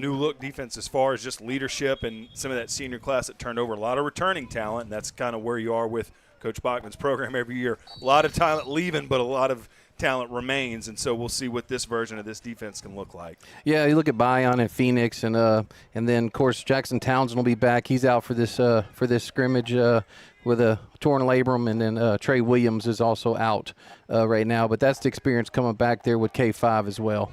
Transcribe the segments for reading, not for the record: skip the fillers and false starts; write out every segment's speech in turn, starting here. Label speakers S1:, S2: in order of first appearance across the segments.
S1: new look defense as far as just leadership and some of that senior class that turned over. A lot of returning talent, and that's kind of where you are with Coach Bachman's program every year. A lot of talent leaving, but a lot of talent remains, and so we'll see what this version of this defense can look like.
S2: Yeah, you look at Bion and Phoenix, and then of course Jackson Townsend will be back. He's out for this scrimmage with a torn labrum, and then Trey Williams is also out right now. But that's the experience coming back there with K5 as well.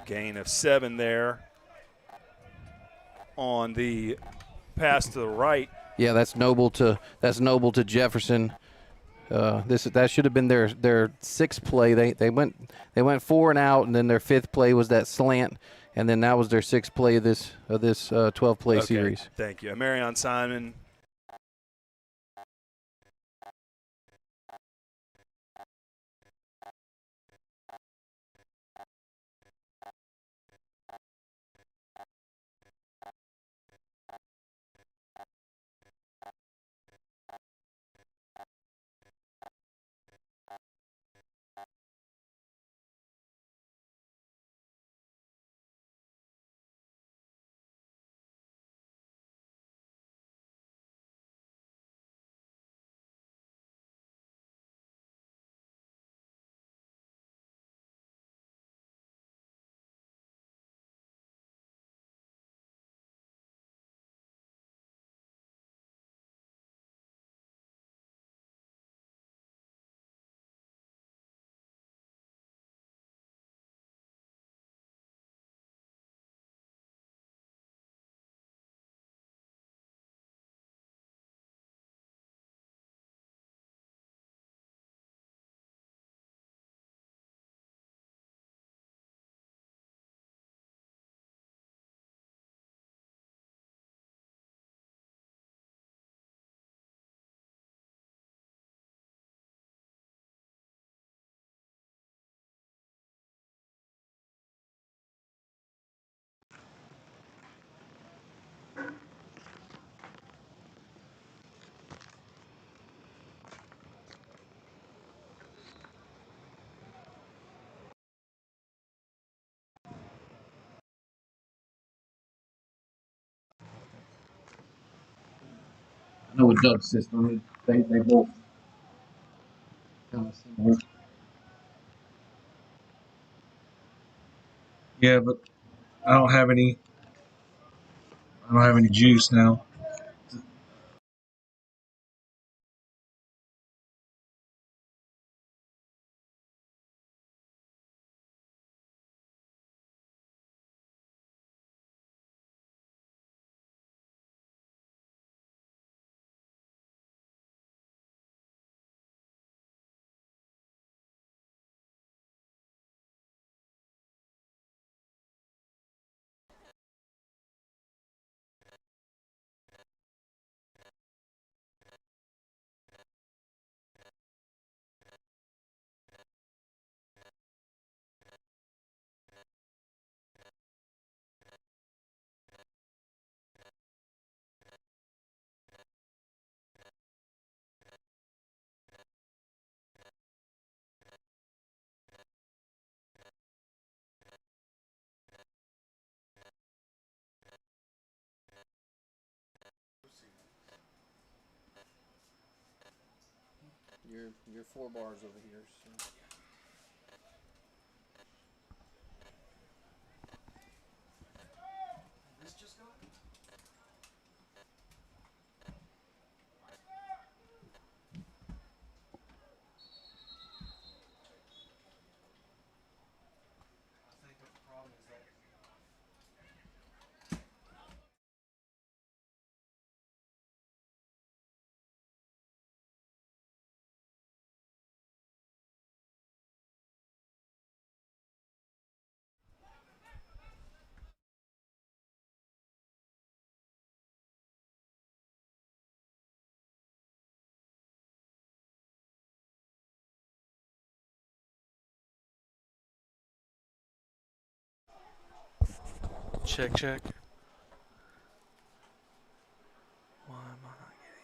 S1: Gain of 7 there on the pass to the right.
S2: Yeah, that's Noble to Jefferson. That should have been their sixth play. They went 4 and out, and then their fifth play was that slant, and then that was their sixth play of this 12-play series.
S1: Thank you, Marion Simon.
S2: I know with Doug's system, they both kind of similar.
S3: Yeah, but I don't have any juice now.
S2: Your 4 bars over here. So.
S1: Check, check. Why am I not getting?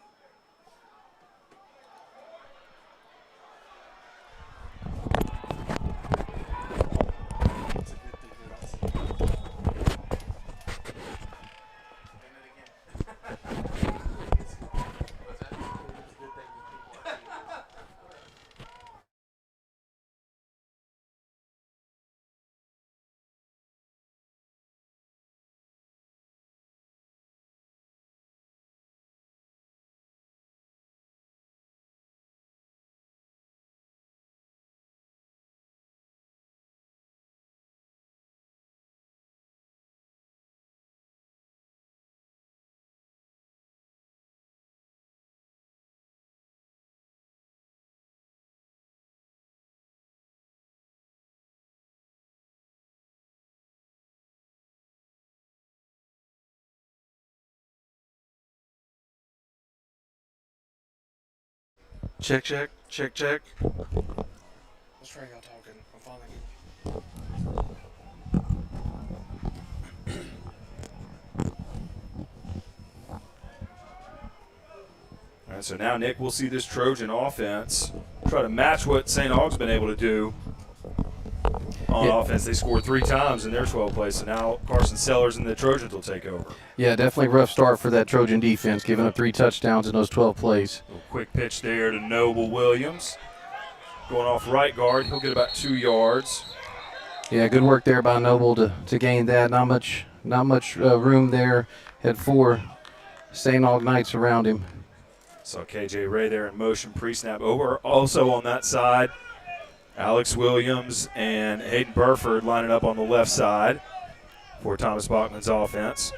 S1: Check, check, check, check. What's wrong, y'all talking? I'm following you. All right, so now, Nick, we'll see this Trojan offense try to match what St. Aug's been able to do on offense. They scored 3 times in their 12 plays, so now Carson Sellers and the Trojans will take over.
S2: Yeah, definitely rough start for that Trojan defense, giving up 3 touchdowns in those 12 plays.
S1: A quick pitch there to Noble Williams. Going off right guard, he'll get about 2 yards.
S2: Yeah, good work there by Noble to gain that. Not much room there. Had 4 St. Aug Knights around him.
S1: Saw KJ Ray there in motion pre-snap. Over also on that side, Alex Williams and Hayden Burford lining up on the left side for Thomas Bachman's offense.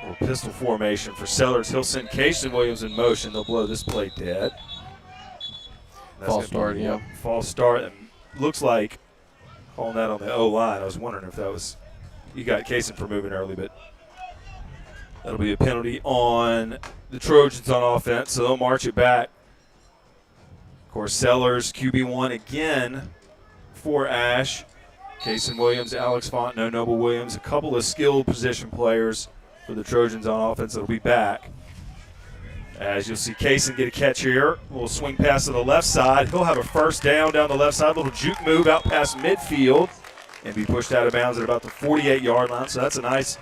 S1: A little pistol formation for Sellers. He'll send Casey Williams in motion. They'll blow this play dead.
S2: False start, yeah.
S1: False start. And looks like calling that on the O-line. I was wondering if that was – you got Kaysen for moving early, but that'll be a penalty on the Trojans on offense, so they'll march it back. Of course, Sellers, QB1 again for Ash. Kaysen Williams, Alex Fontenot, Noble Williams, a couple of skilled position players for the Trojans on offense that'll be back. As you'll see Kaysen get a catch here. A little swing pass to the left side. He'll have a first down the left side. A little juke move out past midfield and be pushed out of bounds at about the 48-yard line. So that's a nice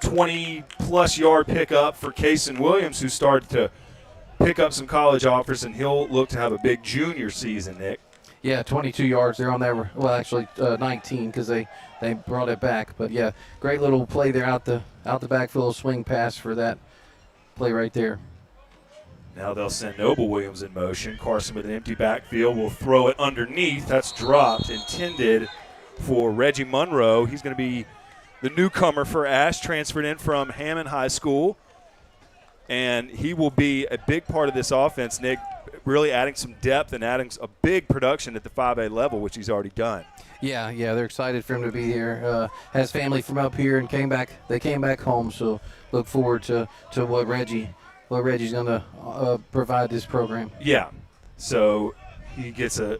S1: 20-plus yard pickup for Kaysen Williams, who started to pick up some college offers, and he'll look to have a big junior season, Nick.
S2: Yeah, 22 yards there on that. Well, actually 19 because they brought it back. But, yeah, great little play there out the backfield, swing pass for that play right there.
S1: Now they'll send Noble Williams in motion. Carson with an empty backfield will throw it underneath. That's dropped, intended for Reggie Monroe. He's going to be the newcomer for Ash, transferred in from Hammond High School. And he will be a big part of this offense, Nick, really adding some depth and adding a big production at the 5A level, which he's already done.
S2: Yeah, they're excited for him to be here. Has family from up here and they came back home, so look forward to what Reggie's going to provide this program.
S1: Yeah, so he gets an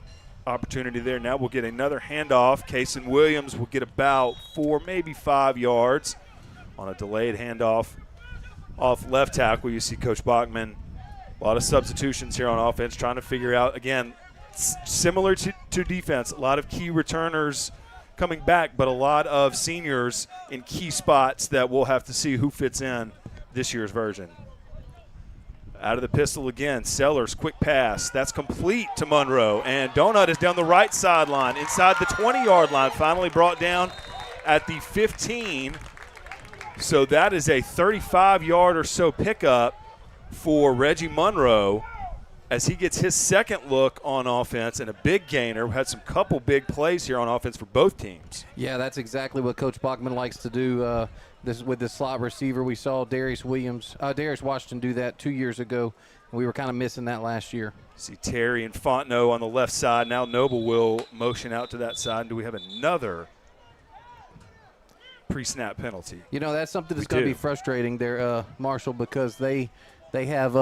S1: opportunity there. Now we'll get another handoff. Kaysen Williams will get about 4, maybe 5 yards on a delayed handoff off left tackle. You see Coach Bachman, a lot of substitutions here on offense, trying to figure out, again, similar to defense, a lot of key returners coming back, but a lot of seniors in key spots that we'll have to see who fits in this year's version. Out of the pistol again, Sellers, quick pass. That's complete to Monroe. And Donut is down the right sideline, inside the 20-yard line, finally brought down at the 15. So that is a 35-yard or so pickup for Reggie Monroe as he gets his second look on offense and a big gainer. We had some couple big plays here on offense for both teams.
S2: Yeah, that's exactly what Coach Bachman likes to do. This with the slot receiver. We saw Darius Washington do that 2 years ago. We were kind of missing that last year.
S1: See Terry and Fontenot on the left side. Now Noble will motion out to that side. Do we have another pre-snap penalty?
S2: You know, that's something that's going to be frustrating there, Marshall, because they have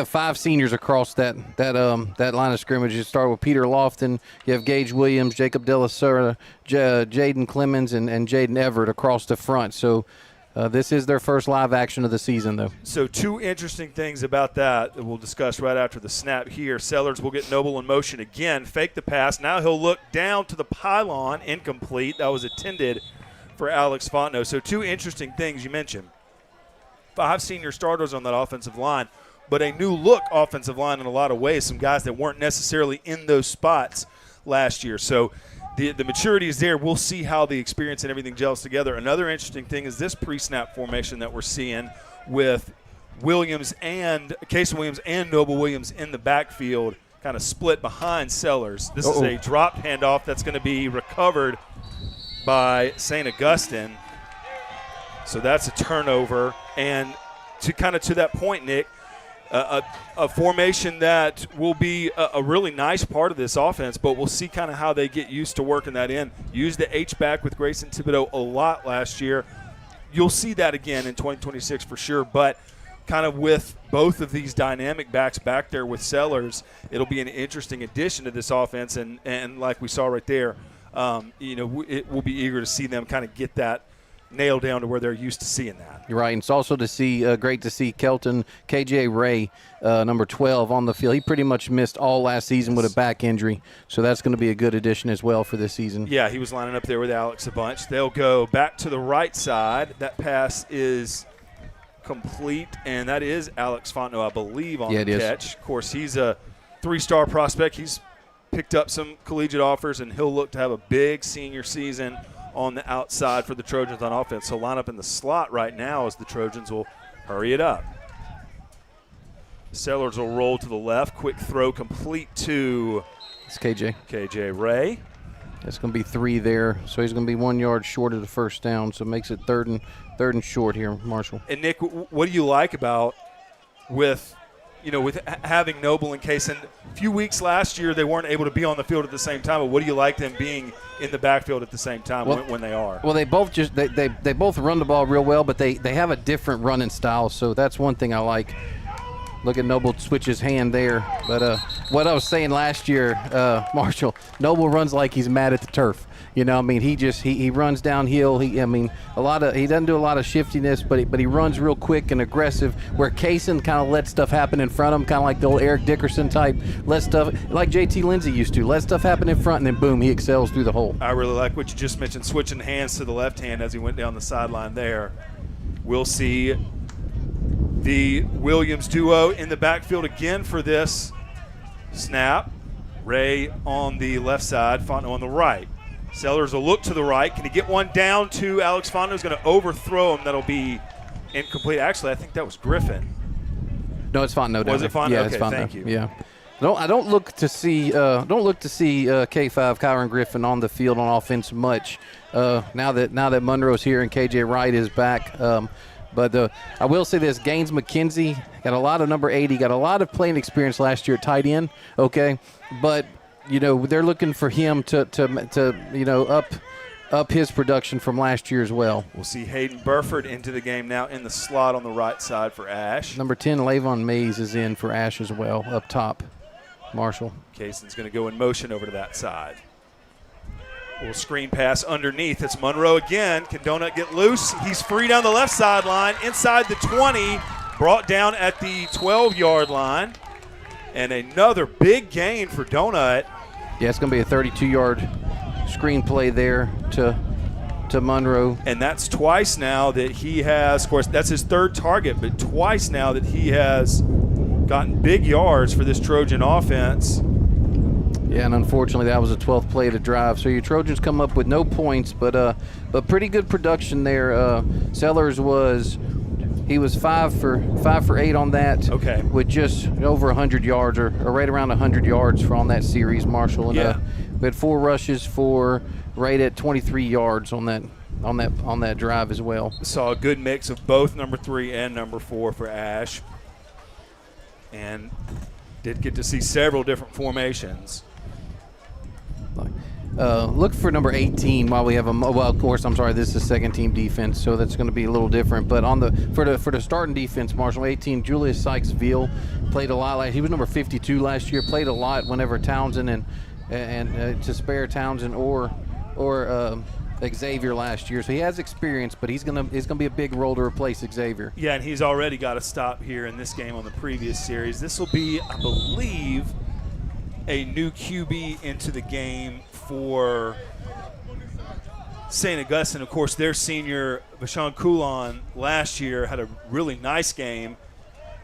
S2: 5 seniors across that line of scrimmage. You start with Peter Lofton, you have Gage Williams, Jacob Delasura, Jaden Clemens, and Jaden Everett across the front. So this is their first live action of the season, though.
S1: So 2 interesting things about that we'll discuss right after the snap here. Sellers will get Noble in motion again, fake the pass. Now he'll look down to the pylon, incomplete. That was intended for Alex Fontenot. So 2 interesting things you mentioned. 5 senior starters on that offensive line, but a new look offensive line in a lot of ways, some guys that weren't necessarily in those spots last year. So the maturity is there. We'll see how the experience and everything gels together. Another interesting thing is this pre-snap formation that we're seeing with Kaysen Williams and Noble Williams in the backfield, kind of split behind Sellers. This is a drop handoff that's going to be recovered by St. Augustine. So that's a turnover. And to that point, Nick, a formation that will be a really nice part of this offense, but we'll see kind of how they get used to working that in. Used the H-back with Grayson Thibodeau a lot last year. You'll see that again in 2026 for sure, but kind of with both of these dynamic backs back there with Sellers, it'll be an interesting addition to this offense. And like we saw right there, we'll be eager to see them kind of get that nailed down to where they're used to seeing that.
S2: You're right. And it's also great to see Kelton KJ Ray, number 12, on the field. He pretty much missed all last season with a back injury, so that's going to be a good addition as well for this season.
S1: Yeah, he was lining up there with Alex a bunch. They'll go back to the right side. That pass is complete, and that is Alex Fontenot, I believe, on the catch. Of course, he's a 3-star prospect. He's picked up some collegiate offers, and he'll look to have a big senior season on the outside for the Trojans on offense. So line up in the slot right now as the Trojans will hurry it up. Sellers will roll to the left. Quick throw complete to KJ Ray.
S2: That's going to be 3 there, so he's going to be 1 yard short of the first down, so it makes it third and short here, Marshall.
S1: And Nick, what do you like about with having Noble and Kaysen? A few weeks last year they weren't able to be on the field at the same time, but what do you like them being in the backfield at the same time when they are?
S2: Well, they both they both run the ball real well, but they have a different running style, so that's one thing I like. Look at Noble switch his hand there. But what I was saying last year, Marshall, Noble runs like he's mad at the turf. He runs downhill. He doesn't do a lot of shiftiness, but he runs real quick and aggressive. Where Kaysen kind of lets stuff happen in front of him, kind of like the old Eric Dickerson type. Let stuff like JT Lindsay used to. Let stuff happen in front, and then boom, he excels through the hole.
S1: I really like what you just mentioned, switching hands to the left hand as he went down the sideline there. We'll see the Williams duo in the backfield again for this snap. Ray on the left side, Fontenot on the right. Sellers will look to the right. Can he get one down to Alex Fontenot? He's going to overthrow him. That'll be incomplete. Actually, I think that was Griffin.
S2: No, it's Fontenot.
S1: Was it Fontenot?
S2: Yeah,
S1: okay,
S2: it's Fontenot.
S1: Thank you.
S2: Yeah. I don't look to see K5 Kyron Griffin on the field on offense much. Now that Monroe's here and KJ Wright is back. But I will say this: Gaines McKenzie got a lot of number 80, got a lot of playing experience last year at tight end. Okay, but they're looking for him to up his production from last year as well.
S1: We'll see Hayden Burford into the game now in the slot on the right side for Ash.
S2: Number 10, Lavon Mays is in for Ash as well up top. Marshall.
S1: Kaysen's going to go in motion over to that side. Little screen pass underneath. It's Monroe again. Can Donut get loose? He's free down the left sideline, inside the 20, brought down at the 12-yard line. And another big gain for Donut.
S2: Yeah, it's going to be a 32-yard screen play there to Monroe.
S1: And that's twice now that he has, of course, that's his third target, but twice now that he has gotten big yards for this Trojan offense.
S2: Yeah, and unfortunately that was the 12th play of the drive. So your Trojans come up with no points, but pretty good production there. Sellers was 5 for 8 on that.
S1: Okay.
S2: With just over 100 yards or right around 100 yards on that series, Marshall. And we had 4 rushes for right at 23 yards on that drive as well.
S1: Saw a good mix of both number 3 and number 4 for Ash. And did get to see several different formations.
S2: Look for number 18 while we have a well. Of course, I'm sorry. This is second team defense, so that's going to be a little different. But for the starting defense, Marshall, 18, Julius Sykes-Veal played a lot. He was number 52 last year. Played a lot whenever Townsend and to spare Townsend or Xavier last year. So he has experience, but he's gonna be a big role to replace Xavier.
S1: Yeah, and he's already got a stop here in this game on the previous series. This will be, I believe, a new QB into the game for St. Augustine. Of course, their senior, Vashon Coulon, last year had a really nice game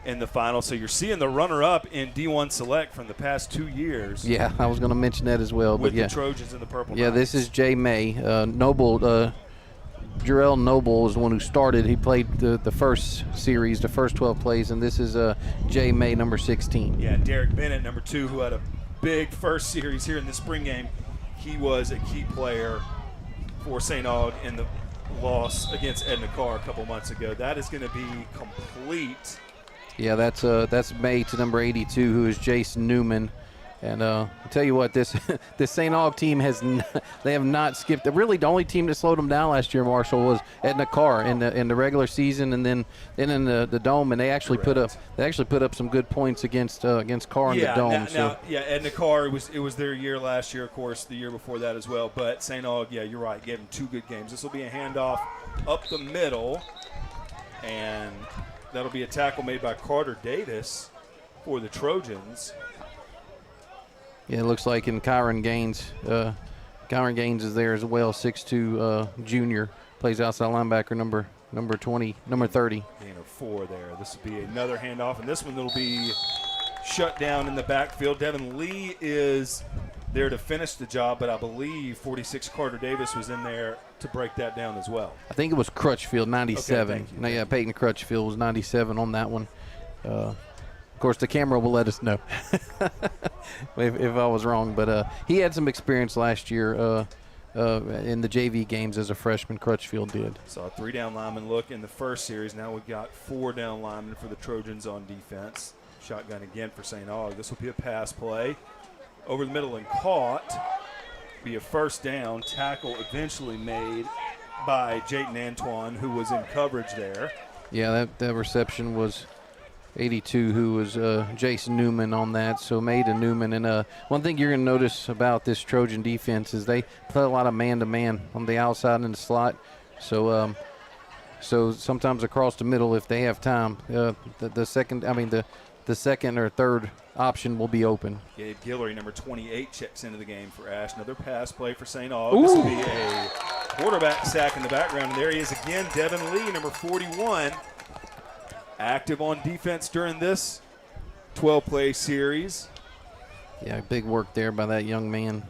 S1: in the final. So you're seeing the runner-up in D1 Select from the past 2 years.
S2: Yeah, I was going to mention that as well.
S1: With
S2: but yeah,
S1: the Trojans in the purple.
S2: Yeah,
S1: Knights.
S2: this is Jay May. Noble, Jarrell Noble is the one who started. He played the first series, the first 12 plays, and this is Jay May, number 16.
S1: Yeah, Derek Bennett, number 2, who had a big first series here in the spring game. He was a key player for St. Aug in the loss against Edna Carr a couple months ago. That is going to be complete.
S2: Yeah, that's May to number 82, who is Jason Newman. And I'll tell you what, this this St. Aug team they have not skipped. Really, the only team that slowed them down last year, Marshall, was Edna Carr in the regular season, and then in the dome, and they actually put up some good points against Carr in the dome.
S1: Edna Carr, it was their year last year, of course, the year before that as well. But St. Aug, yeah, you're right, gave them 2 good games. This will be a handoff up the middle, and that'll be a tackle made by Carter Davis for the Trojans.
S2: Yeah, it looks like in Kyron Gaines. Kyron Gaines is there as well, 6'2", junior. Plays outside linebacker, number 30.
S1: Gain of 4 there. This will be another handoff, and this one will be shut down in the backfield. Devin Lee is there to finish the job, but I believe 46 Carter Davis was in there to break that down as well.
S2: I think it was Crutchfield, 97.
S1: Okay, thank you.
S2: Yeah, Peyton Crutchfield was 97 on that one. Of course, the camera will let us know if I was wrong. But he had some experience last year in the JV games as a freshman. Crutchfield did.
S1: Saw a 3 down lineman look in the first series. Now we've got 4 down linemen for the Trojans on defense. Shotgun again for St. Aug. This will be a pass play. Over the middle and caught. Be a first down. Tackle eventually made by Jayton Antoine, who was in coverage there.
S2: Yeah, that reception was 82, who was Jason Newman on that. So made a Newman. And one thing you're going to notice about this Trojan defense is they play a lot of man-to-man on the outside in the slot. So sometimes across the middle, if they have time, the second or third option will be open.
S1: Gabe Guillory, number 28, checks into the game for Ash. Another pass play for St. Aug. This will be a quarterback sack in the background. And there he is again, Devin Lee, number 41. Active on defense during this 12-play series.
S2: Yeah, big work there by that young man.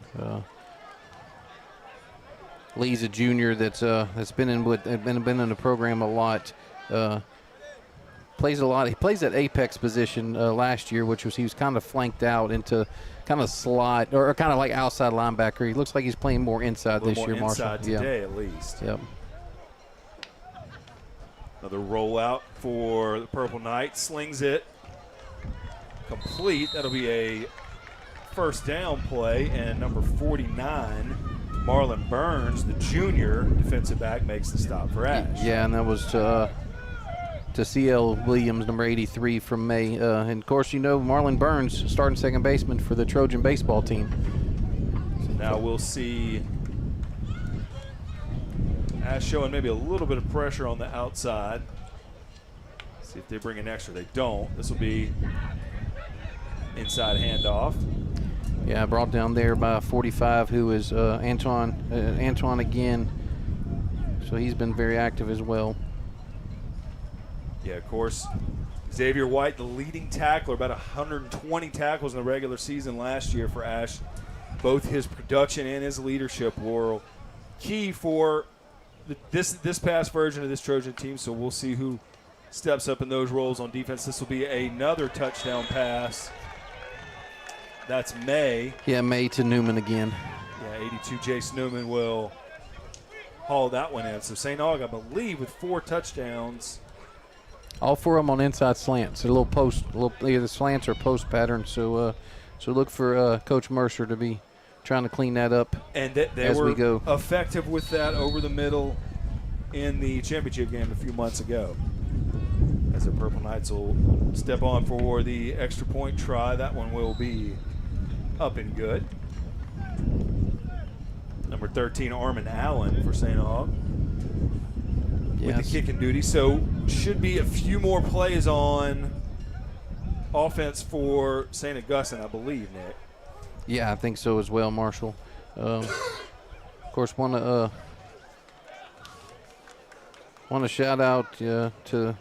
S2: Lee's a junior that's been in the program a lot. Plays a lot. He plays that apex position last year, he was kind of flanked out into kind of slot or kind of like outside linebacker. He looks like he's playing more inside this year, Marshall.
S1: Inside today, at least.
S2: Yep.
S1: Another rollout for the Purple Knights. Slings it. Complete. That'll be a first down play. And number 49, Marlon Burns, the junior defensive back, makes the stop for Ash.
S2: Yeah, and that was to C.L. Williams, number 83 from May. And, of course, Marlon Burns, starting second baseman for the Trojan baseball team.
S1: So now we'll see Ash showing maybe a little bit of pressure on the outside. See if they bring an extra. They don't. This will be inside handoff.
S2: Yeah, brought down there by 45, who is Antoine again. So he's been very active as well.
S1: Yeah, of course. Xavier White, the leading tackler, about 120 tackles in the regular season last year for Ash. Both his production and his leadership were key for this past version of this Trojan team, so we'll see who steps up in those roles on defense. This will be another touchdown pass. That's May.
S2: Yeah, May to Newman again.
S1: Yeah, 82 Jace Newman will haul that one in. So St. Aug, I believe, with 4 touchdowns.
S2: All 4 of them on inside slants. A little post, either slants or post pattern. So look for Coach Mercer to be trying to clean that up
S1: and they
S2: as
S1: were
S2: we go.
S1: Effective with that over the middle in the championship game a few months ago. As the Purple Knights will step on for the extra point try. That one will be up and good. Number 13, Armin Allen for St. Aug. With the kicking duty. So should be a few more plays on offense for St. Augustine, I believe, Nick.
S2: Yeah, I think so as well, Marshall. Of course, want to shout out to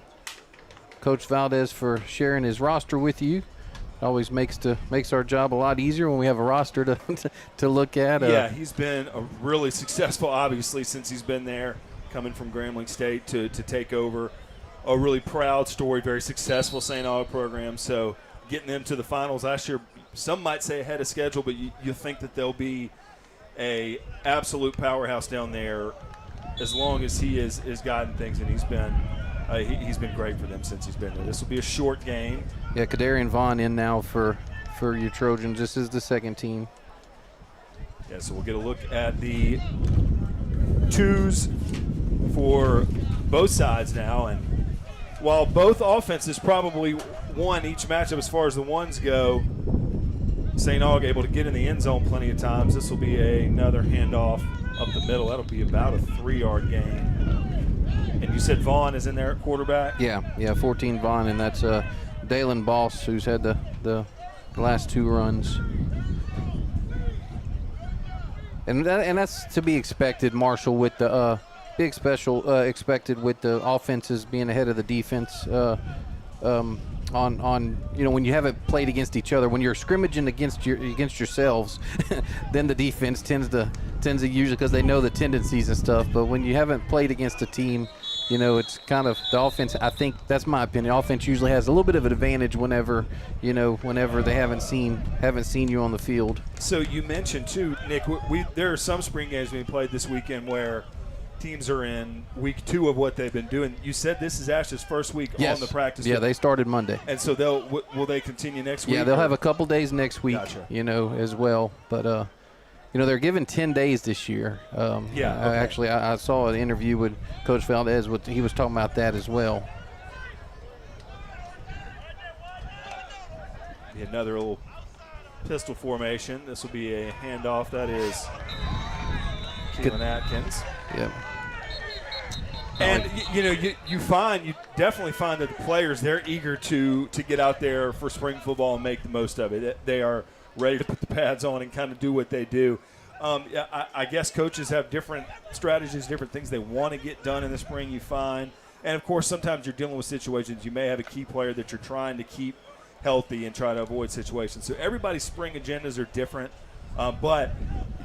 S2: Coach Valdez for sharing his roster with you. Always makes our job a lot easier when we have a roster to look at.
S1: Yeah, he's been a really successful, obviously, since he's been there, coming from Grambling State to take over a really proud story, very successful St. Aug program. So getting them to the finals last year, some might say ahead of schedule, but you think that they'll be a absolute powerhouse down there as long as he is guiding things, and he's been great for them since he's been there. This will be a short game.
S2: Yeah, Kadarian Vaughn in now for for your Trojans. This is the second team.
S1: Yeah, so we'll get a look at the twos for both sides now. And while both offenses probably won each matchup as far as the ones go, St. Aug able to get in the end zone plenty of times. This will be another handoff up the middle. That'll be about a 3-yard gain. And you said Vaughn is in there at quarterback?
S2: Yeah, 14 Vaughn, and that's Dalen Boss, who's had the last 2 runs. And that's to be expected, Marshall, with the big special expected with the offenses being ahead of the defense. On when you haven't played against each other, when you're scrimmaging against yourselves, then the defense tends to usually, because they know the tendencies and stuff. But when you haven't played against a team, it's kind of the offense. I think that's my opinion. Offense usually has a little bit of an advantage whenever they haven't seen you on the field.
S1: So you mentioned too, Nick. There are some spring games being played this weekend where teams are in week 2 of what they've been doing. You said this is Ash's first week on the practice.
S2: Yeah, they started Monday.
S1: And so will they continue next week?
S2: Yeah, they'll have a couple days next week,
S1: Gotcha.
S2: As well. But they're given 10 days this year. Actually, I saw an interview with Coach Valdez. He was talking about that as well.
S1: Another little pistol formation. This will be a handoff. That is Keelan Atkins.
S2: Yep.
S1: And you definitely find that the players, they're eager to get out there for spring football and make the most of it. They are ready to put the pads on and kind of do what they do. I guess coaches have different strategies, different things they want to get done in the spring, you find. And, of course, sometimes you're dealing with situations. You may have a key player that you're trying to keep healthy and try to avoid situations. So everybody's spring agendas are different. But,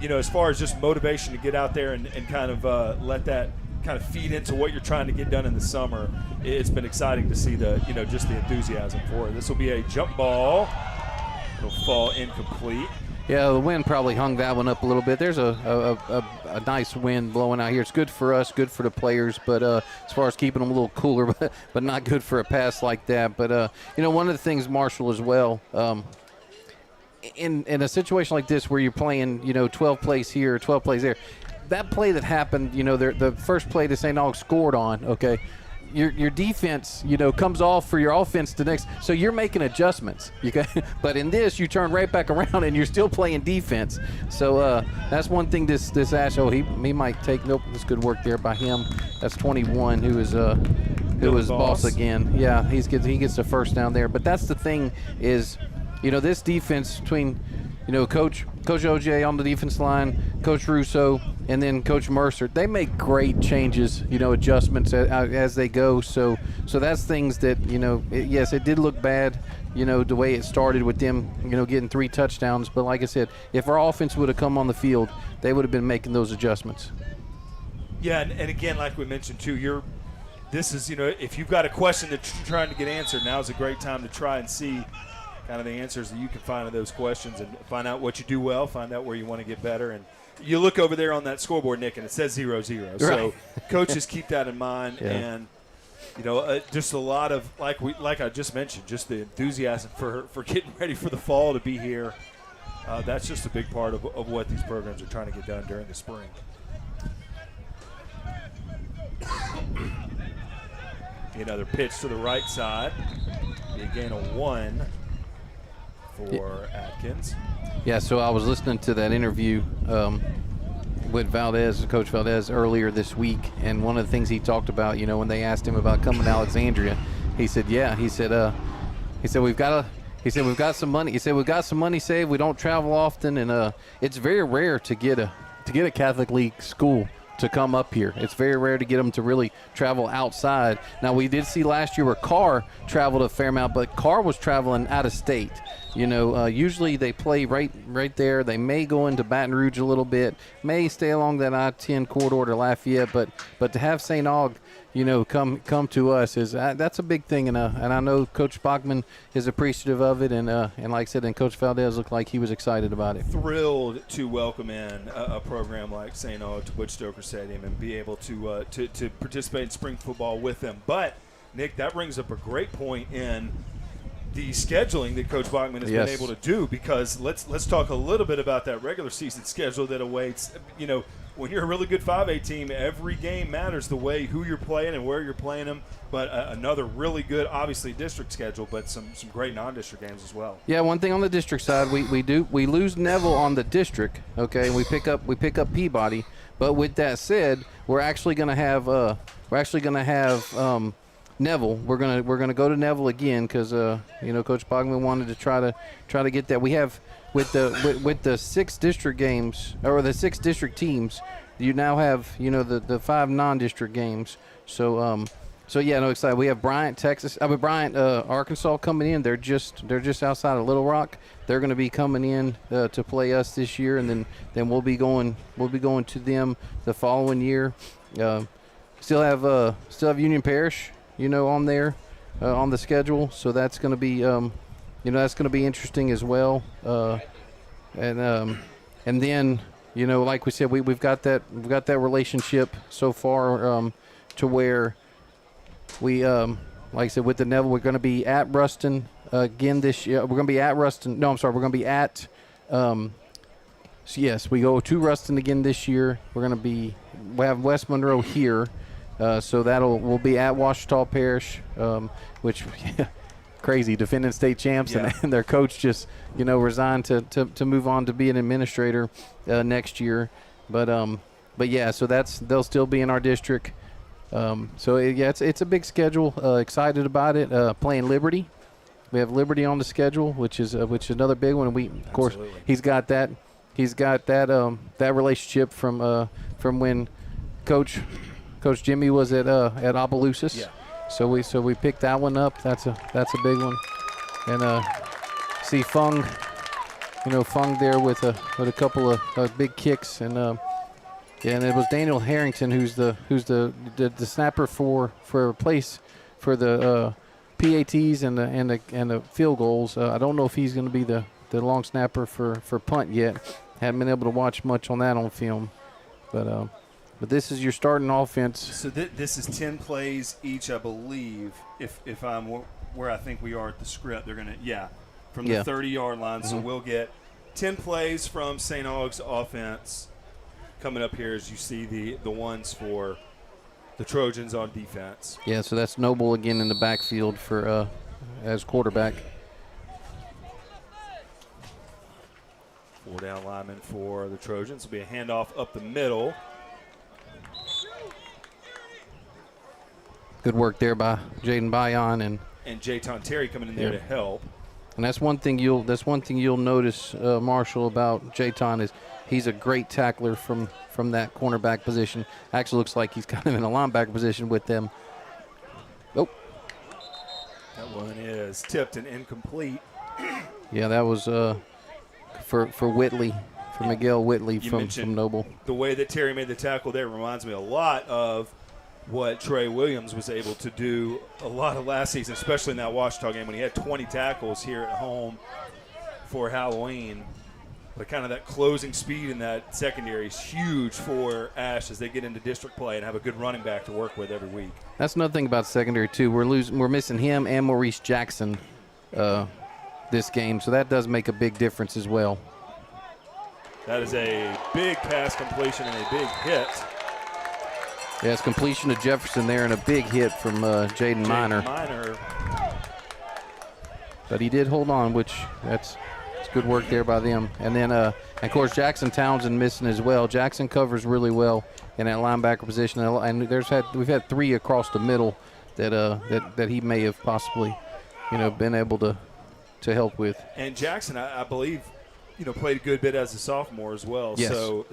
S1: as far as just motivation to get out there and kind of let that kind of feed into what you're trying to get done in the summer, it's been exciting to see just the enthusiasm for it. This will be a jump ball. It'll fall incomplete.
S2: Yeah, the wind probably hung that one up a little bit. There's a nice wind blowing out here. It's good for us, good for the players, but as far as keeping them a little cooler, but not good for a pass like that. But, one of the things, Marshall, as well, in a situation like this where you're playing, 12 plays here, 12 plays there, that play that happened, the first play that St. Aug scored on, okay, your defense, comes off for your offense the next. So you're making adjustments. But in this, you turn right back around and you're still playing defense. So that's one thing this Ash, he might take. Nope, that's good work there by him. That's 21, who is boss again. Yeah, he gets the first down there. But that's the thing is, this defense between, Coach OJ on the defense line, Coach Russo, and then Coach Mercer, they make great changes, adjustments as they go. So that's things that, yes, it did look bad, the way it started with them, getting 3 touchdowns. But like I said, if our offense would have come on the field, they would have been making those adjustments.
S1: Yeah, and again, like we mentioned too, this is, if you've got a question that you're trying to get answered, now's a great time to try and see kind of the answers that you can find to those questions and find out what you do well, find out where you want to get better. And you look over there on that scoreboard, Nick, and it says 0-0. Right. So coaches keep that in mind. Yeah. And, just a lot of, like I just mentioned, just the enthusiasm for getting ready for the fall to be here. That's just a big part of what these programs are trying to get done during the spring. Another pitch to the right side. Be a gain of 1 for Atkins.
S2: Yeah, so I was listening to that interview with Coach Valdez earlier this week, and one of the things he talked about, when they asked him about coming to Alexandria, he said, we've got some money. He said we've got some money saved. We don't travel often, and it's very rare to get a Catholic League school to come up here. It's very rare to get them to really travel outside. Now, we did see last year where Carr traveled a fair amount, but Carr was traveling out of state. Usually they play right there. They may go into Baton Rouge a little bit, may stay along that I-10 corridor to Lafayette, but to have St. Aug, come to us that's a big thing, and I know Coach Bachman is appreciative of it, and like I said, and Coach Valdez looked like he was excited about it.
S1: Thrilled to welcome in a program like St. Aug to Butch Stoker Stadium and be able to participate in spring football with them. But Nick, that brings up a great point in the scheduling that Coach Bachman has
S2: Yes.
S1: been able to do, because let's talk a little bit about that regular season schedule that awaits. You know, when you're a really good 5A team, every game matters, the way who you're playing and where you're playing them. But another really good, obviously, district schedule, but some great non-district games as well.
S2: Yeah, one thing on the district side, we lose Neville on the district, okay, and we pick up Peabody. But with that said, we're actually going to have Neville. We're gonna go to Neville again because Coach Bogman wanted to try to get that. We have with the 6 district games, or the 6 district teams, you now have the 5 non-district games. So excited. We have Bryant, Arkansas coming in. They're just outside of Little Rock. They're going to be coming in to play us this year, and then we'll be going to them the following year. Still have Union Parish, on there, on the schedule. So that's going to be, that's going to be interesting as well. And then, like we said, we've got that relationship so far, to where we, like I said, with the Neville, we're going to be at Ruston again this year. We're going to be at Ruston. No, I'm sorry. We're going to be at, yes, we go to Ruston again this year. We have West Monroe here. So we'll be at Ouachita Parish, which crazy, defending state champs,
S1: yeah.
S2: and their coach just resigned to move on to be an administrator next year. But yeah, so they'll still be in our district. It's a big schedule. Excited about it. Playing Liberty, we have Liberty on the schedule, which is another big one. And of course, he's got that relationship from when Coach Jimmy was at Opelousas.
S1: Yeah.
S2: So we picked that one up. That's a big one. And see Fung there with a couple of big kicks, and it was Daniel Harrington who's the snapper for place for the PATs and the field goals. I don't know if he's going to be the long snapper for punt yet. Haven't been able to watch much on that on film, but this is your starting offense.
S1: So this is 10 plays each, I believe. If I'm where I think we are at the script, they're gonna from the 30-yard line. So we'll get 10 plays from St. Aug's offense coming up here as you see the ones for the Trojans on defense.
S2: Yeah, so that's Noble again in the backfield for as quarterback.
S1: 4 down lineman for the Trojans. Will be a handoff up the middle.
S2: Good work there by Jaden Bayon
S1: and Jayton Terry coming in there to help.
S2: And that's one thing you'll notice, Marshall, about Jayton is he's a great tackler from that cornerback position. Actually looks like he's kind of in a linebacker position with them. Oh.
S1: That one is tipped and incomplete.
S2: Yeah, that was for Whitley, for Miguel Whitley from Noble.
S1: The way that Terry made the tackle there reminds me a lot of what Trey Williams was able to do a lot of last season, especially in that Ouachita game when he had 20 tackles here at home for Halloween. But kind of that closing speed in that secondary is huge for Ash as they get into district play and have a good running back to work with every week.
S2: That's another thing about secondary too. We're missing him and Maurice Jackson this game, so that does make a big difference as well.
S1: That is a big pass completion and a big hit.
S2: Yeah, it's completion to Jefferson there and a big hit from Jaden Miner. But he did hold on, which it's good work there by them. And then, of course, Jackson Townsend missing as well. Jackson covers really well in that linebacker position, and we've had 3 across the middle that he may have possibly, been able to help with.
S1: And Jackson, I believe, played a good bit as a sophomore as well.
S2: Yes.
S1: So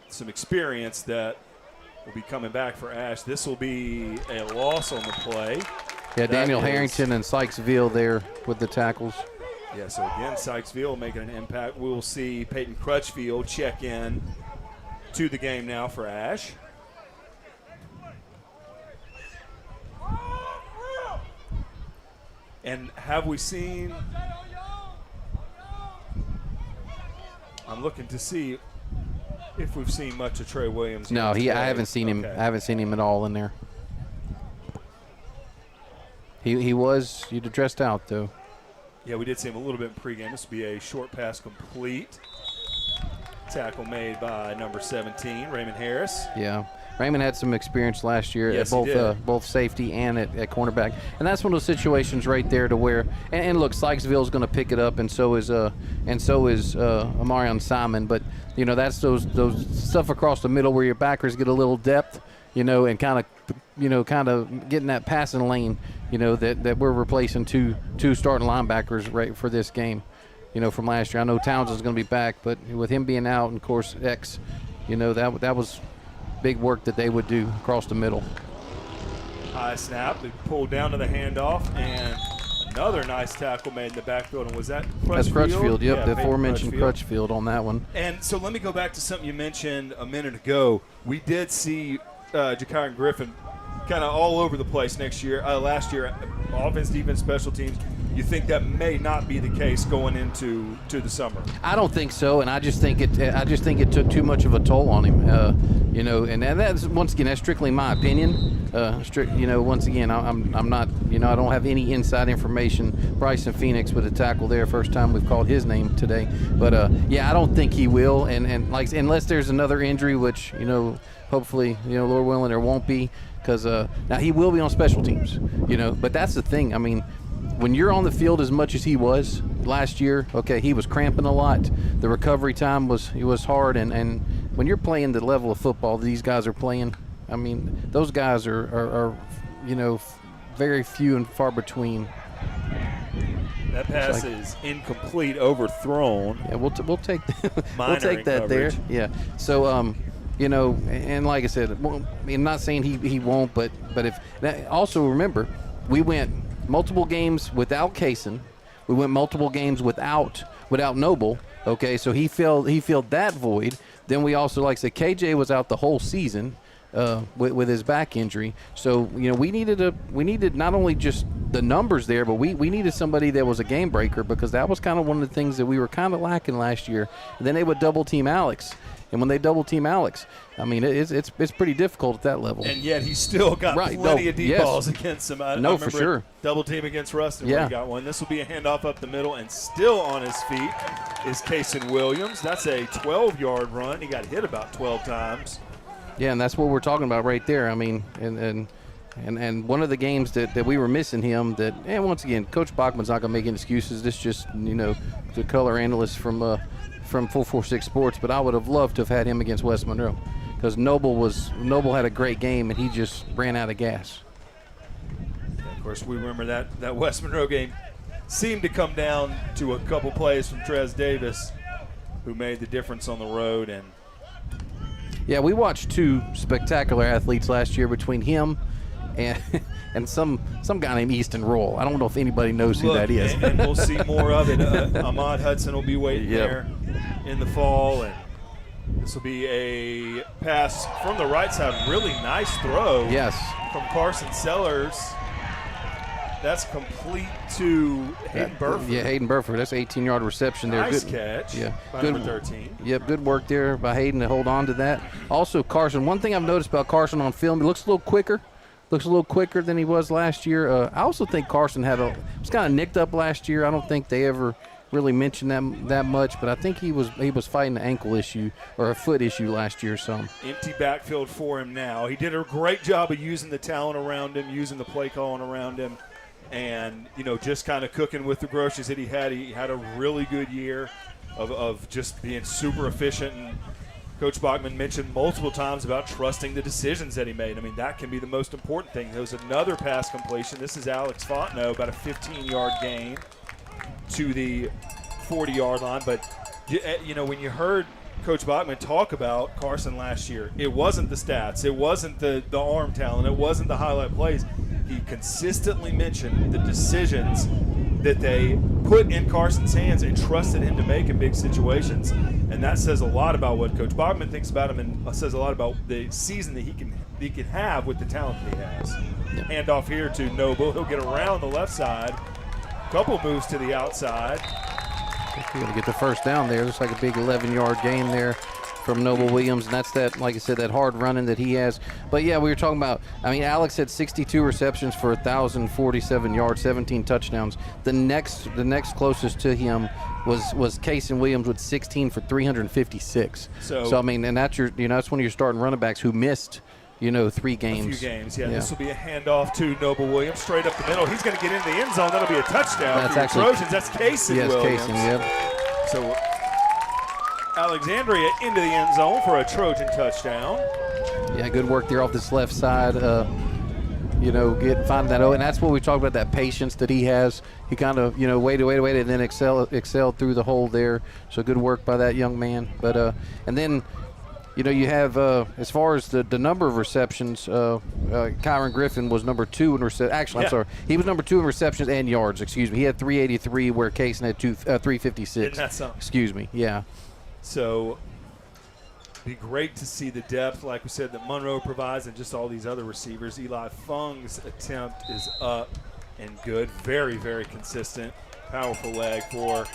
S1: some experience that will be coming back for Ash. This will be a loss on the play.
S2: Yeah, Daniel Harrington and Sykesville there with the tackles.
S1: Yeah, so again, Sykesville making an impact. We will see Peyton Crutchfield check in to the game now for Ash. And have we seen – I'm looking to see if we've seen much of Trey Williams.
S2: No, I haven't seen him. I haven't seen him at all in there. He'd dressed out though.
S1: Yeah, we did see him a little bit in pregame. This will be a short pass complete. Tackle made by number 17, Raymond Harris.
S2: Yeah. Raymond had some experience last year
S1: Yes,
S2: at both safety and at cornerback. And that's one of those situations right there to where and look, Sykesville's going to pick it up, and so is Amarion Simon. But that's those stuff across the middle where your backers get a little depth, and kind of getting that passing lane, that we're replacing two starting linebackers right for this game, from last year. I know Townsend's going to be back, but with him being out, and of course X, that was big work that they would do across the middle.
S1: High snap. They pulled down to the handoff, and another nice tackle made in the backfield. And was that Crutchfield?
S2: That's Crutchfield, yep,
S1: Yeah,
S2: the aforementioned Crutchfield on that one.
S1: And so let me go back to something you mentioned a minute ago. We did see Jakiron Griffin kind of all over the place last year, offense, defense, special teams. You think that may not be the case going into the summer? I
S2: don't think so, and I just think it took too much of a toll on him. And that's once again, that's strictly my opinion. Once again, I'm not, I don't have any inside information. Bryson Phoenix with a tackle there, first time we've called his name today. But I don't think he will, and like unless there's another injury, which hopefully Lord willing there won't be, because now he will be on special teams. But that's the thing. I mean, when you're on the field as much as he was last year, okay, he was cramping a lot. The recovery time was hard, and when you're playing the level of football these guys are playing, I mean, those guys are very few and far between.
S1: That pass is incomplete, overthrown.
S2: Yeah, we'll take
S1: we'll
S2: take that
S1: coverage.
S2: there. Yeah. So and like I said, I'm not saying he won't, but if also remember, we went multiple games without Kaysen. We went multiple games without Noble. Okay, so he filled that void. Then we also, like I said, KJ was out the whole season with his back injury. So we needed not only just the numbers there, but we needed somebody that was a game breaker, because that was kind of one of the things that we were kind of lacking last year. And then they would double team Alex. And when they double team Alex, I mean, it's pretty difficult at that level.
S1: And yet he still got plenty of deep balls against him. I
S2: for sure.
S1: Double team against Rustin when he got one. This will be a handoff up the middle, and still on his feet is Kaysen Williams. That's a 12-yard run. He got hit about 12 times.
S2: Yeah, and that's what we're talking about right there. I mean, and one of the games that we were missing him, and once again, Coach Bachman's not going to make any excuses. This just, the color analyst from 446 Sports, but I would have loved to have had him against West Monroe, because Noble had a great game, and he just ran out of gas.
S1: Of course, we remember that West Monroe game seemed to come down to a couple plays from Trez Davis, who made the difference on the road. And
S2: yeah, we watched two spectacular athletes last year between him and some guy named Easton Roll. I don't know if anybody knows who that is.
S1: And we'll see more of it. Ahmad Hudson will be waiting there in the fall, and this will be a pass from the right side. Really nice throw.
S2: Yes.
S1: From Carson Sellers. That's complete to Hayden Burford.
S2: Yeah, Hayden Burford. That's an 18-yard reception there.
S1: Nice
S2: good
S1: catch.
S2: Yeah,
S1: by
S2: good,
S1: number 13.
S2: Yep, good work there by Hayden to hold on to that. Also, Carson. One thing I've noticed about Carson on film, he looks a little quicker. Looks a little quicker than he was last year. I also think Carson was kind of nicked up last year. I don't think they ever really mentioned that much, but I think he was fighting an ankle issue or a foot issue last year. So
S1: empty backfield for him now. He did a great job of using the talent around him, using the play calling around him, and just kind of cooking with the groceries that he had. He had a really good year of just being super efficient. And Coach Bachman mentioned multiple times about trusting the decisions that he made. I mean, that can be the most important thing. There was another pass completion. This is Alex Fontenot, about a 15-yard gain to the 40-yard line. But, when you heard Coach Bachman talk about Carson last year, it wasn't the stats. It wasn't the arm talent. It wasn't the highlight plays. He consistently mentioned the decisions that they put in Carson's hands and trusted him to make in big situations. And that says a lot about what Coach Bachman thinks about him, and says a lot about the season that he can have with the talent that he has. Hand off here to Noble. He'll get around the left side. Couple moves to the outside.
S2: He's going to get the first down there. Looks like a big 11-yard gain there from Noble Williams, and that's that, like I said, that hard running that he has. But yeah, we were talking about, I mean, Alex had 62 receptions for 1,047 yards, 17 touchdowns. The next closest to him was Casey Williams with 16 for 356. So I mean, and that's that's one of your starting running backs who missed 3 games.
S1: A few games, yeah. This will be a handoff to Noble Williams, straight up the middle. He's going to get into the end zone. That'll be a touchdown for the Trojans. That's Casey Williams.
S2: Yes, Casey, yep.
S1: So Alexandria into the end zone for a Trojan touchdown.
S2: Yeah, good work there off this left side. Finding that, and that's what we talked about, that patience that he has. He kind of, waited, and then excelled through the hole there. So good work by that young man. But and then, you have as far as the number of receptions, Kyron Griffin was number 2 in receptions. Actually, I'm sorry, he was number 2 in receptions and yards. Excuse me, he had 383 where Kaysen had 356.
S1: Isn't that something?
S2: Excuse me, yeah.
S1: So it'd be great to see the depth, like we said, that Monroe provides, and just all these other receivers. Eli Fung's attempt is up and good. Very, very consistent. Powerful leg for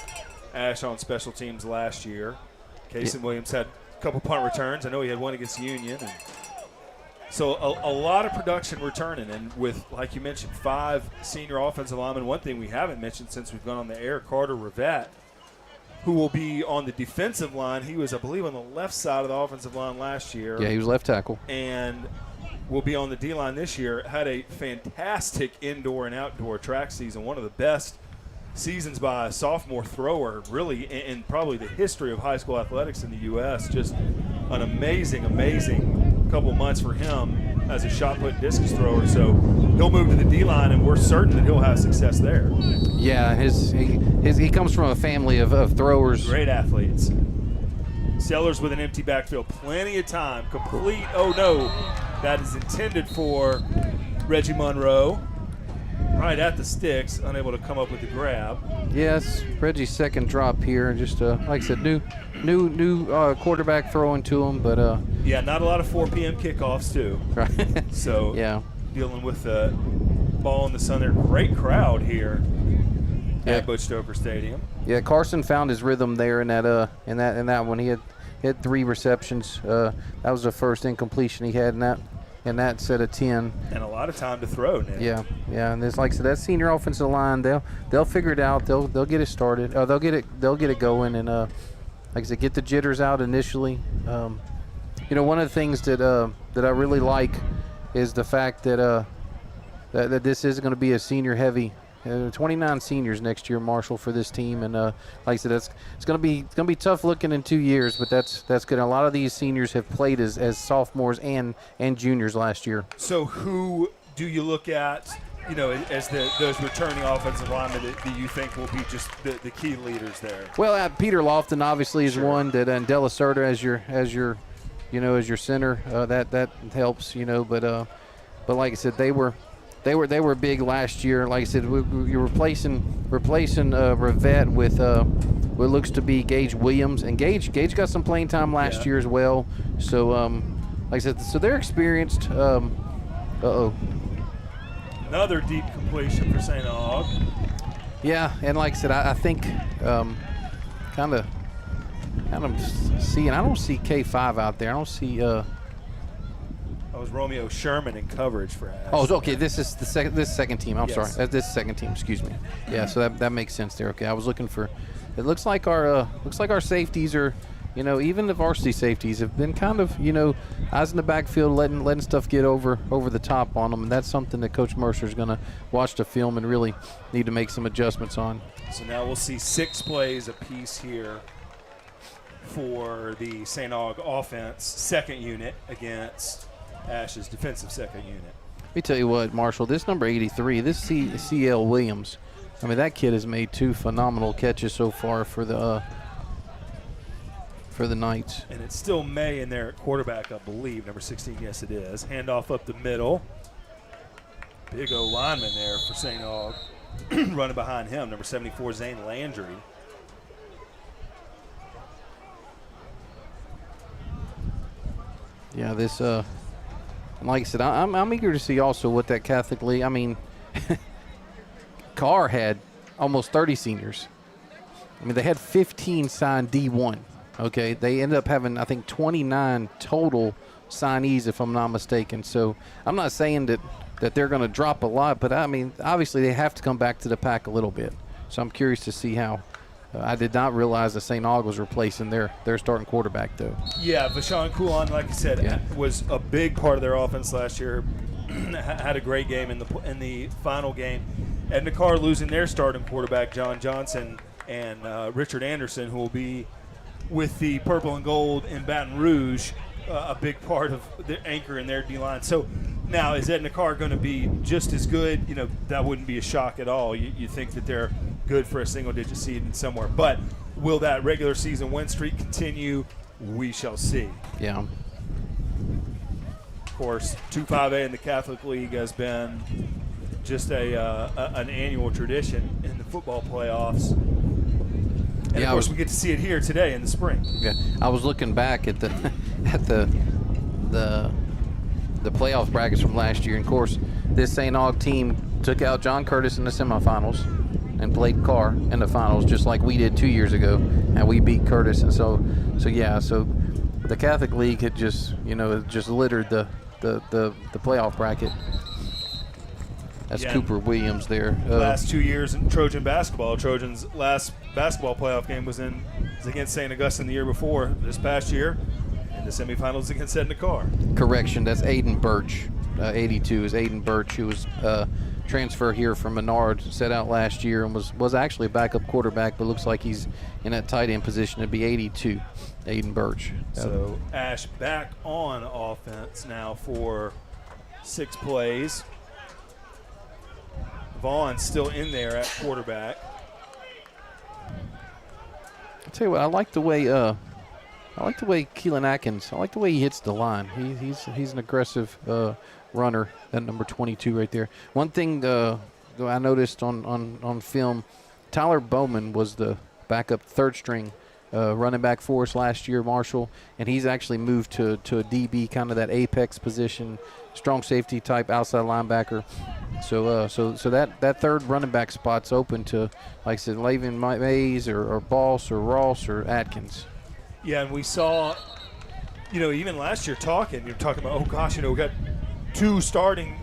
S1: Ash on special teams last year. Casey Williams had a couple punt returns. I know he had one against Union. And so a lot of production returning. And with, like you mentioned, 5 senior offensive linemen. One thing we haven't mentioned since we've gone on the air, Carter Rivette, who will be on the defensive line. He was, I believe, on the left side of the offensive line last year.
S2: Yeah, he was left tackle.
S1: And will be on the D-line this year. Had a fantastic indoor and outdoor track season, one of the best seasons by a sophomore thrower, really, in probably the history of high school athletics in the U.S. Just an amazing, amazing couple months for him as a shot put discus thrower. So he'll move to the D-line, and we're certain that he'll have success there.
S2: Yeah, he comes from a family of throwers.
S1: Great athletes. Sellers with an empty backfield. Plenty of time. Complete. Oh, no. That is intended for Reggie Monroe. Right at the sticks. Unable to come up with the grab.
S2: Yes, Reggie's second drop here. Just, like I said, new quarterback throwing to him. But
S1: yeah, not a lot of 4 p.m. kickoffs, too.
S2: Right.
S1: So
S2: yeah,
S1: dealing with the ball in the sun there. Great crowd here at Butch Stoker Stadium.
S2: Yeah, Carson found his rhythm there in that one. He had 3 receptions. That was the first incompletion he had in that set of 10.
S1: And a lot of time to throw now.
S2: Yeah, and it's like I said, that senior offensive line, they'll figure it out. They'll get it started. They'll get it going, and like I said, get the jitters out initially. One of the things that I really like is the fact that that this is going to be a senior heavy. 29 seniors next year, Marshall, for this team, and like I said, it's going to be tough looking in 2 years, but that's good. A lot of these seniors have played as sophomores and juniors last year.
S1: So who do you look at, as those returning offensive linemen that you think will be just the key leaders there?
S2: Well, Peter Lofton obviously is one that, and Della Serta as your center, that helps, but like I said, they were big last year. Like I said, you're replacing Rivette with what looks to be Gage Williams, and Gage got some playing time last year as well. So like I said, so they're experienced.
S1: Another deep completion for St Aug.
S2: Yeah, and like I said, I think kind of seeing. I don't see K5 out there. I don't see. That
S1: was Romeo Sherman in coverage for Ash.
S2: Oh, okay. This is the second team. I'm sorry. This is second team. Excuse me. Yeah. So that makes sense there. Okay. I was looking for. It looks like our safeties are, even the varsity safeties have been kind of, eyes in the backfield, letting stuff get over the top on them, and that's something that Coach Mercer is going to watch the film and really need to make some adjustments on.
S1: So now we'll see 6 plays apiece here for the St. Aug offense, second unit against Ash's defensive second unit.
S2: Let me tell you what, Marshall, this number 83, this C.L. Williams, I mean, that kid has made 2 phenomenal catches so far for the Knights.
S1: And it's still May in there at quarterback, I believe, number 16. Yes, it is. Handoff up the middle. Big O lineman there for St. Aug. Running behind him, number 74, Zane Landry.
S2: Yeah, this like I said, I'm eager to see also what that Catholic League. I mean, Carr had almost 30 seniors. I mean, they had 15 signed D1. Okay, they ended up having, I think, 29 total signees, if I'm not mistaken. So I'm not saying that they're going to drop a lot, but I mean, obviously they have to come back to the pack a little bit. So I'm curious to see how. I did not realize that St Aug was replacing their starting quarterback, though.
S1: Yeah, Vashawn Coulon, like I said, was a big part of their offense last year. Had a great game in the final game. Edna Carr losing their starting quarterback, John Johnson, and Richard Anderson, who will be with the purple and gold in Baton Rouge, a big part of the anchor in their D-line. So now, is Edna Carr going to be just as good? You know, that wouldn't be a shock at all. You think that they're good for a single-digit seed in somewhere. But will that regular season win streak continue? We shall see.
S2: Yeah.
S1: Of course, 2-5A in the Catholic League has been just an annual tradition in the football playoffs. And of course, we get to see it here today in the spring.
S2: Yeah, I was looking back at the the playoff brackets from last year. And of course, this St. Aug team took out John Curtis in the semifinals and played Carr in the finals, just like we did 2 years ago, and we beat Curtis. And so the Catholic League had just littered the playoff bracket. That's Cooper Williams there.
S1: Last 2 years in Trojan basketball, Trojans' last basketball playoff game was against St. Augustine the year before. This past year, in the semifinals against Edna Carr.
S2: Correction, that's Aiden Birch. 82 is Aiden Birch, who was transfer here from Menard, set out last year and was actually a backup quarterback, but looks like he's in that tight end position. It'd be 82, Aiden Birch.
S1: So Ash back on offense now for 6 plays. Vaughn still in there at quarterback.
S2: I'll tell you what, I like the way Keelan Atkins. I like the way he hits the line. He's an aggressive runner. That number 22 right there. One thing I noticed on film, Tyler Bowman was the backup third string running back for us last year, Marshall, and he's actually moved to a DB, kind of that apex position, strong safety type outside linebacker. So that third running back spot's open to, like I said, Lavian Mays or Boss or Ross or Atkins.
S1: Yeah, and we saw, even last year you're talking about, oh gosh, we got 2 starting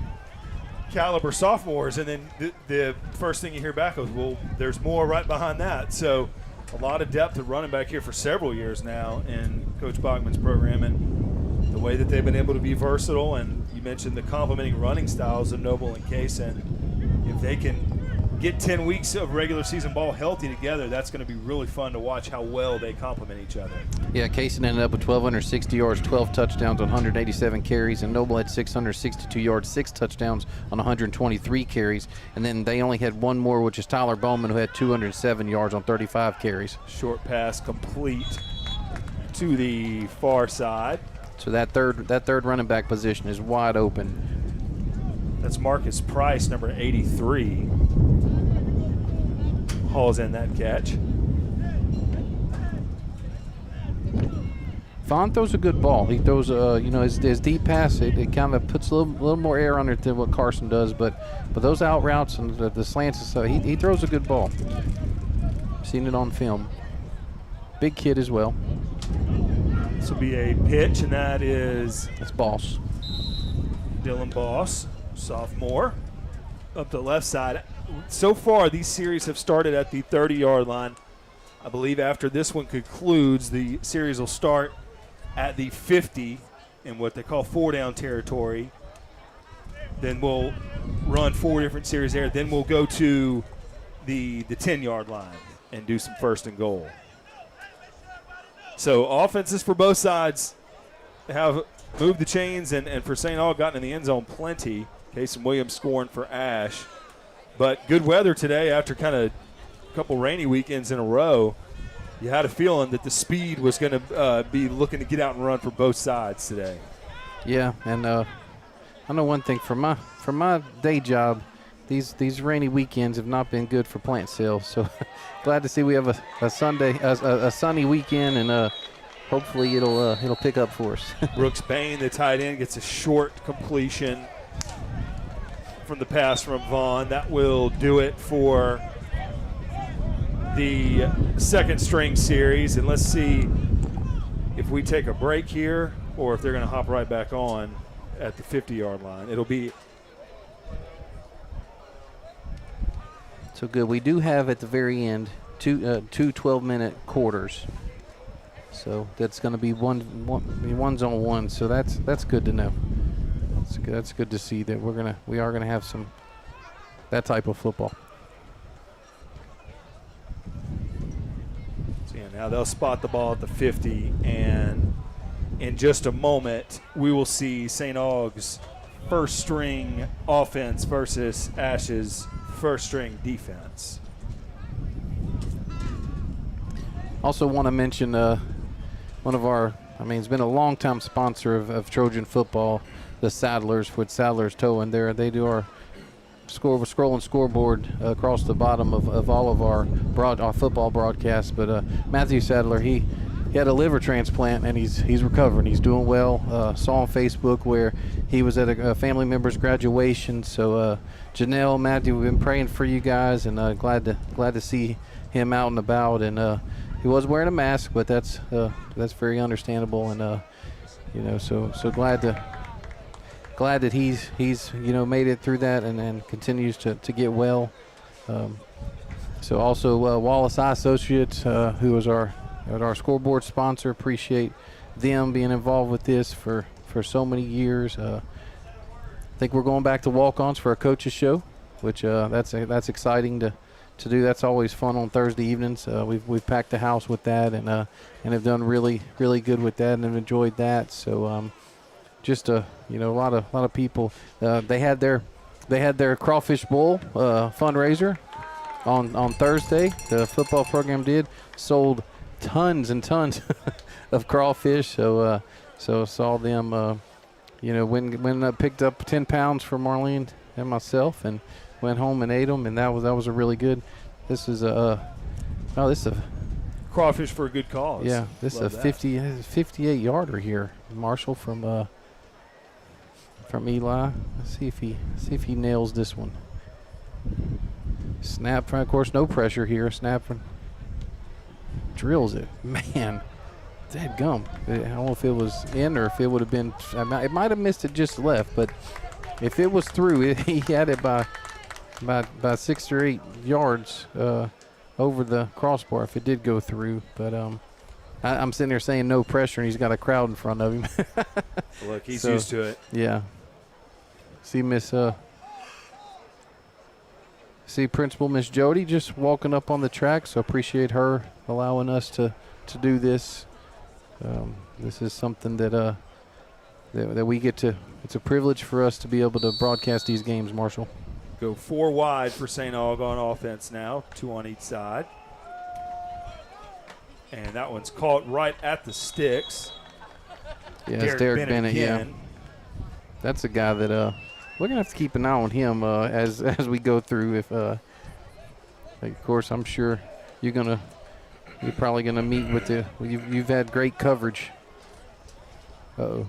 S1: caliber sophomores, and then the first thing you hear back is, well, there's more right behind that. So a lot of depth of running back here for several years now in Coach Bachman's program, and the way that they've been able to be versatile. And you mentioned the complementing running styles of Noble and Case, and if they can get 10 weeks of regular season ball healthy together, that's going to be really fun to watch how well they complement each other.
S2: Yeah, Casey ended up with 1,260 yards, 12 touchdowns on 187 carries, and Noble had 662 yards, 6 touchdowns on 123 carries. And then they only had one more, which is Tyler Bowman, who had 207 yards on 35 carries.
S1: Short pass complete to the far side.
S2: So that third running back position is wide open.
S1: That's Marcus Price, number 83. Hauls in that catch.
S2: Vaughn throws a good ball. He throws his deep pass. It kind of puts a little more air on it than what Carson does. But those out routes and the slants and stuff, he throws a good ball. Seen it on film. Big kid as well.
S1: This will be a pitch, and that's
S2: Boss.
S1: Dylan Boss, sophomore, up the left side. So far, these series have started at the 30-yard line. I believe after this one concludes, the series will start at the 50 in what they call 4-down territory. Then we'll run 4 different series there. Then we'll go to the 10-yard line and do some first and goal. So offenses for both sides have moved the chains, and for St. Aug gotten in the end zone plenty. Casey Williams scoring for Ash. But good weather today after kind of a couple rainy weekends in a row. You had a feeling that the speed was going to be looking to get out and run for both sides today.
S2: Yeah, and I know one thing for my day job, these rainy weekends have not been good for plant sales. So glad to see we have a sunny weekend, and hopefully it'll pick up for us.
S1: Brooks Bain, the tight end, gets a short completion from the pass from Vaughn. That will do it for the second string series. And let's see if we take a break here or if they're going to hop right back on at the 50-yard line. It'll be
S2: so good. We do have at the very end two 12-minute quarters. So that's going to be one's on one. So that's good to know. That's good to see that we are gonna have some that type of football.
S1: So yeah, now they'll spot the ball at the 50, and in just a moment we will see St. Aug's first string offense versus Ash's first string defense. Also
S2: want to mention one of our, it's been a long-time sponsor of Trojan football, the Saddlers with Saddlers Towing. They do our scrolling scoreboard across the bottom of all of our football broadcasts. But Matthew Sadler, he had a liver transplant and he's recovering. He's doing well. Saw on Facebook where he was at a family member's graduation. So Janelle, Matthew, we've been praying for you guys, and glad to see him out and about. And he was wearing a mask, but that's very understandable. And so glad that he's made it through that and continues to get well. So also Wallace Eye Associates, who is our scoreboard sponsor, appreciate them being involved with this for so many years. I think we're going back to walk-ons for a coaches show, which that's exciting to do. That's always fun on Thursday evenings. We've packed the house with that and have done really good with that and have enjoyed that. So just a lot of people. They had their crawfish bowl fundraiser on Thursday. The football program sold tons and tons of crawfish. So saw them. When I picked up 10 pounds for Marlene and myself and went home and ate them, and that was a really good. This is a
S1: crawfish for a good cause.
S2: Yeah, this is a 58-yarder here, Marshall from Eli. Let's see if he nails this one. Snap, of course, no pressure here. Snap, drills it. Man, dadgum. I don't know if it was in or if it would have been. It might have missed it just left, but if it was through, he had it by 6 or 8 yards over the crossbar if it did go through. But I'm sitting there saying no pressure, and he's got a crowd in front of him.
S1: Look, he's used to it.
S2: Yeah. See Principal Miss Jody just walking up on the track, so appreciate her allowing us to do this. This is something that we get to. It's a privilege for us to be able to broadcast these games, Marshall.
S1: Go 4 wide for St. Aug on offense now, 2 on each side. And that one's caught right at the sticks.
S2: Yeah, it's Derek Bennett, yeah. That's a guy that we're going to have to keep an eye on him as we go through. If of course, I'm sure you're probably going to meet with you've had great coverage. Uh-oh.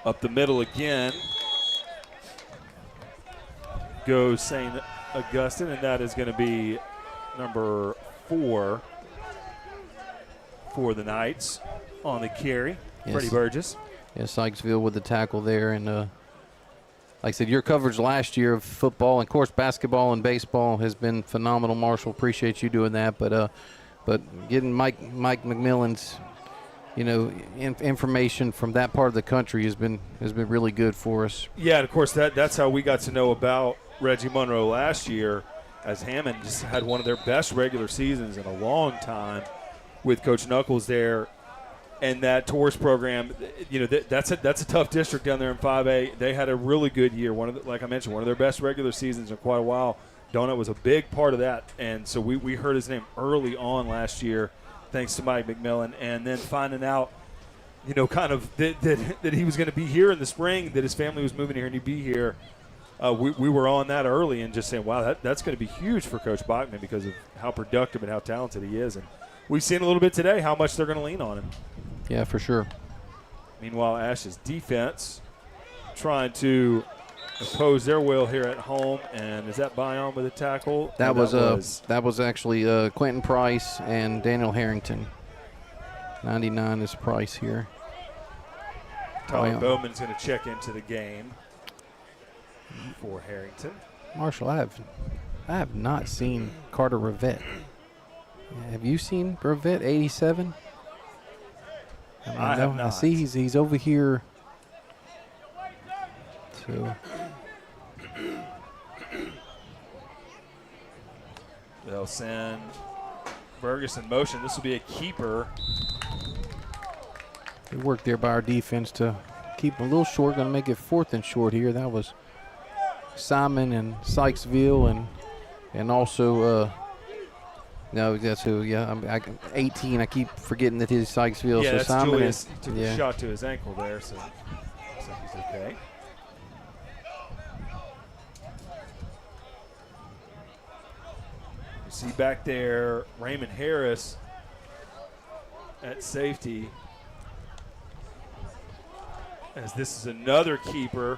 S1: Up the middle again goes St. Augustine, and that is going to be number 4 for the Knights on the carry. Yes. Freddie Burgess.
S2: Yeah, Sykesville with the tackle there. And like I said, your coverage last year of football and, of course, basketball and baseball has been phenomenal, Marshall. Appreciate you doing that. But getting Mike McMillan's, information from that part of the country has been really good for us.
S1: Yeah, and of course that's how we got to know about Reggie Monroe last year, as Hammond just had one of their best regular seasons in a long time with Coach Knuckles there. And that Taurus program, that's a tough district down there in 5A. They had a really good year. Like I mentioned, one of their best regular seasons in quite a while. Donut was a big part of that, and so we heard his name early on last year, thanks to Mike McMillan, and then finding out, kind of that he was going to be here in the spring, that his family was moving here and he'd be here. We were on that early and just saying, wow, that's going to be huge for Coach Bachman because of how productive and how talented he is. And we've seen a little bit today how much they're going to lean on him.
S2: Yeah, for sure.
S1: Meanwhile, Ash's defense trying to impose their will here at home, and is that Bion with a tackle?
S2: That was actually Quentin Price and Daniel Harrington. $99 is price here.
S1: Tyler Bowman's going to check into the game for Harrington.
S2: Marshall, I have not seen Carter Rivette. Have you seen Rivette 87?
S1: I have not.
S2: I see he's over here. So
S1: they'll send Burgess in motion. This will be a keeper.
S2: good work there by our defense to keep him a little short. Going to make it 4th and short here. That was Simon and Sykesville and also no, that's who. Yeah, 18. I keep forgetting that he's Sykesville.
S1: Yeah,
S2: so
S1: that's
S2: Simon
S1: Julius. He took a shot to his ankle there, so looks like he's okay. You see back there Raymond Harris at safety, as this is another keeper.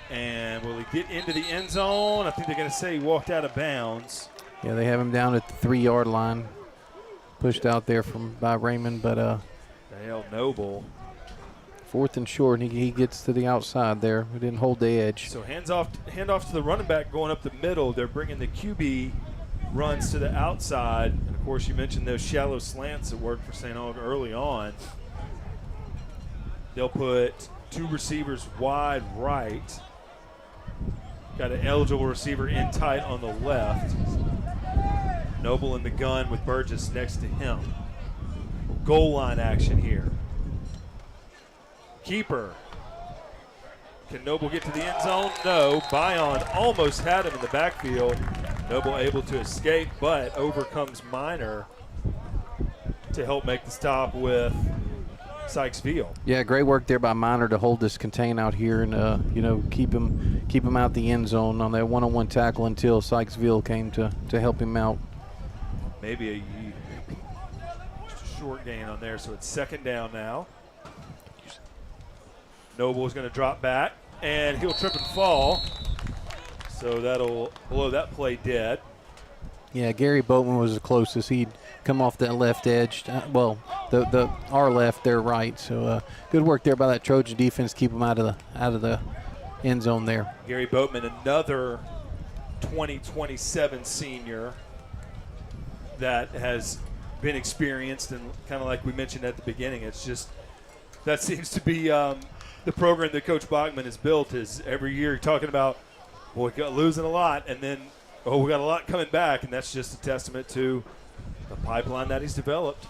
S1: And will he get into the end zone? I think they're going to say he walked out of bounds.
S2: Yeah, they have him down at the 3-yard line, pushed out there by Raymond, but
S1: They held Noble.
S2: 4th and short, and he gets to the outside there. We didn't hold the edge.
S1: So handoff to the running back going up the middle. They're bringing the QB runs to the outside. And, of course, you mentioned those shallow slants that worked for St Aug early on. They'll put 2 receivers wide right. Got an eligible receiver in tight on the left. Noble in the gun with Burgess next to him. Goal line action here. Keeper. Can Noble get to the end zone? No. Bion almost had him in the backfield. Noble able to escape, but overcomes Minor to help make the stop with Sykesville.
S2: Yeah, great work there by Minor to hold this contain out here and keep him out the end zone on that one-on-one tackle until Sykesville came to help him out.
S1: Maybe just a short gain on there, so it's 2nd down now. Noble is going to drop back, and he'll trip and fall. So that'll blow that play dead.
S2: Yeah, Gary Boatman was the closest. He'd come off that left edge. Our left, their right. So good work there by that Trojan defense. Keep them out of the end zone there.
S1: Gary Boatman, another 2027 senior that has been experienced, and kind of like we mentioned at the beginning, it's just that seems to be the program that Coach Bachman has built. Is every year you're talking about, we got losing a lot, and then we got a lot coming back, and that's just a testament to the pipeline that he's developed.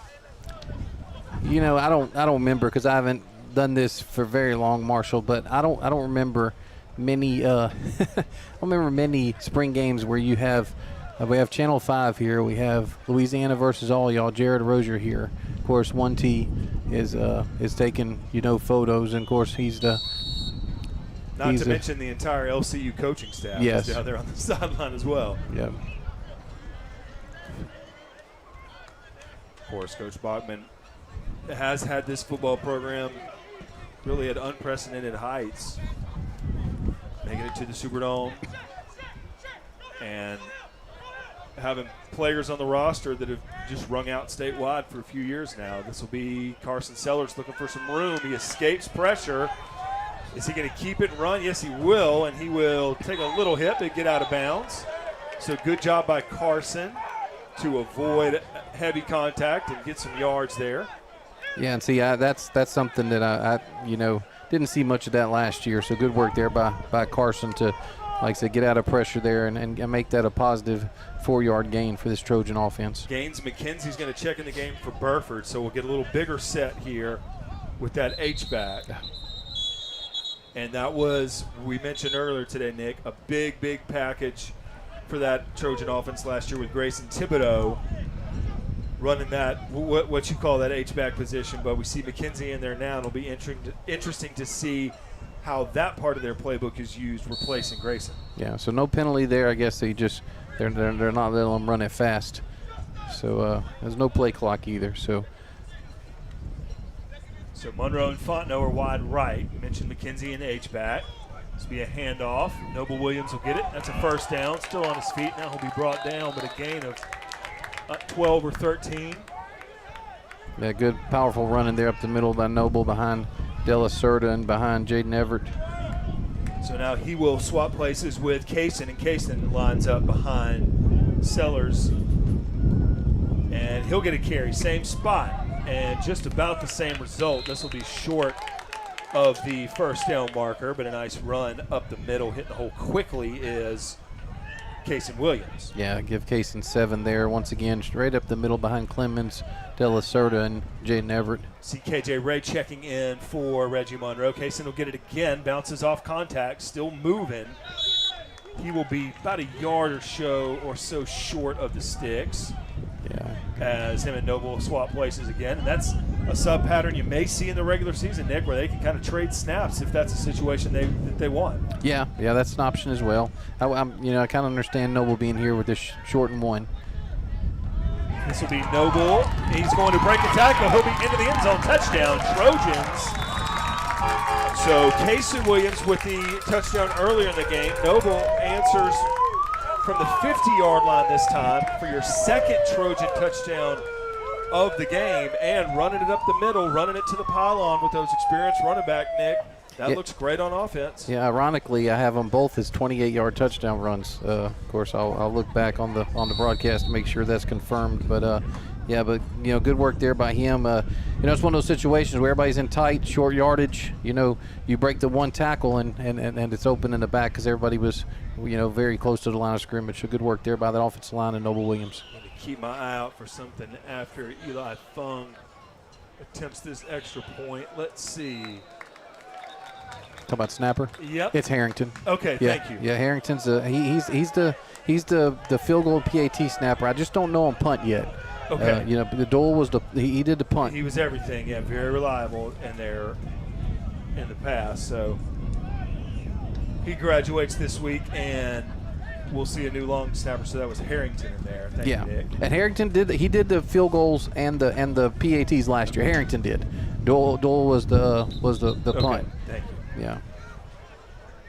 S2: I don't remember because I haven't done this for very long, Marshall. But I don't remember many. I don't remember many spring games where you have. We have Channel 5 here. We have Louisiana versus all y'all. Jared Rozier here. Of course, 1T is taking photos, and of course he's the.
S1: Not to mention the entire LCU coaching staff is down there on the sideline as well.
S2: Yep.
S1: Of course, Coach Bachman has had this football program really at unprecedented heights, making it to the Superdome and having players on the roster that have just rung out statewide for a few years now. This will be Carson Sellers looking for some room. He escapes pressure. Is he going to keep it and run? Yes, he will, and he will take a little hit but get out of bounds. So good job by Carson to avoid heavy contact and get some yards there.
S2: Yeah, and see, that's something that I didn't see much of that last year. So good work there by Carson to, like I said, get out of pressure there and make that a positive 4-yard gain for this Trojan offense.
S1: Gaines McKenzie's going to check in the game for Burford, so we'll get a little bigger set here with that H-back. And that was, we mentioned earlier today, Nick, a big, big package for that Trojan offense last year with Grayson Thibodeau running that, what you call that H-back position. But we see McKenzie in there now, and it'll be interesting to see how that part of their playbook is used replacing Grayson.
S2: Yeah, so no penalty there. I guess they're not letting them run it fast. So there's no play clock either. So
S1: Monroe and Fontenot are wide right. You mentioned McKenzie in the H-back. This will be a handoff. Noble Williams will get it. That's a 1st down. Still on his feet. Now he'll be brought down, but a gain of 12 or 13.
S2: Yeah, good, powerful run in there up the middle by Noble behind De La Cerda and behind Jaden Everett.
S1: So now he will swap places with Kaysen, and Kaysen lines up behind Sellers. And he'll get a carry, same spot, and just about the same result. This will be short of the first down marker, but a nice run up the middle, hitting the hole quickly is Kaysen Williams.
S2: Yeah, give Kaysen 7 there. Once again, straight up the middle behind Clemens, De La Cerda, and Jaden Everett.
S1: See KJ Ray checking in for Reggie Monroe. Kaysen will get it again, bounces off contact, still moving. He will be about a yard or so short of the sticks.
S2: Yeah.
S1: As him and Noble swap places again. And that's a sub pattern you may see in the regular season, Nick, where they can kind of trade snaps if that's a situation that they want.
S2: Yeah, that's an option as well. I kind of understand Noble being here with this short and 1.
S1: This will be Noble. He's going to break a tackle. He'll be into the end zone. Touchdown, Trojans. So Kaysen Williams with the touchdown earlier in the game. Noble answers from the 50-yard line this time for your second Trojan touchdown of the game, and running it up the middle, running it to the pylon with those experienced running back, Nick. That looks great on offense.
S2: Yeah, ironically, I have them both as 28-yard touchdown runs. Of course, I'll look back on the broadcast to make sure that's confirmed. But good work there by him. It's one of those situations where everybody's in tight, short yardage. You break the one tackle and it's open in the back because everybody was, very close to the line of scrimmage. So good work there by the offensive line and Noble Williams.
S1: I'm going to keep my eye out for something after Eli Fung attempts this extra point. Let's see.
S2: Talk about snapper.
S1: Yep.
S2: It's Harrington.
S1: Okay, thank you.
S2: Yeah, Harrington's he's the field goal PAT snapper. I just don't know on punt yet.
S1: Okay.
S2: The Dole was he did the punt.
S1: He was everything. Yeah, very reliable in the past. So he graduates this week, and we'll see a new long snapper. So that was Harrington in there. Thank you, Nick.
S2: And Harrington did the field goals and the PATs last year. Harrington did. Dole was the punt.
S1: Thank you.
S2: Yeah.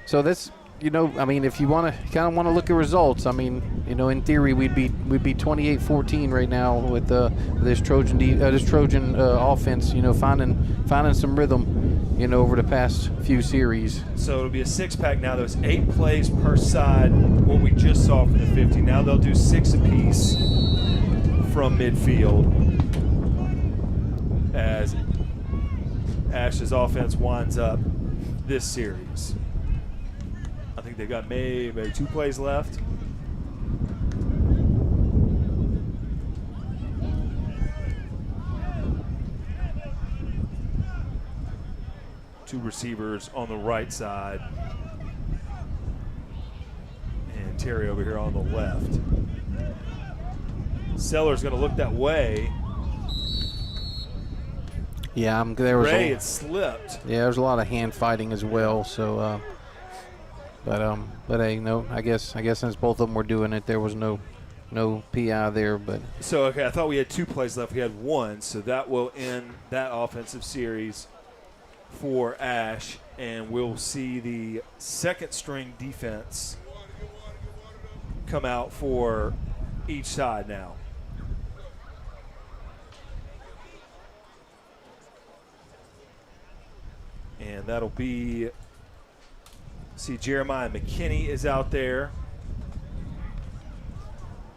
S2: So that's if you kind of want to look at results, in theory we'd be 28-14 right now with this Trojan offense, finding some rhythm, over the past few series.
S1: So it'll be a 6-pack now. There's 8 plays per side. What we just saw from the 50. Now they'll do 6 apiece from midfield as Ash's offense winds up this series. I think they've got maybe 2 plays left. Two receivers on the right side. And Terry over here on the left. Sellers going to look that way.
S2: Yeah,
S1: Ray had slipped.
S2: Yeah, there's a lot of hand fighting as well. So, but hey, no, I guess since both of them were doing it, there was no PI there. But
S1: so okay, I thought we had 2 plays left. We had 1, so that will end that offensive series for Ash, and we'll see the second string defense come out for each side now. And that'll be, see, Jeremiah McKinney is out there.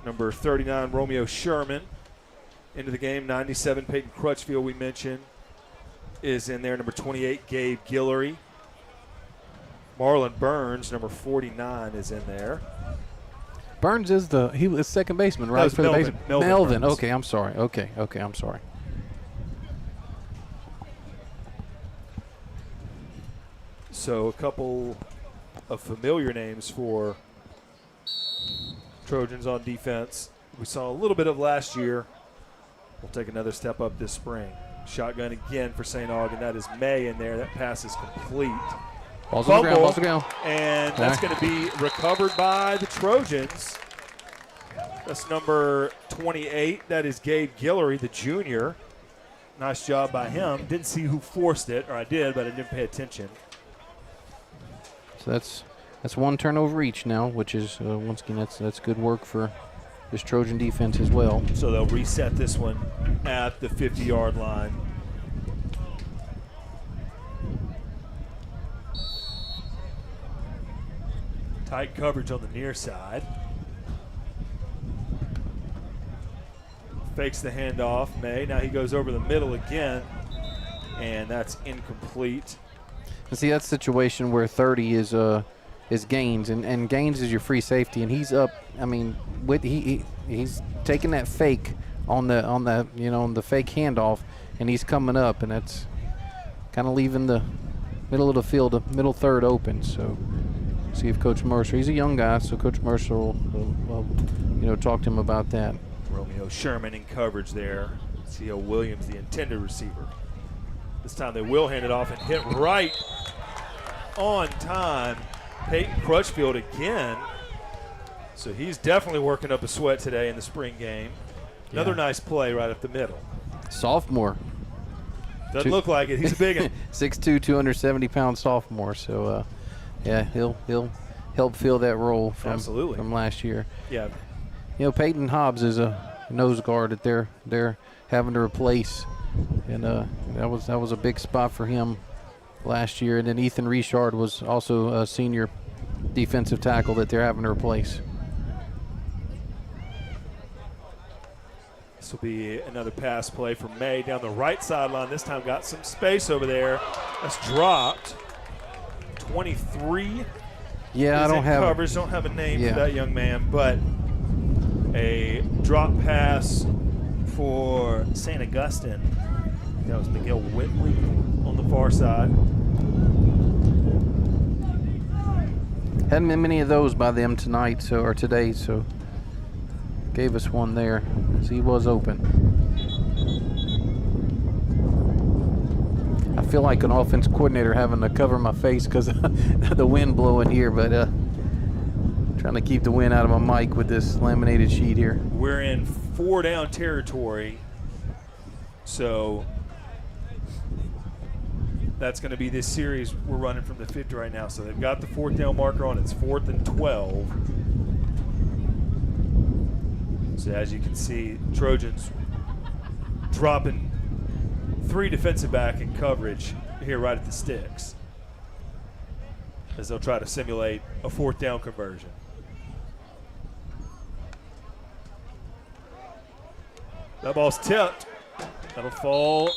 S1: Number 39, Romeo Sherman, into the game. 97, Peyton Crutchfield, we mentioned, is in there. Number 28, Gabe Guillory. Marlon Burns, number 49, is in there.
S2: Burns is he was second baseman, right?
S1: No, for
S2: Melvin.
S1: the baseman. Melvin.
S2: Okay, I'm sorry. Okay, I'm sorry.
S1: So a couple of familiar names for Trojans on defense. We saw a little bit of last year. We'll take another step up this spring. Shotgun again for St Aug, and that is May in there. That pass is complete.
S2: Balls on the ground.
S1: And that's going to be recovered by the Trojans. That's number 28. That is Gabe Guillory, the junior. Nice job by him. Didn't see who forced it, or I did, but I didn't pay attention.
S2: So that's 1 turnover each now, which is once again that's good work for this Trojan defense as well.
S1: So they'll reset this one at the 50-yard line. Tight coverage on the near side. Fakes the handoff, May. Now he goes over the middle again, and that's incomplete.
S2: And see, that situation where 30 is Gaines, and Gaines is your free safety, and he's up. I mean, he's taking that fake on the fake handoff, and he's coming up, and that's kind of leaving the middle of the field, the middle third open. So see if Coach Mercer, he's a young guy, so Coach Mercer will talk to him about that.
S1: Romeo Sherman in coverage there. C.O. Williams, the intended receiver. This time they will hand it off and hit right on time. Peyton Crutchfield again. So he's definitely working up a sweat today in the spring game. Another nice play right up the middle.
S2: Sophomore.
S1: Doesn't look like it. He's a big one.
S2: 6'2", 270-pound sophomore. So, he'll help fill that role from last year.
S1: Yeah.
S2: Peyton Hobbs is a nose guard that they're having to replace, and that was a big spot for him last year. And then Ethan Richard was also a senior defensive tackle that they're having to replace.
S1: This will be another pass play for May down the right sideline. This time got some space over there. That's dropped. 23.
S2: Yeah, I don't have
S1: coverage. Don't have a name for that young man, but a drop pass for St. Augustine. That was Miguel Whitley on the far side.
S2: Hadn't been many of those by them today, so gave us one there. So he was open. I feel like an offense coordinator having to cover my face because of the wind blowing here, but trying to keep the wind out of my mic with this laminated sheet here.
S1: We're in 4-down territory, so that's going to be this series we're running from the 50 right now. So they've got the 4th down marker on. It's 4th and 12. So as you can see, Trojans dropping 3 defensive back in coverage here right at the sticks as they'll try to simulate a 4th down conversion. That ball's tipped. That'll fall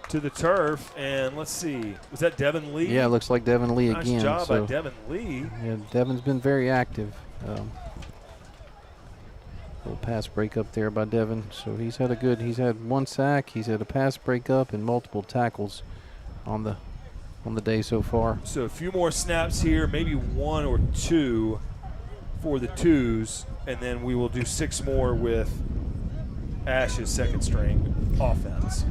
S1: to the turf, and let's see. Was that Devin Lee?
S2: Yeah, it looks like Devin Lee again.
S1: Nice job by Devin Lee.
S2: Yeah, Devin's been very active. Little pass break up there by Devin. So he's had 1 sack, he's had a pass break up, and multiple tackles on the day so far.
S1: So a few more snaps here, maybe 1 or 2 for the twos, and then we will do 6 more with Ash's second string offense.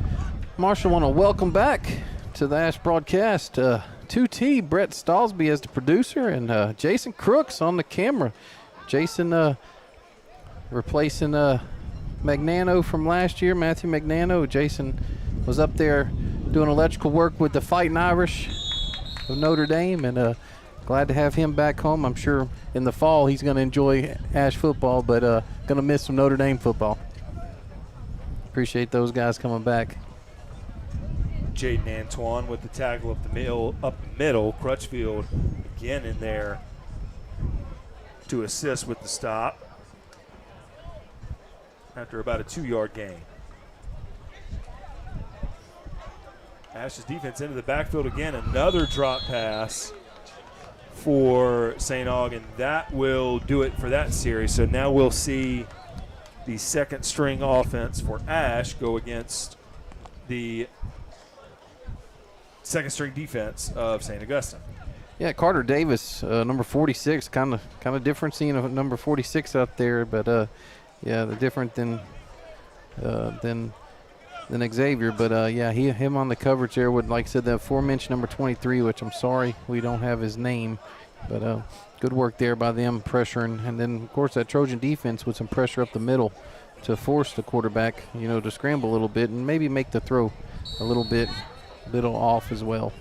S2: Marshall, want to welcome back to the Ash broadcast 2T, Brett Stallsby as the producer, and Jason Crooks on the camera. Jason replacing Magnano from last year, Matthew Magnano. Jason was up there doing electrical work with the Fighting Irish of Notre Dame, and glad to have him back home. I'm sure in the fall he's going to enjoy Ash football, but going to miss some Notre Dame football. Appreciate those guys coming back.
S1: Jaden Antoine with the tackle up the middle. Crutchfield again in there to assist with the stop after about a 2-yard gain. Ash's defense into the backfield again. Another drop pass for St. Aug, and that will do it for that series. So now we'll see the second string offense for Ash go against the second string defense of St. Augustine.
S2: Yeah, Carter Davis, number 46, kind of different seeing a number 46 out there, but yeah, they're different than Xavier. But yeah, him on the coverage there with, like I said, that aforementioned number 23, which I'm sorry we don't have his name, but good work there by them pressuring, and then of course that Trojan defense with some pressure up the middle to force the quarterback, to scramble a little bit and maybe make the throw a little off as well.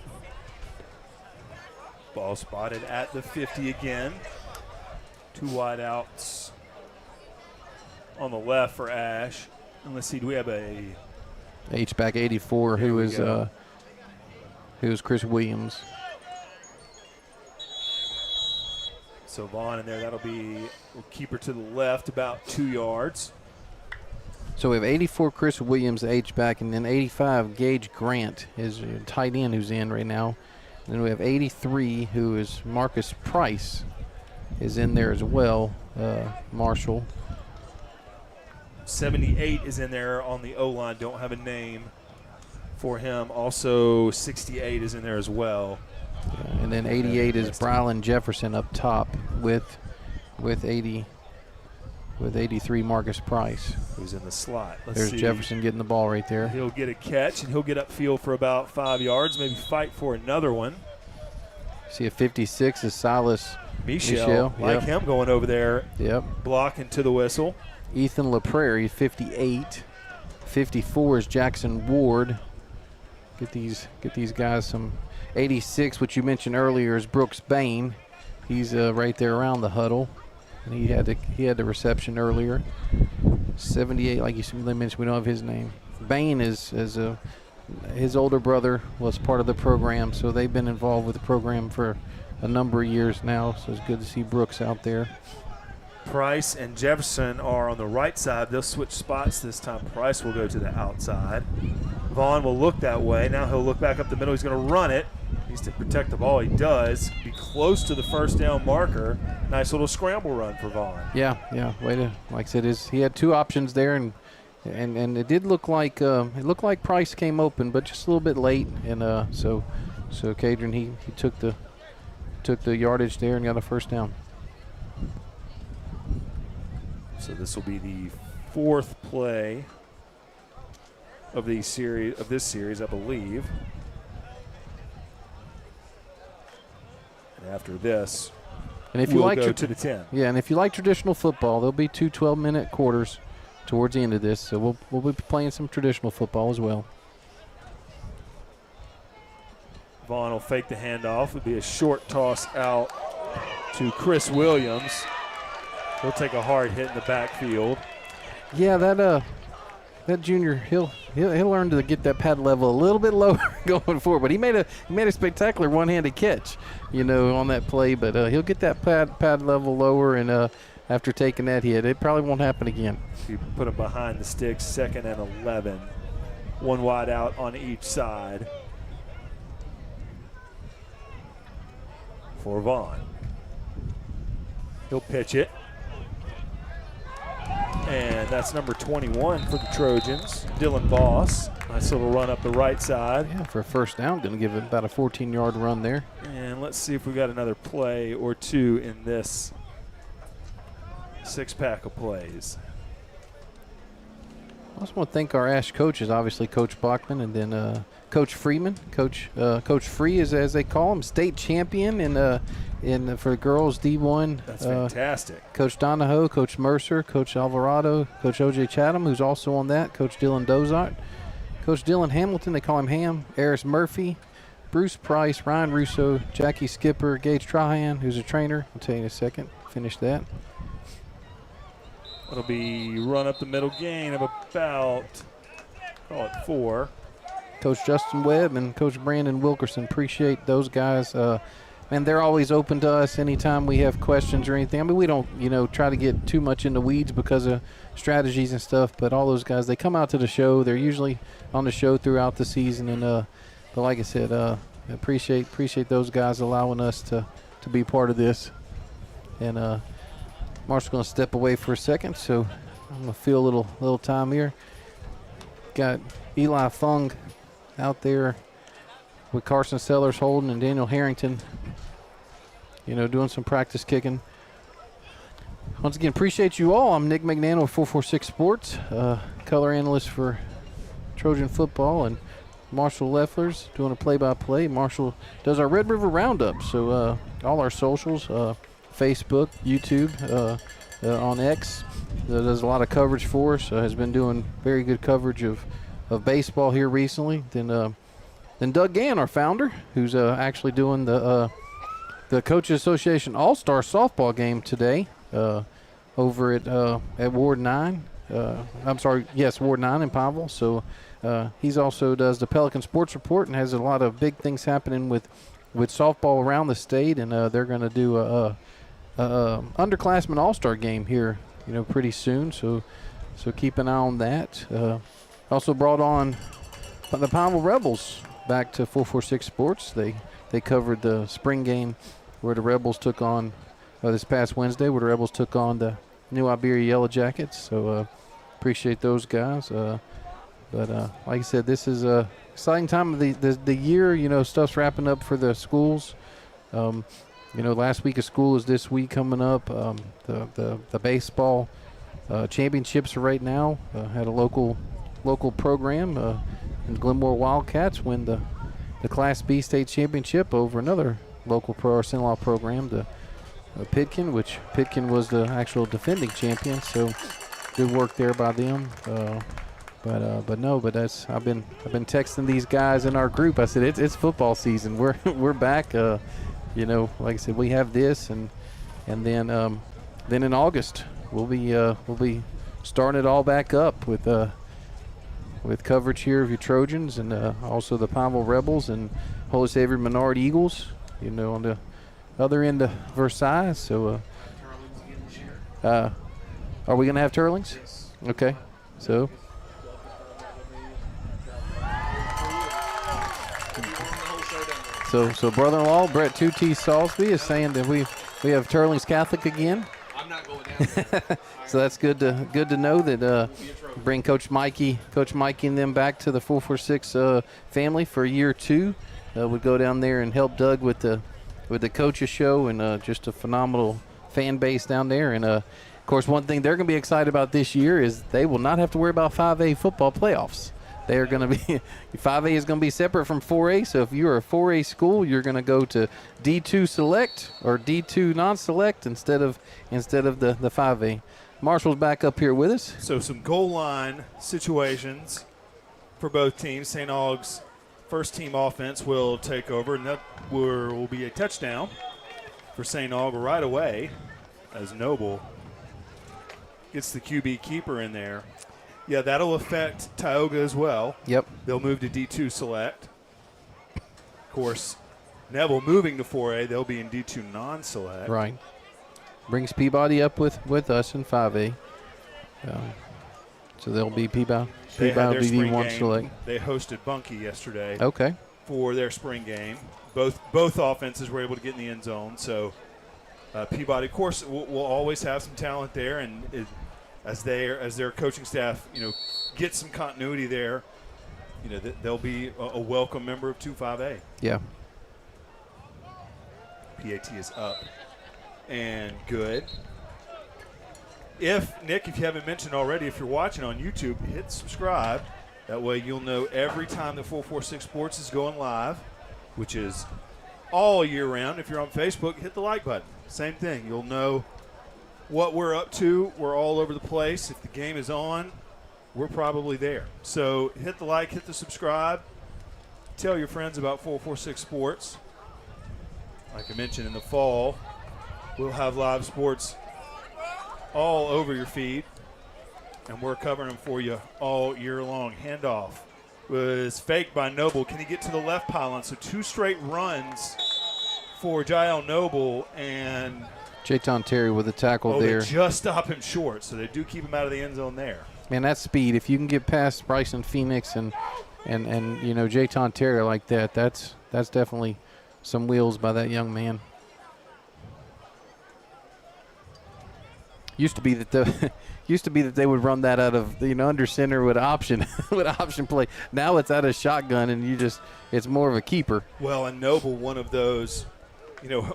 S1: Ball spotted at the 50 again. 2 wide outs on the left for Ash. And let's see, do we have a
S2: H-back 84,
S1: Here
S2: who
S1: we
S2: is
S1: go.
S2: Chris Williams.
S1: So Vaughn in there, that'll be we'll keeper to the left, about 2 yards.
S2: So we have 84 Chris Williams, H-back, and then 85 Gage Grant is a tight end who's in right now. And then we have 83 who is Marcus Price is in there as well, Marshall.
S1: 78 is in there on the O-line. Don't have a name for him. Also 68 is in there as well.
S2: And then 88 is Brylan Jefferson up top with 83 Marcus Price.
S1: Who's in the slot. Let's
S2: There's
S1: see.
S2: Jefferson getting the ball right there.
S1: He'll get a catch, and he'll get upfield for about 5 yards, maybe fight for another one.
S2: See, a 56 is Silas
S1: Michelle, like
S2: yep.
S1: him going over there,
S2: Yep.
S1: blocking to the whistle.
S2: Ethan LaPrairie, 58. 54 is Jackson Ward. Get these guys some. 86, which you mentioned earlier, is Brooks Bain. He's right there around the huddle. And he had the reception earlier. 78, like you mentioned, we don't have his name. Bain is his older brother was part of the program, so they've been involved with the program for a number of years now. So it's good to see Brooks out there.
S1: Price and Jefferson are on the right side. They'll switch spots this time. Price will go to the outside. Vaughn will look that way. Now he'll look back up the middle. He's going to run it. Needs to protect the ball. He does. Be close to the first down marker. Nice little scramble run for Vaughn.
S2: Yeah. Way to, like I said, he had two options there, and it did look like Price came open, but just a little bit late, and so Cadron he took the yardage there and got a first down.
S1: So this will be the fourth play of this series, I believe. And after this,
S2: and if you
S1: we'll
S2: like
S1: go to the 10.
S2: Yeah, and if you like traditional football, there'll be two 12-minute quarters towards the end of this, so we'll be playing some traditional football as well.
S1: Vaughn will fake the handoff. It'll be a short toss out to Chris Williams. He'll take a hard hit in the backfield.
S2: Yeah, that junior, he'll learn to get that pad level a little bit lower going forward. But he made a spectacular one-handed catch, on that play. But he'll get that pad level lower, and after taking that hit, it probably won't happen again.
S1: You put him behind the sticks, 2nd and 11. One wide out on each side for Vaughn. He'll pitch it. And that's number 21 for the Trojans, Dylan Boss. Nice little run up the right side.
S2: Yeah, for a first down, going to give it about a 14-yard run there.
S1: And let's see if we got another play or two in this 6-pack of plays.
S2: I also want to thank our Ash coaches, obviously Coach Bachman and then Coach Freeman. Coach Free, as they call him, state champion for girls D1.
S1: That's fantastic.
S2: Coach Donahoe, Coach Mercer, Coach Alvarado, Coach O.J. Chatham, who's also on that, Coach Dylan Dozart, Coach Dylan Hamilton, they call him Ham, Eris Murphy, Bruce Price, Ryan Russo, Jackie Skipper, Gage Trahan, who's a trainer. I'll tell you in a second. Finish that.
S1: It'll be run up the middle, gain of about, call it 4.
S2: Coach Justin Webb and Coach Brandon Wilkerson, appreciate those guys. Man, they're always open to us anytime we have questions or anything. I mean, we don't, try to get too much in the weeds because of strategies and stuff, but all those guys, they come out to the show. They're usually on the show throughout the season, and but like I said, appreciate those guys allowing us to be part of this. And Marshall's going to step away for a second, so I'm going to feel a little time here. Got Eli Fung out there with Carson Sellers holding and Daniel Harrington, doing some practice kicking. Once again, appreciate you all. I'm Nick McNann with 446 Sports, color analyst for Trojan football, and Marshall Leffler's doing a play-by-play. Marshall does our Red River Roundup, so all our socials, Facebook, YouTube, on X, does a lot of coverage for us. Has been doing very good coverage of baseball here recently. Then Doug Gann, our founder, who's actually doing the Coaches Association All-Star softball game today. over at Ward 9. Ward 9 in Powell. So he's also does the Pelican Sports Report and has a lot of big things happening with softball around the state, and they're going to do a underclassmen all-star game here, pretty soon. So keep an eye on that. Also brought on the Powell Rebels back to 446 Sports. They covered the spring game where the Rebels took on this past Wednesday, where the Rebels took on the New Iberia Yellow Jackets. So appreciate those guys. But like I said, this is a exciting time of the year. Stuff's wrapping up for the schools. Last week of school is this week coming up. The baseball championships are right now. Had a local program, and Glenmore Wildcats win the Class B state championship over another local pro or Sinlaw program, the Pitkin, which Pitkin was the actual defending champion. So good work there by them. But that's I've been texting these guys in our group. I said it's football season. We're back. Like I said, we have this, and then in August we'll be starting it all back up with coverage here of your Trojans and also the Pineville Rebels and Holy Savior Menard Eagles. On the other end of Versailles. So are we gonna have Turlings?
S1: Yes.
S2: Okay. So. So brother-in-law Brett 2T Salisbury is saying that we have Turlings Catholic again.
S4: I'm not going down there.
S2: So that's good to know that bring Coach Mikey and them back to the 446 family for year 2. Would go down there and help Doug with the coaches show, and just a phenomenal fan base down there. And of course, one thing they're going to be excited about this year is they will not have to worry about 5A football playoffs. They are going to be 5A is going to be separate from 4A. So if you're a 4A school, you're going to go to D2 select or D2 non-select instead of the 5A. Marshall's back up here with us.
S1: So some goal line situations for both teams. St. Aug's first team offense will take over, and that will be a touchdown for St. Aug right away as Noble gets the QB keeper in there. Yeah, that'll affect Tioga as well.
S2: Yep.
S1: They'll move to D2 select. Of course, Neville moving to 4A. They'll be in D2 non-select.
S2: Right. Brings Peabody up with us in 5A. So they'll be Peabody D1 select.
S1: They hosted Bunkie yesterday.
S2: Okay.
S1: For their spring game. Both offenses were able to get in the end zone. So Peabody, of course, will always have some talent there, and as their coaching staff, get some continuity there, they'll be a welcome member of 2-5A.
S2: Yeah.
S1: PAT is up and good. Nick, if you haven't mentioned already, if you're watching on YouTube, hit subscribe. That way you'll know every time the 446 Sports is going live, which is all year round. If you're on Facebook, hit the like button. Same thing. You'll know what we're up to. We're all over the place. If the game is on, we're probably there. So hit the like, hit the subscribe. Tell your friends about 446 Sports. Like I mentioned, in the fall, we'll have live sports all over your feed, and we're covering them for you all year long. Handoff was faked by Noble. Can he get to the left pylon? So 2 straight runs for Jael Noble, and
S2: Jayton Terry with a tackle there.
S1: They just stop him short, so they do keep him out of the end zone there.
S2: Man, that's speed. If you can get past Bryson Phoenix and Jayton Terry like that, that's definitely some wheels by that young man. Used to be that they would run that out of under center with option play. Now it's out of shotgun, and it's more of a keeper.
S1: Well, and Noble, one of those,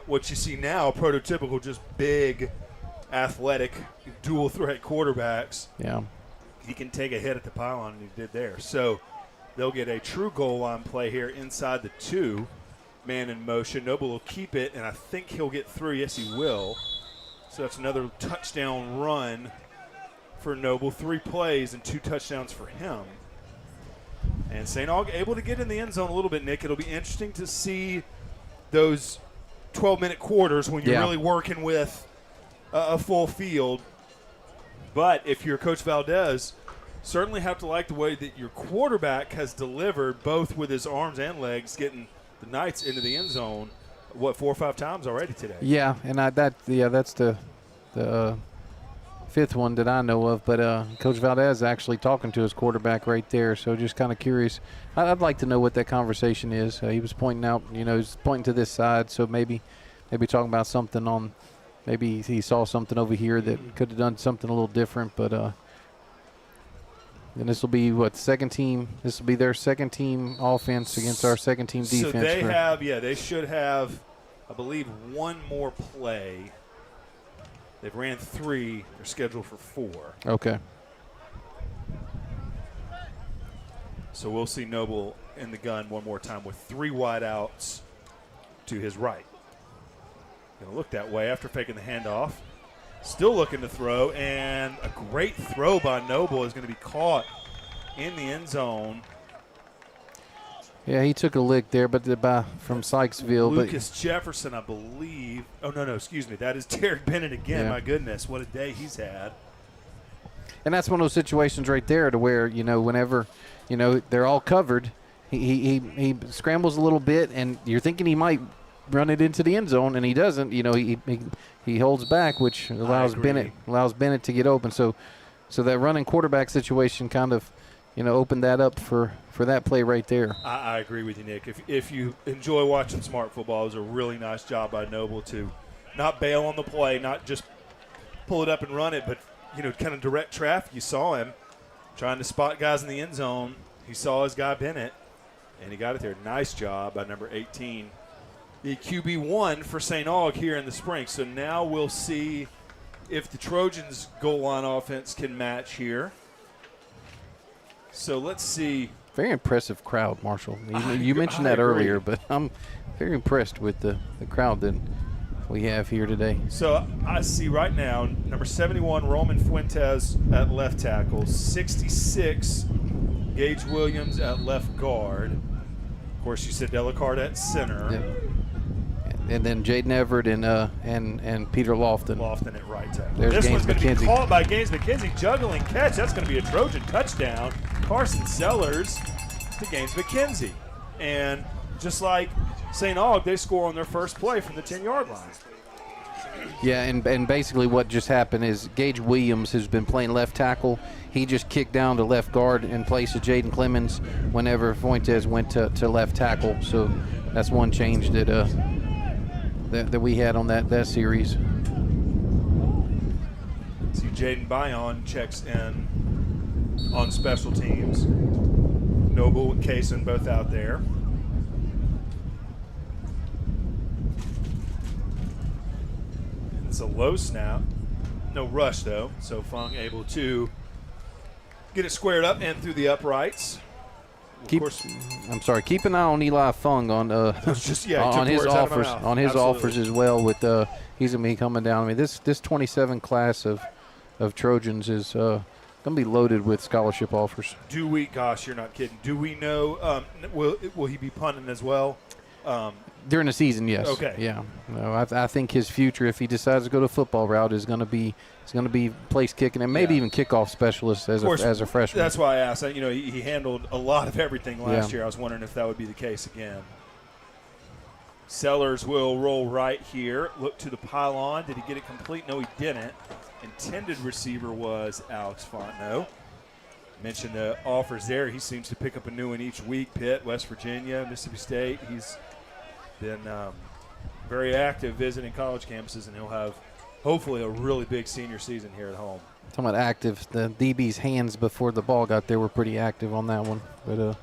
S1: what you see now, prototypical, just big, athletic, dual threat quarterbacks.
S2: Yeah,
S1: he can take a hit at the pylon, and he did there. So they'll get a true goal line play here inside the 2, man in motion. Noble will keep it, and I think he'll get through. Yes, he will. So that's another touchdown run for Noble. 3 plays and 2 touchdowns for him. And St. Aug able to get in the end zone a little bit, Nick. It'll be interesting to see those 12-minute quarters when you're really working with a full field. But if you're Coach Valdez, certainly have to like the way that your quarterback has delivered both with his arms and legs, getting the Knights into the end zone, 4 or 5 times already today.
S2: Yeah, and that's the fifth one that I know of. But Coach Valdez actually talking to his quarterback right there, so just kind of curious. I'd like to know what that conversation is. He was pointing out, he's pointing to this side, so maybe talking about something on. Maybe he saw something over here that could have done something a little different, but and this will be second team. This will be their second team offense against our second team defense.
S1: So they should have, I believe, one more play. They've ran 3. They're scheduled for 4.
S2: Okay.
S1: So we'll see Noble in the gun one more time with 3 wideouts to his right. Going to look that way after faking the handoff. Still looking to throw, and a great throw by Noble is going to be caught in the end zone.
S2: Yeah, he took a lick there, but from Sykesville.
S1: Lucas Jefferson, I believe. Oh, no, excuse me. That is Derek Bennett again.
S2: Yeah.
S1: My goodness, what a day he's had.
S2: And that's one of those situations right there to where, whenever, they're all covered, he scrambles a little bit, and you're thinking he might run it into the end zone, and he doesn't. He holds back, which allows Bennett to get open. So that running quarterback situation kind of, opened that up for that play right there.
S1: I agree with you, Nick. If you enjoy watching smart football, it was a really nice job by Noble to not bail on the play, not just pull it up and run it, but kind of direct traffic. You saw him trying to spot guys in the end zone. He saw his guy Bennett, and he got it there. Nice job by number 18. The QB1 for St. Aug here in the spring. So now we'll see if the Trojans' goal line offense can match here. So let's see.
S2: Very impressive crowd, Marshall. You mentioned that earlier, but I'm very impressed with the crowd that we have here today.
S1: So I see right now number 71, Roman Fuentes at left tackle, 66, Gage Williams at left guard. Of course, you said Delicard at center.
S2: Yep. And then Jaden Everett and Peter Lofton.
S1: Lofton at right tackle.
S2: There's
S1: this
S2: Gaines
S1: one's going to be
S2: McKenzie.
S1: caught by Gaines McKenzie. Juggling catch. That's going to be a Trojan touchdown. Carson Sellers to Gaines McKenzie. And just like St. Aug, they score on their first play from the 10-yard line.
S2: Yeah, and basically what just happened is Gage Williams, who's been playing left tackle, he just kicked down to left guard in place of Jaden Clemens whenever Fuentes went to left tackle. So that's one change that we had on that series.
S1: See Jaden Bayon checks in on special teams. Noble and Kaysen both out there. It's a low snap. No rush, though. So Fung able to get it squared up and through the uprights.
S2: Keep an eye on Eli Fung on on his offers as well. With he's gonna be coming down. I mean, this 27 class of Trojans is gonna be loaded with scholarship offers.
S1: Do we? Gosh, you're not kidding. Do we know? Will he be punting as well?
S2: During the season, yes.
S1: Okay.
S2: Yeah. No, I think his future, if he decides to go the football route, is going to be place kicking and maybe even kickoff specialist as a freshman.
S1: That's why I asked. He handled a lot of everything last year. I was wondering if that would be the case again. Sellers will roll right here. Look to the pylon. Did he get it complete? No, he didn't. Intended receiver was Alex Fontenot. Mentioned the offers there. He seems to pick up a new one each week. Pitt, West Virginia, Mississippi State. He's been very active visiting college campuses, and he'll have hopefully a really big senior season here at home.
S2: Talking about active, the DB's hands before the ball got there were pretty active on that one. But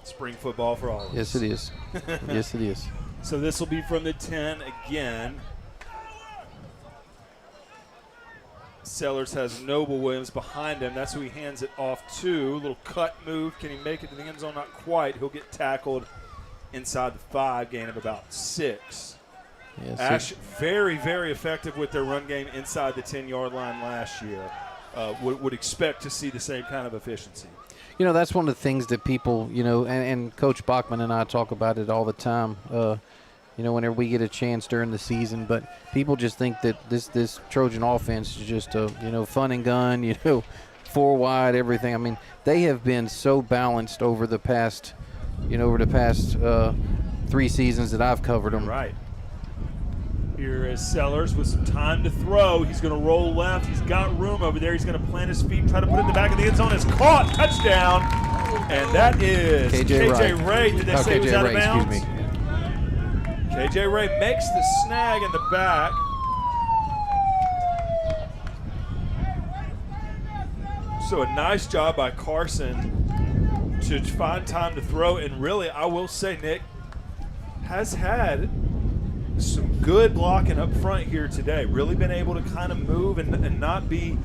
S1: spring football for all of us.
S2: Yes, it is. Yes, it is.
S1: So this will be from the 10 again. Sellers has Noble Williams behind him. That's who he hands it off to. Little cut move. Can he make it to the end zone? Not quite. He'll get tackled inside the 5, gain of about 6.
S2: Yes,
S1: Ash, very, very effective with their run game inside the 10-yard line last year. Would expect to see the same kind of efficiency. That's
S2: one of the things that people, and Coach Bachman and I talk about it all the time. whenever we get a chance during the season. But people just think that this Trojan offense is just a, fun and gun, four wide, everything. I mean, they have been so balanced over the past 3 seasons that I've covered them.
S1: Right. Here is Sellers with some time to throw. He's going to roll left. He's got room over there. He's going to plant his feet, try to put it in the back of the end zone. It's caught. Touchdown. And that is KJ Ray. Did they say it was out of bounds?
S2: Excuse me.
S1: KJ Ray makes the snag in the back. So a nice job by Carson to find time to throw. And really, I will say, Nick has had some good blocking up front here today. Really been able to kind of move and not be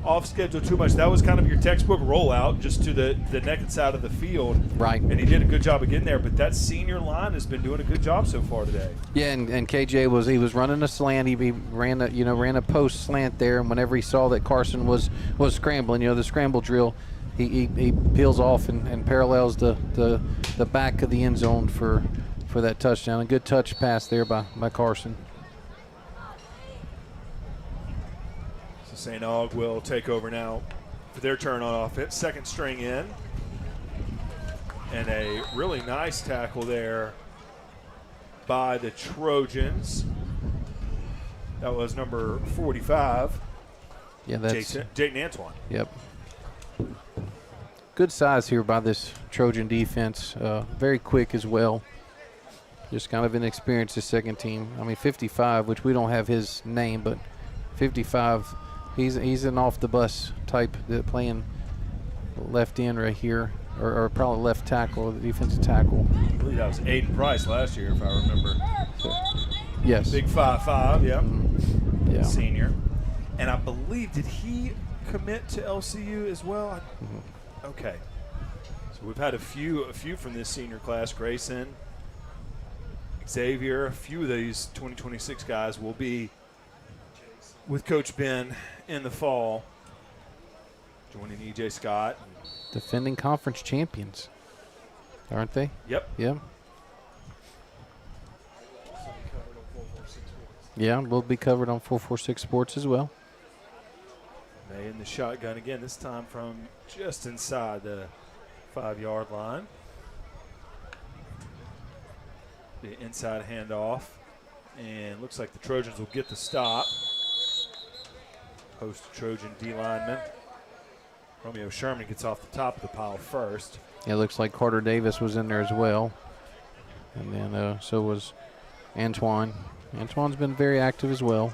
S1: off schedule too much. That was kind of your textbook rollout just to the naked side of the field.
S2: Right.
S1: And he did a good job of getting there. But that senior line has been doing a good job so far today.
S2: Yeah, and KJ was running a slant. He ran a post slant there, and whenever he saw that Carson was scrambling, the scramble drill, he peels off and parallels the back of the end zone for that touchdown. A good touch pass there by Carson.
S1: So St. Aug will take over now for their turn on offense. Second string in. And a really nice tackle there by the Trojans. That was number 45.
S2: Yeah, that's
S1: Jayton Antoine.
S2: Yep. Good size here by this Trojan defense. Very quick as well. Just kind of inexperienced, the second team. I mean, 55, which we don't have his name, but 55, he's an off-the-bus type that playing left end right here, or probably left tackle, defensive tackle.
S1: I believe that was Aiden Price last year, if I remember.
S2: So, yes.
S1: Big 5'5", yep.
S2: Mm-hmm. Yeah.
S1: Senior. And I believe, did he commit to LCU as well?
S2: Mm-hmm.
S1: Okay. So we've had a few from this senior class. Grayson, Xavier, a few of these 2026 guys will be with Coach Ben in the fall, joining E.J. Scott.
S2: Defending conference champions, aren't they?
S1: Yep.
S2: Yeah. Yeah, we'll be covered on 446 Sports as well.
S1: May in the shotgun again, this time from just inside the 5-yard line. The inside handoff, and looks like the Trojans will get the stop. Post Trojan D lineman. Romeo Sherman gets off the top of the pile first.
S2: Yeah, it looks like Carter Davis was in there as well. And then so was Antoine. Antoine's been very active as well.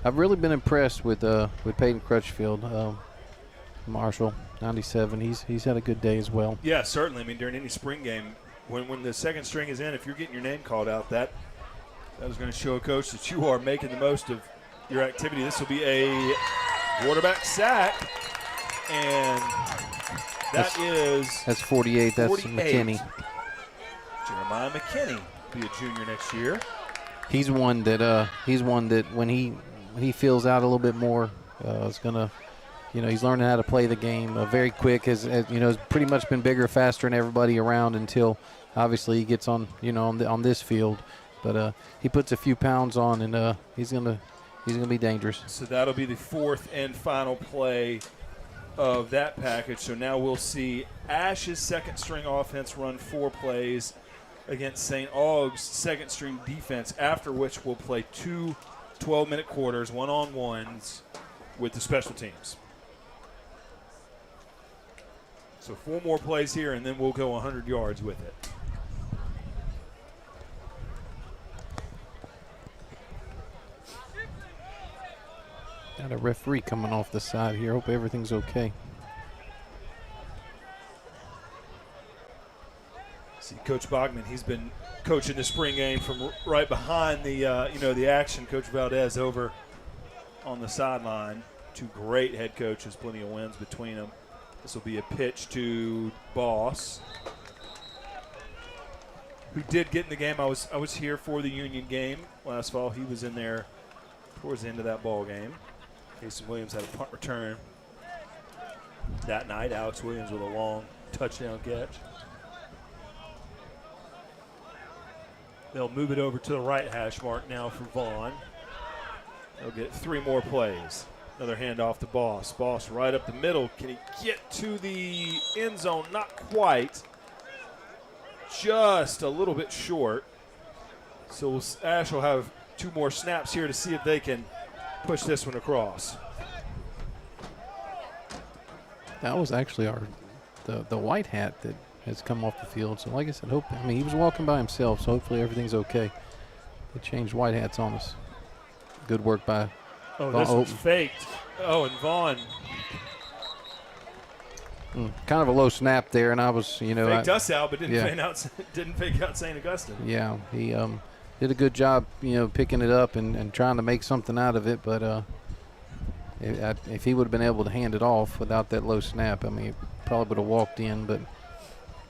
S2: I've really been impressed with Peyton Crutchfield. Marshall, 97. He's had a good day as well.
S1: Yeah, certainly. I mean, during any spring game, when the second string is in, if you're getting your name called out, that is going to show a coach that you are making the most of your activity. This will be a quarterback sack, and that's
S2: 48. That's
S1: 48.
S2: McKinney.
S1: Jeremiah McKinney will be a junior next year.
S2: He's one that when he feels out a little bit more, is gonna, he's learning how to play the game very quick. Has pretty much been bigger, faster than everybody around until obviously he gets on on this field. But he puts a few pounds on, and he's gonna be dangerous.
S1: So that'll be the fourth and final play of that package. So now we'll see Ash's second string offense run 4 plays against St. Aug's second string defense, after which we'll play 2 12-minute quarters, one-on-ones with the special teams. So 4 more plays here, and then we'll go 100 yards with it.
S2: Got a referee coming off the side here. Hope everything's okay.
S1: See, Coach Bachman, he's been coaching the spring game from right behind the the action. Coach Valdez over on the sideline. 2 great head coaches, plenty of wins between them. This will be a pitch to Boss, who did get in the game. I was here for the Union game last fall. He was in there towards the end of that ball game. Casey Williams had a punt return that night. Alex Williams with a long touchdown catch. They'll move it over to the right hash mark now for Vaughn. They'll get 3 more plays. Another handoff to Boss. Boss right up the middle. Can he get to the end zone? Not quite. Just a little bit short. So Ash will have 2 more snaps here to see if they can push this one across.
S2: That was actually the white hat that has come off the field. So like I said, he was walking by himself, so hopefully everything's okay. They changed white hats on us. Good work by
S1: Oh,
S2: Vaughn.
S1: this one's faked. Oh, and Vaughn
S2: kind of a low snap there, and I was,
S1: faked us out, but didn't
S2: yeah.
S1: fake out St. Augustine.
S2: Yeah, he did a good job, picking it up and trying to make something out of it. But if he would have been able to hand it off without that low snap, he probably would have walked in. But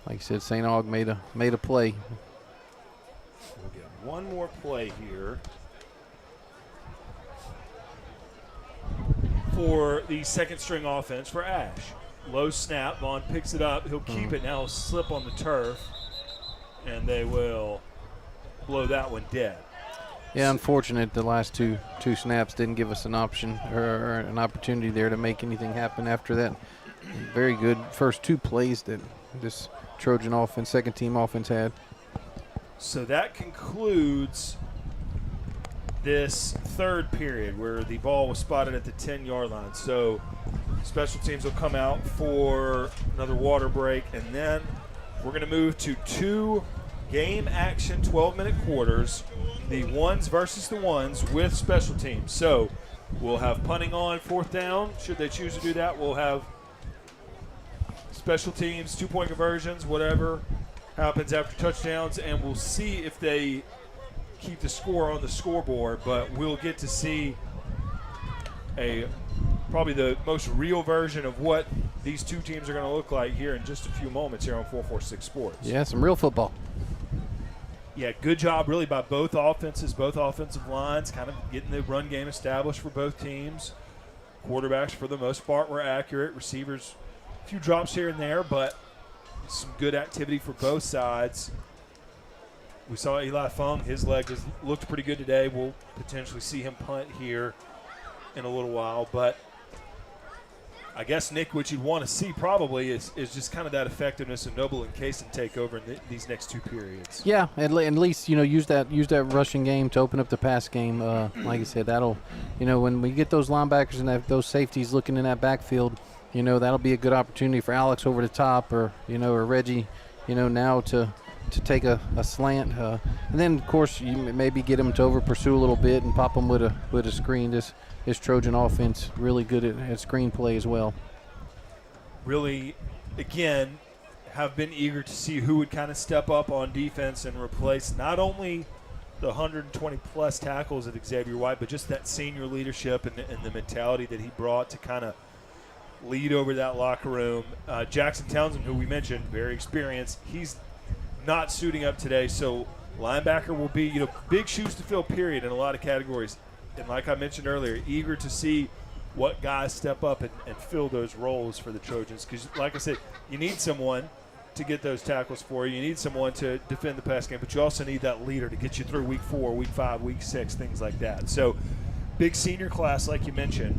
S2: like you said, St. Aug made a play.
S1: We'll get one more play here for the second string offense for Ash. Low snap. Vaughn picks it up. He'll keep it. Now he'll slip on the turf, and they will blow that one dead.
S2: Yeah, unfortunate the last two snaps didn't give us an option or an opportunity there to make anything happen after that. Very good first 2 plays that this Trojan offense, second team offense had.
S1: So that concludes this third period where the ball was spotted at the 10-yard line. So special teams will come out for another water break, and then we're going to move to 2 game action 12-minute quarters, the ones versus the ones with special teams. So we'll have punting on 4th down. Should they choose to do that, we'll have special teams, 2-point conversions, whatever happens after touchdowns, and we'll see if they keep the score on the scoreboard. But we'll get to see probably the most real version of what these 2 teams are going to look like here in just a few moments here on 446 Sports.
S2: Yeah, some real football.
S1: Yeah, good job really by both offenses, both offensive lines, kind of getting the run game established for both teams. Quarterbacks, for the most part, were accurate. Receivers, a few drops here and there, but some good activity for both sides. We saw Eli Fung. His leg looked pretty good today. We'll potentially see him punt here in a little while. But I guess, Nick, what you'd want to see probably is just kind of that effectiveness of Noble and Kaysen take over in these next 2 periods.
S2: Yeah, at least use that rushing game to open up the pass game. Like I said, that'll when we get those linebackers and those safeties looking in that backfield, that'll be a good opportunity for Alex over the top or Reggie, now to take a slant. And then of course you maybe get him to over pursue a little bit and pop him with a screen. This Trojan offense really good at screen play as well.
S1: Really, again, have been eager to see who would kind of step up on defense and replace not only the 120-plus tackles of Xavier White, but just that senior leadership and the mentality that he brought to kind of lead over that locker room. Jackson Townsend, who we mentioned, very experienced, he's not suiting up today, so linebacker will be, big shoes to fill, period, in a lot of categories. And like I mentioned earlier, eager to see what guys step up and fill those roles for the Trojans. Because, like I said, you need someone to get those tackles for you. You need someone to defend the pass game, but you also need that leader to get you through week 4, week 5, week 6, things like that. So, big senior class, like you mentioned.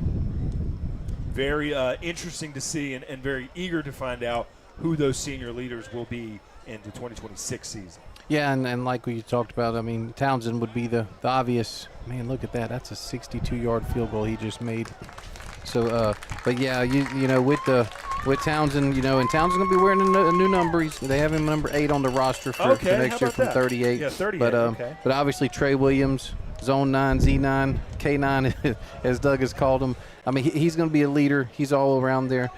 S1: Very interesting to see and very eager to find out who those senior leaders will be in the 2026 season.
S2: Yeah, and like we talked about, Townsend would be the obvious. Man, look at that. That's a 62-yard field goal he just made. So, but yeah, with Townsend, and Townsend's gonna be wearing a new number. They have him number 8 on the roster for next year from 38.
S1: Yeah, 38.
S2: But obviously Trey Williams, Zone 9, Z9, K9, as Doug has called him. He's gonna be a leader. He's all around there.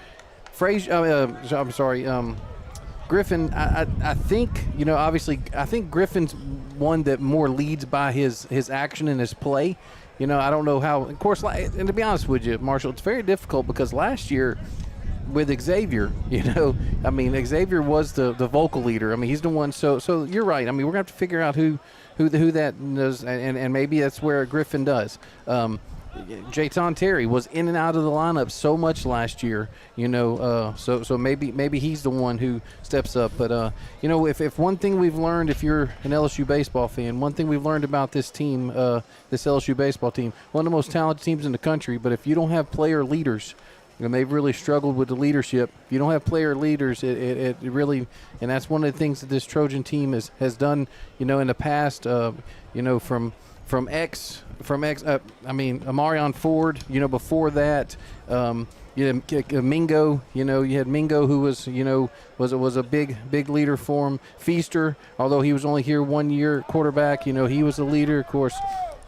S2: Griffin, I think, obviously, I think Griffin's one that more leads by his action and his play. I don't know how, of course, and to be honest with you, Marshall, it's very difficult because last year with Xavier, Xavier was the vocal leader. He's the one, so you're right. We're going to have to figure out who that does, and maybe that's where Griffin does. Jayton Terry was in and out of the lineup so much last year, so maybe he's the one who steps up. But, if one thing we've learned, if you're an LSU baseball fan, one thing we've learned about this team, this LSU baseball team, one of the most talented teams in the country, but if you don't have player leaders, and they've really struggled with the leadership. If you don't have player leaders, it really, and that's one of the things that this Trojan team has done, in the past, Amarion Ford, before that, Mingo, you had Mingo who was a big leader for him. Feaster, although he was only here 1 year, quarterback, he was a leader, of course.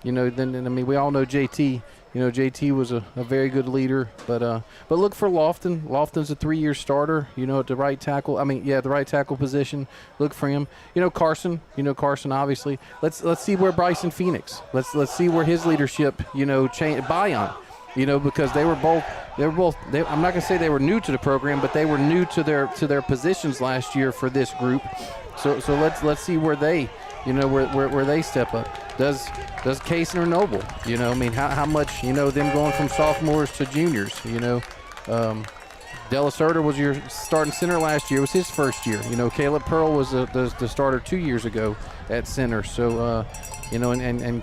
S2: Then we all know JT. JT was a very good leader, but look for Lofton. Lofton's a 3-year starter, at the right tackle. The right tackle position. Look for him. Carson. Carson obviously. Let's see where Bryson Phoenix. Let's see where his leadership. Bion. Because they were both. I'm not gonna say they were new to the program, but they were new to their positions last year for this group. So let's see where they. Where they step up. Does Case or Noble? How much? Them going from sophomores to juniors. De La Cerda was your starting center last year. It was his first year. Caleb Pearl was the starter 2 years ago at center. So Cam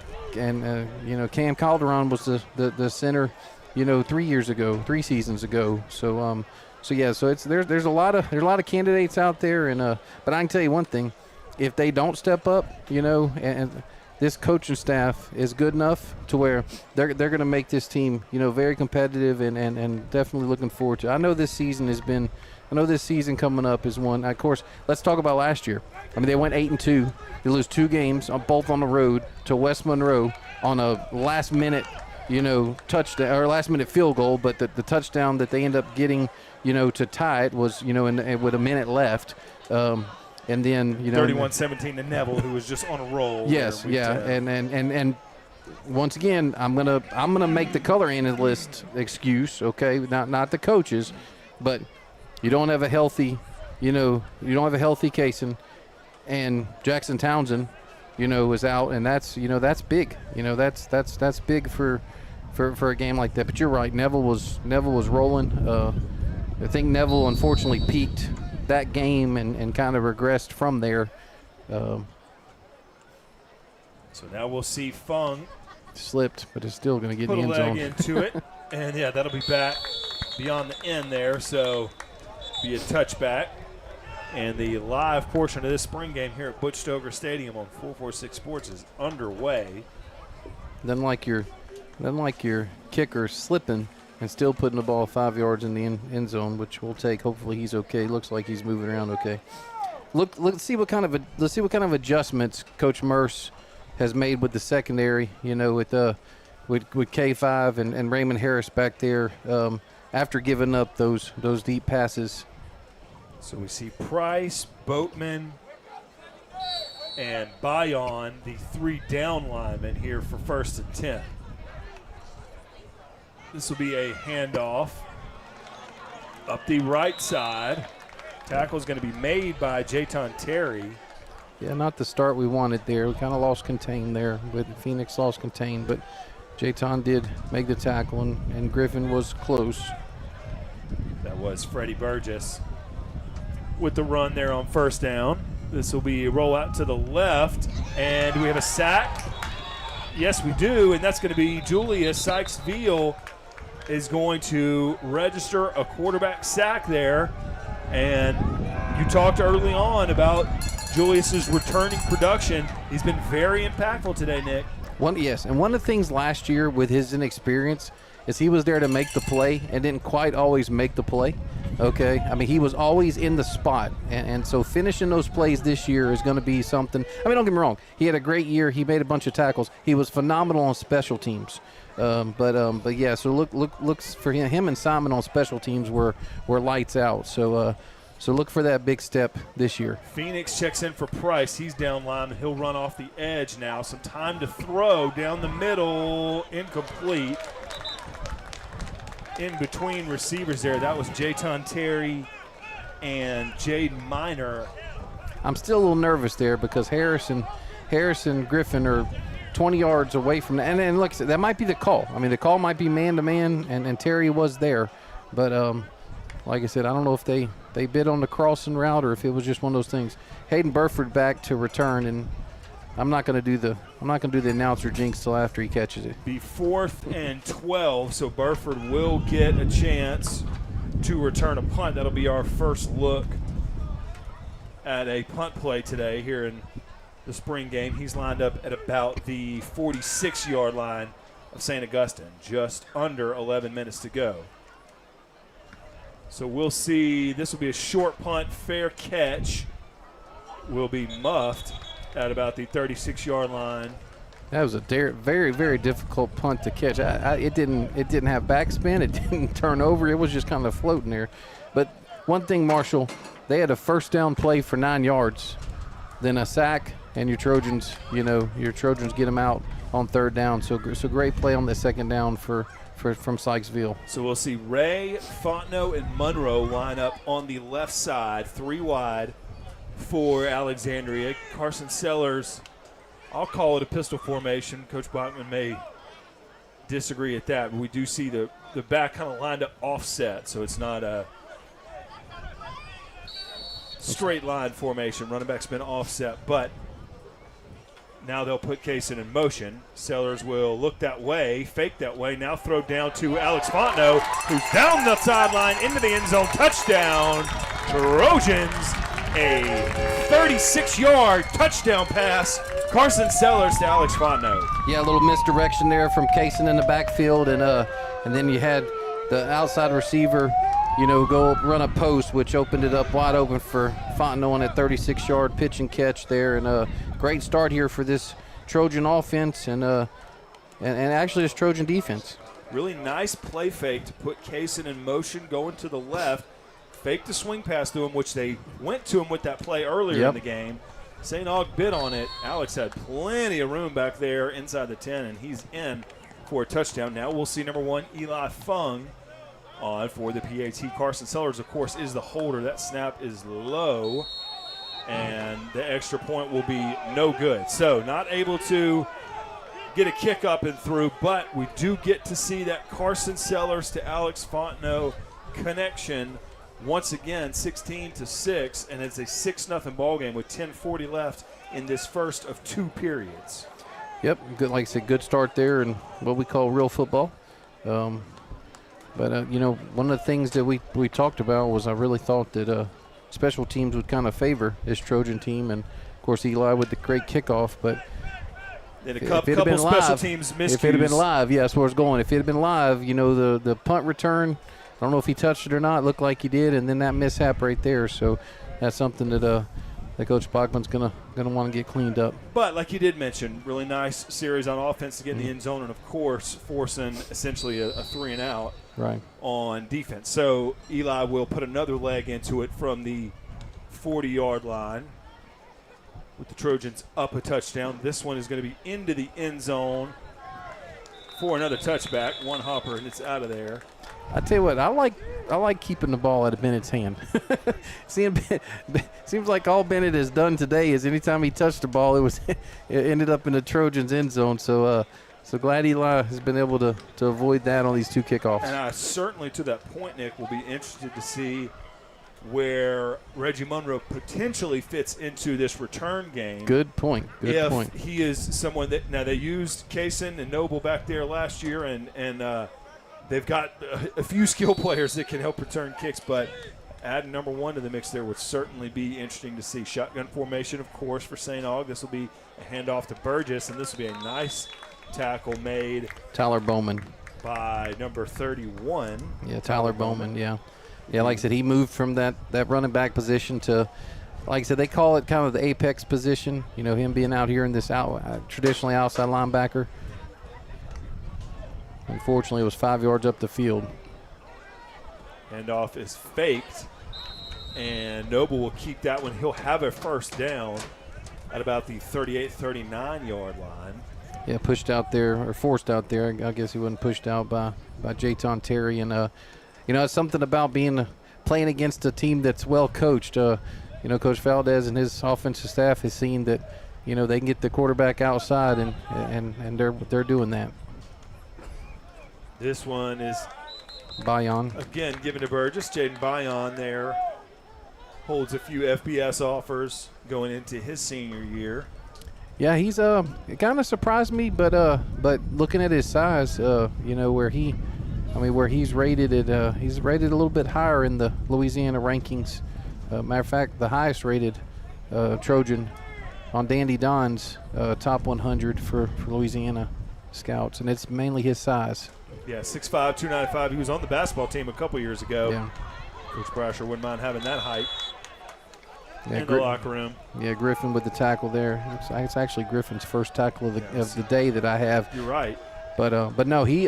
S2: Calderon was the center. 3 seasons ago. So there's a lot of candidates out there, and but I can tell you one thing. If they don't step up, and this coaching staff is good enough to where they're going to make this team, very competitive and definitely looking forward to it. I know this season coming up is one. Of course, let's talk about last year. They went 8-2. They lose 2 games, both on the road to West Monroe on a last-minute, touchdown or last-minute field goal. But the touchdown that they end up getting, to tie it was, with a minute left. And then
S1: 31-17 to Neville, who was just on a roll.
S2: Yes, yeah, and once again, I'm gonna make the color analyst excuse, okay? Not the coaches, but you don't have a healthy, Kaysen, and Jackson Townsend, is out, and that's big. That's big for a game like that. But you're right, Neville was rolling. I think Neville unfortunately peaked that game and kind of regressed from there.
S1: So now we'll see Fung
S2: slipped, but it's still going to get
S1: put
S2: in the
S1: a
S2: end
S1: leg
S2: zone.
S1: into it, and that'll be back beyond the end there. So be a touchback, and the live portion of this spring game here at Butch Stover Stadium on 446 Sports is underway.
S2: Then like your kicker slipping and still putting the ball 5 yards in the end zone, which we'll take. Hopefully he's okay. Looks like he's moving around okay. Let's see what kind of adjustments Coach Merce has made with the secondary. With K5 and Raymond Harris back there after giving up those deep passes.
S1: So we see Price, Boatman, and Bion, the 3 down linemen here for 1st and 10. This will be a handoff up the right side. Tackle is going to be made by Jayton Terry.
S2: Yeah, not the start we wanted there. We kind of lost contain there, but Phoenix lost contain. But Jayton did make the tackle, and Griffin was close.
S1: That was Freddie Burgess with the run there on 1st down. This will be a rollout to the left, and we have a sack. Yes, we do, and that's going to be Julius Sykes-Veal is going to register a quarterback sack there. And you talked early on about Julius's returning production. He's been very impactful today, Nick.
S2: And one of the things last year with his inexperience is he was there to make the play and didn't quite always make the play. Okay, he was always in the spot, and so finishing those plays this year is going to be something. Don't get me wrong, he had a great year. He made a bunch of tackles. He was phenomenal on special teams. But yeah. So looks for him and Simon on special teams were lights out. So look for that big step this year.
S1: Phoenix checks in for Price. He's down line. He'll run off the edge now. Some time to throw down the middle. Incomplete. In between receivers there, that was Jayton Terry and Jaden Minor.
S2: I'm still a little nervous there because Harris and Griffin are 20 yards away from that. And like I said, that might be the call. I mean, the call might be man-to-man, and Terry was there. But like I said, I don't know if they bid on the crossing route or if it was just one of those things. Hayden Burford back to return, and I'm not going to do the announcer jinx till after he catches it.
S1: Be 4th and 12, so Burford will get a chance to return a punt. That'll be our first look at a punt play today here in the spring game. He's lined up at about the 46-yard line of St. Augustine, just under 11 minutes to go. So we'll see. This will be a short punt. Fair catch will be muffed at about the 36-yard line.
S2: That was a very, very difficult punt to catch. It didn't have backspin. It didn't turn over. It was just kind of floating there. But one thing, Marshall, they had a first down play for 9 yards, then a sack, and your Trojans get them out on third down. So great play on the second down from Sykesville.
S1: So we'll see Ray, Fontenot, and Monroe line up on the left side, 3 wide for Alexandria. Carson Sellers, I'll call it a pistol formation. Coach Bachman may disagree at that, but we do see the back kind of lined up offset, so it's not a straight line formation. Running back's been offset, but now they'll put Kaysen in motion. Sellers will look that way, fake that way, now throw down to Alex Fontenot, who's down the sideline into the end zone. Touchdown, Trojans. A 36-yard touchdown pass. Carson Sellers to Alex Fontenot.
S2: Yeah, a little misdirection there from Kaysen in the backfield, and then you had the outside receiver, go run a post, which opened it up wide open for Fontenot on that 36-yard pitch and catch there. And a great start here for this Trojan offense and actually this Trojan defense.
S1: Really nice play fake to put Kaysen in motion, going to the left. Fake the swing pass to him, which they went to him with that play earlier in the game. St. Aug bid on it. Alex had plenty of room back there inside the 10, and he's in for a touchdown. Now we'll see number 1, Eli Fung, on for the PAT. Carson Sellers, of course, is the holder. That snap is low, and the extra point will be no good. So not able to get a kick up and through, but we do get to see that Carson Sellers to Alex Fontenot connection. Once again, 16-6, and it's a 6-0 ball game with 10:40 left in this first of 2 periods.
S2: Yep, good. Like I said, good start there, and what we call real football. But one of the things that we talked about was I really thought that special teams would kind of favor this Trojan team, and of course Eli with the great kickoff. But
S1: in a couple special teams miscues.
S2: If it had been live, yeah, that's where it's going. If it had been live, the punt return. I don't know if he touched it or not. It looked like he did, and then that mishap right there. So that's something that Coach Bachman's gonna want to get cleaned up.
S1: But like you did mention, really nice series on offense to get in the end zone, and of course forcing essentially a 3-and-out on defense. So Eli will put another leg into it from the 40-yard line with the Trojans up a touchdown. This one is going to be into the end zone for another touchback. One hopper, and it's out of there.
S2: I tell you what, I like keeping the ball out of Bennett's hand. Seems like all Bennett has done today is anytime he touched the ball, it ended up in the Trojans' end zone. So glad Eli has been able to avoid that on these 2 kickoffs.
S1: And I certainly, to that point, Nick, will be interested to see where Reggie Monroe potentially fits into this return game.
S2: Good point.
S1: If he is someone that now they used Kaysen and Noble back there last year, and they've got a few skill players that can help return kicks, but adding number 1 to the mix there would certainly be interesting to see. Shotgun formation, of course, for St. Aug. This will be a handoff to Burgess, and this will be a nice tackle made.
S2: Tyler Bowman.
S1: By number 31.
S2: Yeah, Tyler Bowman, yeah. Yeah, like I said, he moved from that running back position to, like I said, they call it kind of the apex position, him being out here in this traditionally outside linebacker. Unfortunately, it was 5 yards up the field.
S1: Handoff is faked, and Noble will keep that one. He'll have a first down at about the 38-39-yard line.
S2: Yeah, pushed out there, or forced out there. I guess he wasn't pushed out by Jayton Terry. And, it's something about playing against a team that's well coached. Coach Valdez and his offensive staff has seen that, they can get the quarterback outside, and they're doing that.
S1: This one is
S2: Bayon.
S1: again given to Burgess. Jaden Bayon there holds a few FBS offers going into his senior year.
S2: Yeah, he's it kind of surprised me, but looking at his size, where he's rated he's rated a little bit higher in the Louisiana rankings. Matter of fact, the highest rated Trojan on Dandy Don's top 100 for Louisiana scouts, and it's mainly his size.
S1: Yeah, 6'5", 295. He was on the basketball team a couple years ago.
S2: Yeah.
S1: Coach Brasher wouldn't mind having that height
S2: Yeah,
S1: in the locker room.
S2: Yeah, Griffin with the tackle there. It's actually Griffin's first tackle of the day that I have.
S1: You're right.
S2: But no, he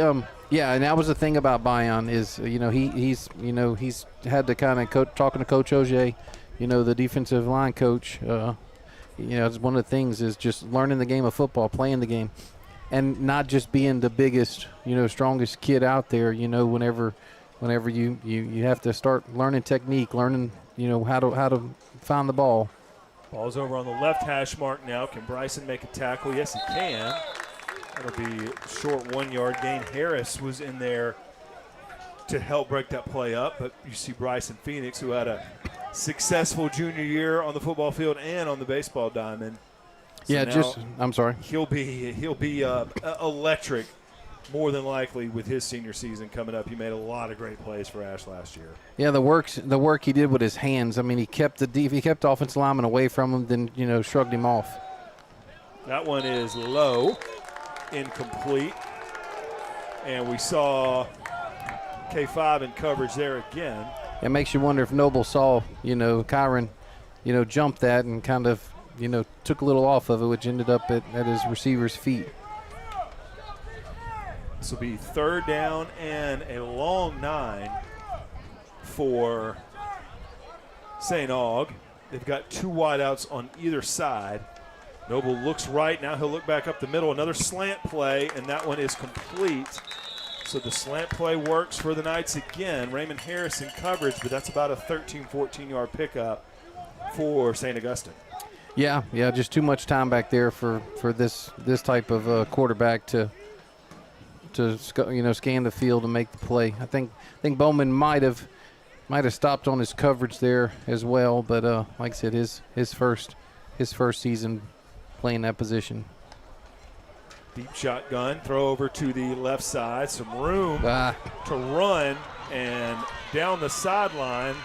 S2: yeah, and that was the thing about Bayon is he's had to kind of talking to Coach Ogier, the defensive line coach. It's one of the things is just learning the game of football, playing the game, and not just being the biggest, strongest kid out there. Whenever you have to start learning technique, learning how to find the ball.
S1: Ball's over on the left hash mark now. Can Bryson make a tackle? Yes, he can. That'll be a short 1-yard gain. Harris was in there to help break that play up, but you see Bryson Phoenix, who had a successful junior year on the football field and on the baseball diamond. So
S2: Yeah, I'm sorry.
S1: He'll be electric, more than likely, with his senior season coming up. He made a lot of great plays for Ash last year.
S2: Yeah, the work he did with his hands. I mean, he kept the offensive lineman away from him, then shrugged him off.
S1: That one is low, incomplete, and we saw K5 in coverage there again.
S2: It makes you wonder if Noble saw Kyron, jump that and kind of took a little off of it, which ended up at his receiver's feet.
S1: This will be 3rd down and a long 9 for St. Aug. They've got 2 wideouts on either side. Noble looks right. Now he'll look back up the middle. Another slant play, and that one is complete. So the slant play works for the Knights again. Raymond Harris in coverage, but that's about a 13, 14-yard pickup for St. Augustine.
S2: Yeah, just too much time back there for this type of quarterback to scan the field and make the play. I think Bowman might have stopped on his coverage there as well, but like I said, his first season playing that position.
S1: Deep shotgun, throw over to the left side, some room to run, and down the sideline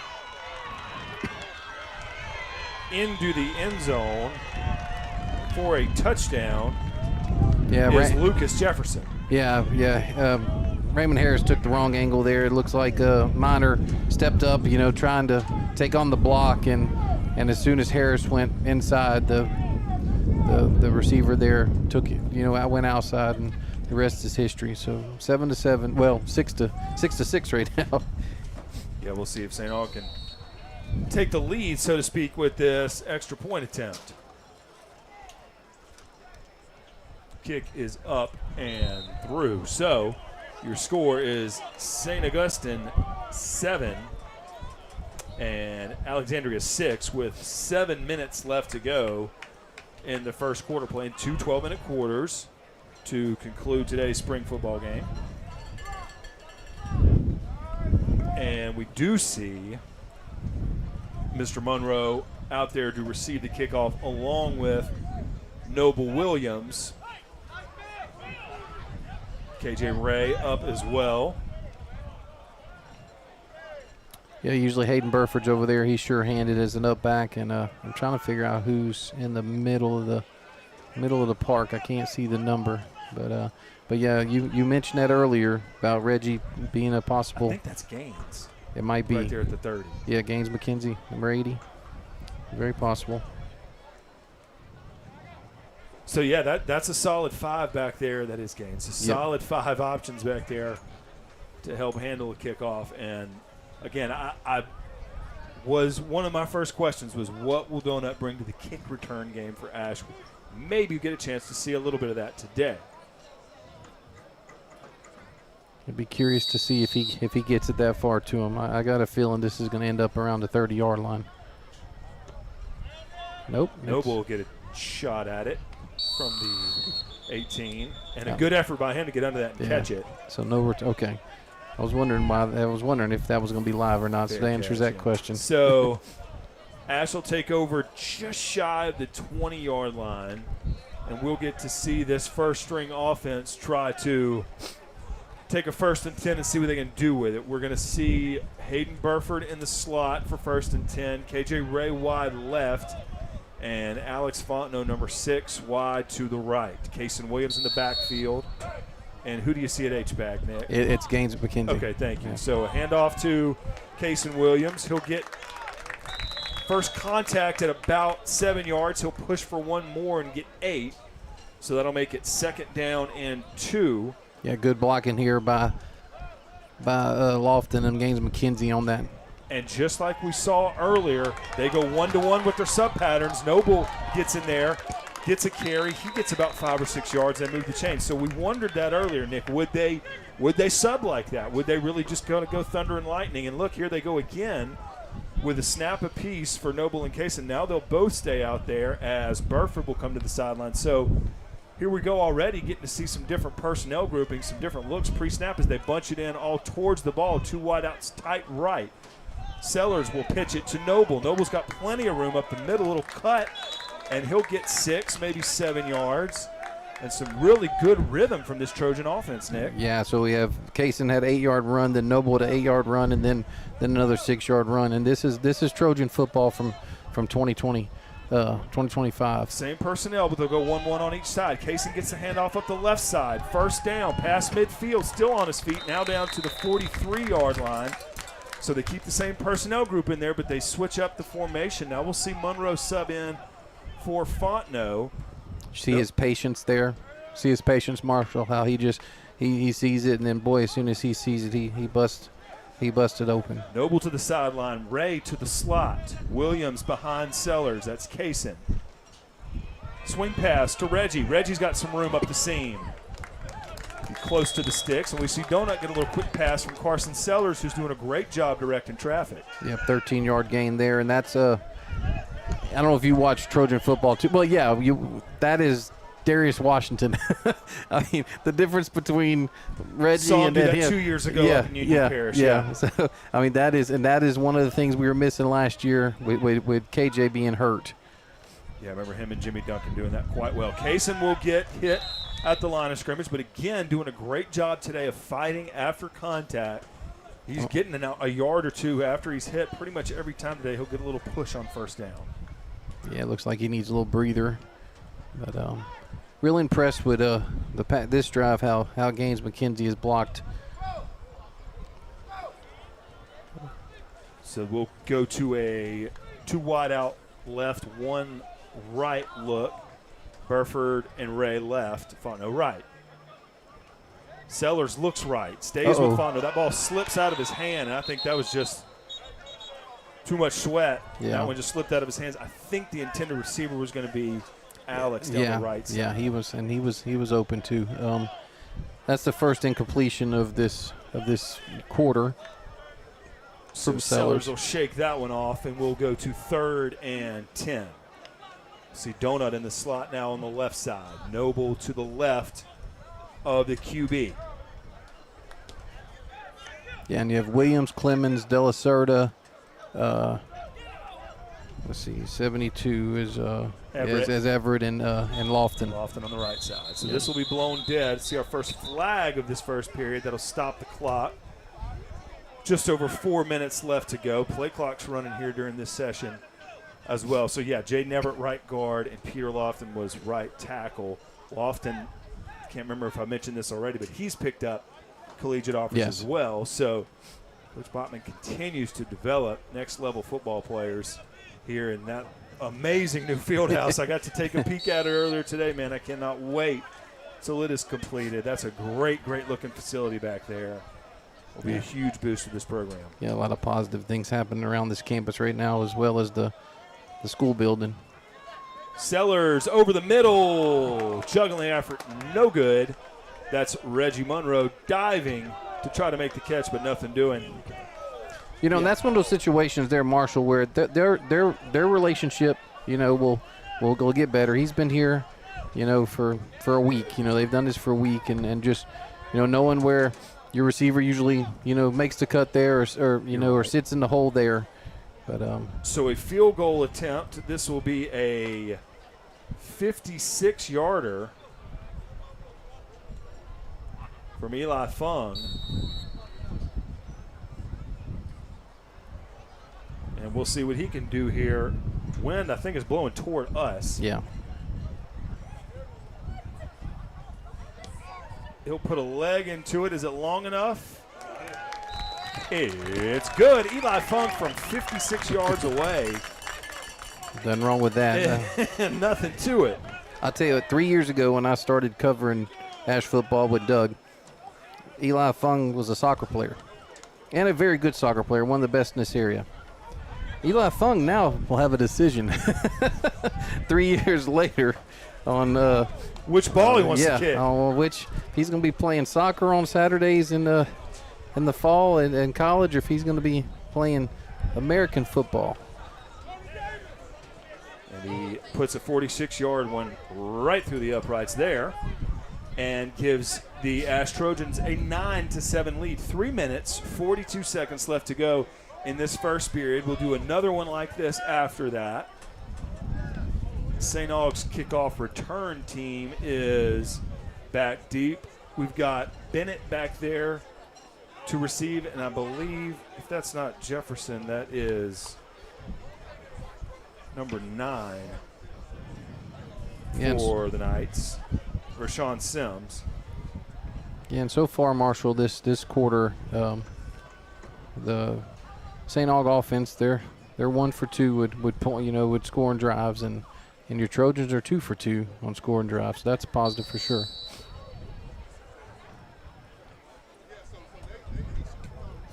S1: into the end zone for a touchdown is Lucas Jefferson.
S2: Yeah. Raymond Harris took the wrong angle there. It looks like Minor stepped up, trying to take on the block, and as soon as Harris went inside, the receiver there took it, went outside, and the rest is history. So 7-7, well, 6-6 right now.
S1: Yeah, we'll see if St. Aug can take the lead, so to speak, with this extra point attempt. Kick is up and through. So your score is St. Augustine 7 and Alexandria 6 with 7 minutes left to go in the first quarter, playing 2 12-minute quarters to conclude today's spring football game. And we do see Mr. Monroe out there to receive the kickoff along with Noble Williams. KJ Ray up as well.
S2: Yeah, usually Hayden Burford's over there. He's sure-handed as an up back, and I'm trying to figure out who's in the middle of the park. I can't see the number, but yeah, you mentioned that earlier about Reggie being a possible.
S1: I think that's Gaines.
S2: It might be
S1: right there at the 30.
S2: Yeah, Gaines McKenzie, number 80. Very possible.
S1: So yeah, that's a solid 5 back there. That is Gaines. A solid 5 options back there to help handle a kickoff. And again, I was one of my first questions was what will Donut bring to the kick return game for Ash? Maybe you get a chance to see a little bit of that today.
S2: I'd be curious to see if he gets it that far to him. I got a feeling this is going to end up around the 30-yard line. Nope.
S1: Noble will get it shot at it from the 18, and a good effort by him to get under that and catch it.
S2: So no, okay. I was wondering if that was going to be live or not. So that answers that question.
S1: So Ash will take over just shy of the 20-yard line, and we'll get to see this first-string offense try to take a 1st and 10 and see what they can do with it. We're going to see Hayden Burford in the slot for 1st and 10, KJ Ray wide left, and Alex Fontenot, number 6, wide to the right. Kason Williams in the backfield. And who do you see at H-back, Nick?
S2: It's Gaines McKenzie.
S1: Okay, thank you. So a handoff to Kason Williams. He'll get first contact at about 7 yards. He'll push for one more and get 8. So that'll make it 2nd down and 2.
S2: Yeah, good blocking here by Lofton and Gaines McKenzie on that.
S1: And just like we saw earlier, they go 1-to-1 with their sub patterns. Noble gets in there, gets a carry. He gets about 5 or 6 yards and move the chain. So we wondered that earlier, Nick. Would they sub like that? Would they really just go thunder and lightning? And look, here they go again with a snap apiece for Noble and Kason. Now they'll both stay out there as Burford will come to the sideline. So here we go already, getting to see some different personnel groupings, some different looks pre-snap as they bunch it in all towards the ball. 2 wideouts tight right. Sellers will pitch it to Noble. Noble's got plenty of room up the middle, little cut, and he'll get 6, maybe 7 yards. And some really good rhythm from this Trojan offense, Nick.
S2: Yeah, so we have Kason had an 8-yard run, then Noble had an 8-yard run, and then another 6-yard run. And this is Trojan football from 2020. 2025.
S1: Same personnel, but they'll go 1-1 on each side. Kason gets the handoff up the left side. 1st down, past midfield, still on his feet, now down to the 43-yard line. So they keep the same personnel group in there, but they switch up the formation. Now we'll see Monroe sub in for Fontenot.
S2: See his patience there. See his patience, Marshall, how he sees it, and then, boy, as soon as he sees it, he busted open.
S1: Noble to the sideline, Ray to the slot. Williams behind Sellers. That's Kason. Swing pass to Reggie. Reggie's got some room up the seam. Close to the sticks, and we see Donut get a little quick pass from Carson Sellers, who's doing a great job directing traffic.
S2: Yep, 13-yard gain there, and that's I don't know if you watch Trojan football too. Well, yeah, that is Darius Washington. I mean, the difference between Reggie and him
S1: 2 years ago up in Union Parish.
S2: Yeah. So, I mean, that is one of the things we were missing last year with KJ being hurt.
S1: Yeah, I remember him and Jimmy Duncan doing that quite well. Kason will get hit at the line of scrimmage, but again, doing a great job today of fighting after contact. He's getting a yard or two after he's hit pretty much every time today. He'll get a little push on 1st down.
S2: Yeah, it looks like he needs a little breather. But real impressed with this drive, how Gaines McKenzie is blocked.
S1: So we'll go to a 2 wide out left, 1 right look. Burford and Ray left, Fontenot right. Sellers looks right, stays with Fontenot. That ball slips out of his hand, and I think that was just too much sweat.
S2: Yeah.
S1: That one just slipped out of his hands. I think the intended receiver was going to be Alex down the right side.
S2: Yeah, he was open too. That's the first incompletion of this quarter.
S1: So
S2: from
S1: Sellers will shake that one off, and we'll go to 3rd and 10. See Donut in the slot now on the left side. Noble to the left of the QB.
S2: Yeah, and you have Williams, Clemens, De La Cerda. Let's see, 72 is Everett and Lofton.
S1: Lofton on the right side. So this will be blown dead. See our first flag of this first period. That'll stop the clock. Just over 4 minutes left to go. Play clock's running here during this session as well. So, yeah, Jay Everett right guard and Peter Lofton was right tackle. Lofton, can't remember if I mentioned this already, but he's picked up collegiate offers as well. So Coach Bachman continues to develop next-level football players here in that amazing new field house. I got to take a peek at it earlier today, man. I cannot wait till it is completed. That's a great, great-looking facility back there. Will be a huge boost to this program.
S2: Yeah, a lot of positive things happening around this campus right now, as well as the school building.
S1: Sellers over the middle. Juggling effort, no good. That's Reggie Monroe diving to try to make the catch, but nothing doing.
S2: You know, and that's one of those situations there, Marshall, where their relationship, will will get better. He's been here, for a week. They've done this for a week, and just, knowing where your receiver usually, makes the cut there or sits in the hole there. But
S1: so a field goal attempt. This will be a 56-yarder from Eli Fung. And we'll see what he can do here. Wind, I think, is blowing toward us.
S2: Yeah.
S1: He'll put a leg into it. Is it long enough? It's good. Eli Funk from 56 yards away.
S2: Nothing wrong with that.
S1: Nothing to it.
S2: I'll tell you what, 3 years ago when I started covering Ash football with Doug, Eli Fung was a soccer player and a very good soccer player, one of the best in this area. Eli Fung now will have a decision 3 years later on
S1: which ball he wants to kick.
S2: On which he's going to be playing soccer on Saturdays in the fall in college, or if he's going to be playing American football.
S1: And he puts a 46-yard one right through the uprights there and gives the Ash Trojans a 9-7 lead. 3 minutes, 42 seconds left to go in this first period. We'll do another one like this after that. St. Aug's kickoff return team is back deep. We've got Bennett back there to receive, and I believe if that's not Jefferson, that is number 9 for the Knights, Rashawn Sims.
S2: Yeah, and so far, Marshall, this quarter, the St. Aug offense, they're 1 for 2 with scoring drives, and your Trojans are 2 for 2 on scoring drives. So that's a positive for sure.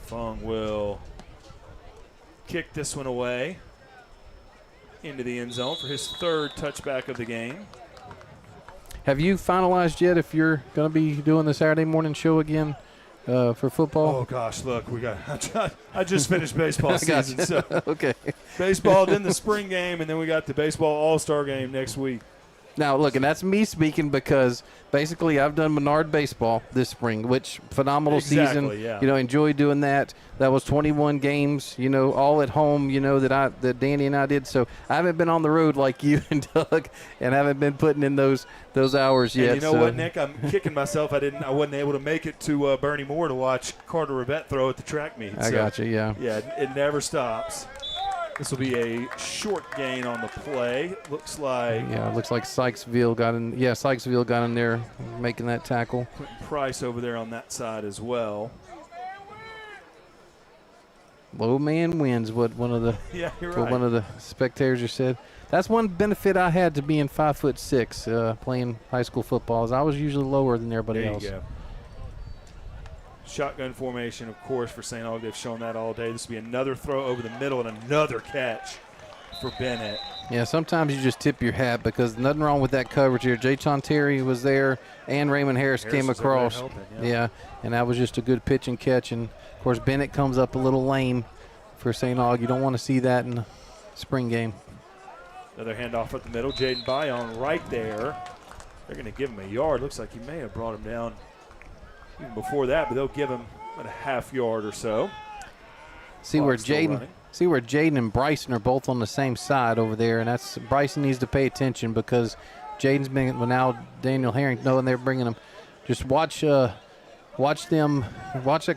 S1: Fung will kick this one away into the end zone for his 3rd touchback of the game.
S2: Have you finalized yet if you're going to be doing the Saturday morning show again for football?
S1: Oh, gosh, look, I just finished baseball season. So
S2: okay.
S1: Baseball, then the spring game, and then we got the baseball all-star game next week.
S2: Now, look, and that's me speaking because basically I've done Menard baseball this spring, which phenomenal season.
S1: Yeah.
S2: Enjoy doing that. That was 21 games, all at home, that Danny and I did. So I haven't been on the road like you and Doug, and haven't been putting in those hours yet.
S1: And you know what, Nick? I'm kicking myself. I wasn't able to make it to Bernie Moore to watch Carter Rivette throw at the track meet.
S2: I got you, yeah.
S1: Yeah, it never stops. This will be a short gain on the play. Looks like.
S2: Yeah, it looks like Sykesville got in. Yeah, Sykesville got in there making that tackle.
S1: Quentin Price over there on that side as well.
S2: Low man wins. What one of the one of the spectators just said. That's one benefit I had to being 5'6", playing high school football. Is I was usually lower than everybody else.
S1: There you go. Shotgun formation, of course, for St. Aug. They've shown that all day. This will be another throw over the middle and another catch for Bennett.
S2: Yeah, sometimes you just tip your hat because nothing wrong with that coverage here. Jayton Terry was there and Raymond Harris came across.
S1: Helping,
S2: yeah, and that was just a good pitch and catch. And, of course, Bennett comes up a little lame for St. Aug. You don't want to see that in the spring game.
S1: Another handoff at the middle. Jaden Bayon right there. They're going to give him a yard. Looks like he may have brought him down even before that, but they'll give him about a half yard or so.
S2: See where Jaden and Bryson are both on the same side over there, and that's Bryson needs to pay attention because Jaden's been now Daniel Herring knowing they're bringing him. Just watch that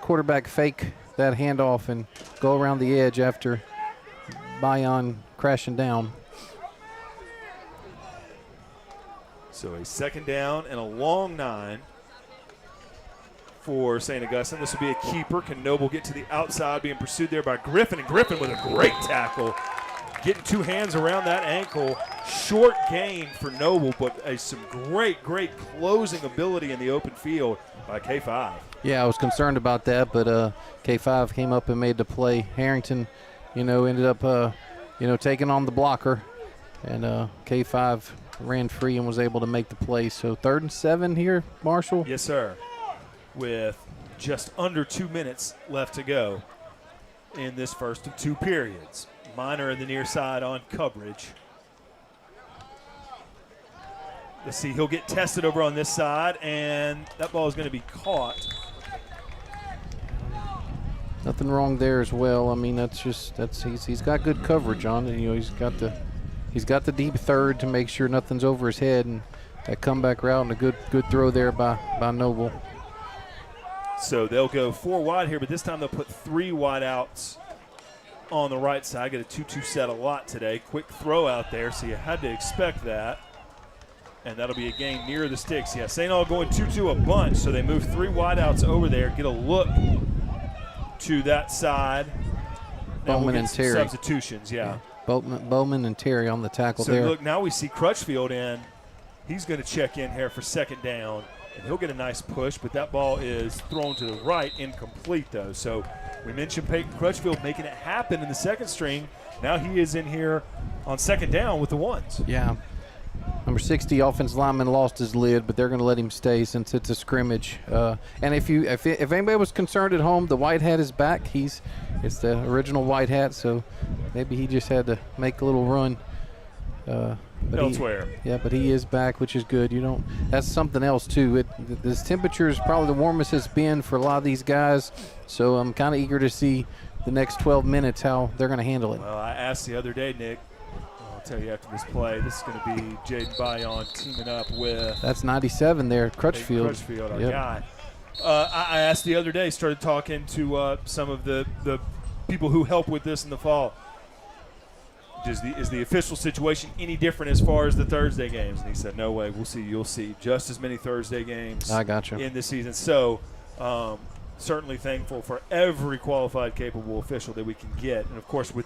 S2: quarterback fake that handoff and go around the edge after Bayon crashing down.
S1: So a 2nd down and a long 9 for St. Augustine. This will be a keeper. Can Noble get to the outside, being pursued there by Griffin, and Griffin with a great tackle, getting 2 hands around that ankle. Short gain for Noble, but some great closing ability in the open field by K5.
S2: Yeah, I was concerned about that, but K5 came up and made the play. Harrington, ended up, taking on the blocker, and K5 ran free and was able to make the play. So 3rd and 7 here, Marshall?
S1: Yes, sir. With just under 2 minutes left to go in this first of 2 periods. Minor in the near side on coverage. let's see, he'll get tested over on this side, and that ball is going to be caught.
S2: Nothing wrong there as well. I mean, he's got good coverage on it. You know, he's got the deep third to make sure nothing's over his head, and that comeback route and a good throw there by Noble.
S1: So they'll go 4 wide here, but this time they'll put 3 wide outs on the right side. Get a 2-2 set a lot today. Quick throw out there, so you had to expect that. And that'll be a gain near the sticks. Yeah, St. Aug going 2-2 a bunch, so they move 3 wide outs over there, get a look to that side.
S2: Bowman and Terry.
S1: Substitutions, yeah.
S2: Bowman and Terry on the tackle
S1: so
S2: there.
S1: Look, now we see Crutchfield in. He's going to check in here for second down, and he'll get a nice push, but that ball is thrown to the right, incomplete though. So we mentioned Peyton Crutchfield making it happen in the second string. Now he is in here on second down with the ones.
S2: Yeah. Number 60 offensive lineman lost his lid, but they're going to let him stay since it's a scrimmage. And if anybody was concerned at home, the white hat is back. It's the original white hat, so maybe he just had to make a little run. But
S1: Elsewhere.
S2: But he is back, which is good. That's something else too. This temperature is probably the warmest it's been for a lot of these guys, so I'm kind of eager to see the next 12 minutes how they're going to handle it.
S1: Well, I asked the other day, Nick. I'll tell you after this play. This is going to be Jaden Bayon teaming up with.
S2: That's 97 there, Crutchfield.
S1: Crutchfield, our guy. I asked the other day. Started talking to some of the people who help with this in the fall. Is the official situation any different as far as the Thursday games? And he said, no way. We'll see. You'll see just as many Thursday games in this season. So certainly thankful for every qualified, capable official that we can get. And, of course, with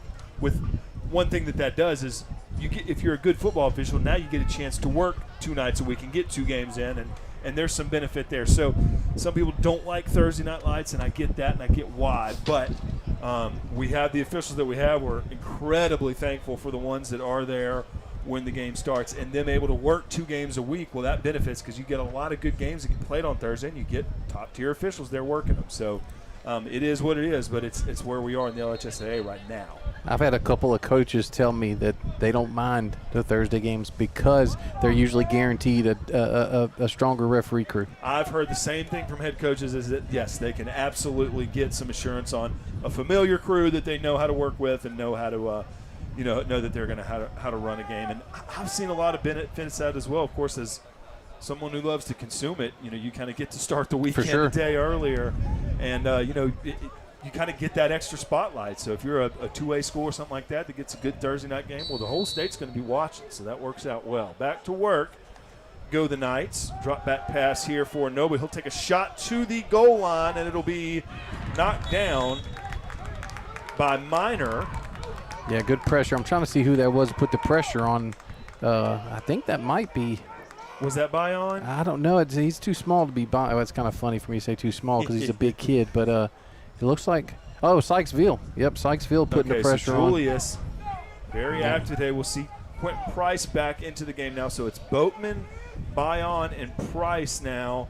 S1: one thing that does is if you're a good football official, now you get a chance to work 2 nights a week and get 2 games in, and there's some benefit there. So some people don't like Thursday night lights, and I get that, and I get why. But we have the officials that we have. We're incredibly thankful for the ones that are there when the game starts, and them able to work 2 games a week. Well, that benefits because you get a lot of good games that get played on Thursday, and you get top-tier officials there working them. So it is what it is, but it's where we are in the LHSAA right now.
S2: I've had a couple of coaches tell me that they don't mind the Thursday games because they're usually guaranteed a stronger referee crew.
S1: I've heard the same thing from head coaches is that, yes, they can absolutely get some assurance on a familiar crew that they know how to work with and know how to know that they're going to how to run a game. And I've seen a lot of benefits out as well, of course, as someone who loves to consume it. You kind of get to start the weekend a day earlier, and you kind of get that extra spotlight. So if you're a 2A school or something like that gets a good Thursday night game, well, the whole state's going to be watching, so that works out well. Back to work go the Knights. Drop back pass here for Noble. He'll take a shot to the goal line, and it'll be knocked down by Minor.
S2: Yeah, good pressure. I'm trying to see who that was to put the pressure on. I think that might be.
S1: Was that Bayon?
S2: I don't know. He's too small to be Bayon. Oh, it's kind of funny for me to say too small because he's a big kid, but it looks like – oh, Sykesville. Yep, Sykesville putting the pressure on.
S1: Julius, very active today. We'll see Quentin Price back into the game now. So it's Boatman, Bayon, and Price now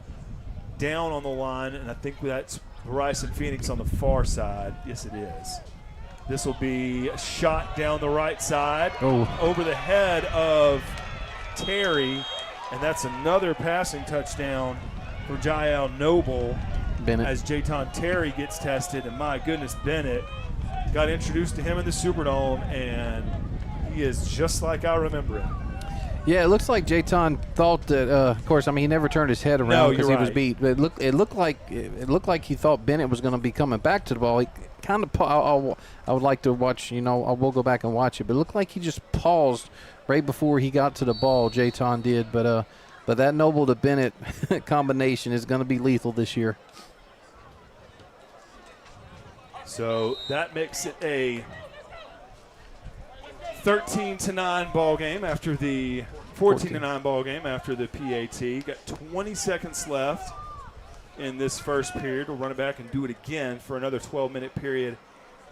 S1: down on the line, and I think that's Bryce and Phoenix on the far side. Yes, it is. This will be a shot down the right side over the head of Terry, and that's another passing touchdown for Jael Noble.
S2: Bennett.
S1: As Jayton Terry gets tested, and my goodness, Bennett got introduced to him in the Superdome, and he is just like I remember him.
S2: Yeah, it looks like Jayton thought that. Of course, I mean he never turned his head around because he was beat. But it looked like he thought Bennett was going to be coming back to the ball. He kind of. I would like to watch. I will go back and watch it. But it looked like he just paused right before he got to the ball. Jayton did, but that Noble to Bennett combination is going to be lethal this year.
S1: So that makes it a 13-9 ball game after the 14-9 ball game after the PAT. Got 20 seconds left in this first period. We'll run it back and do it again for another 12-minute period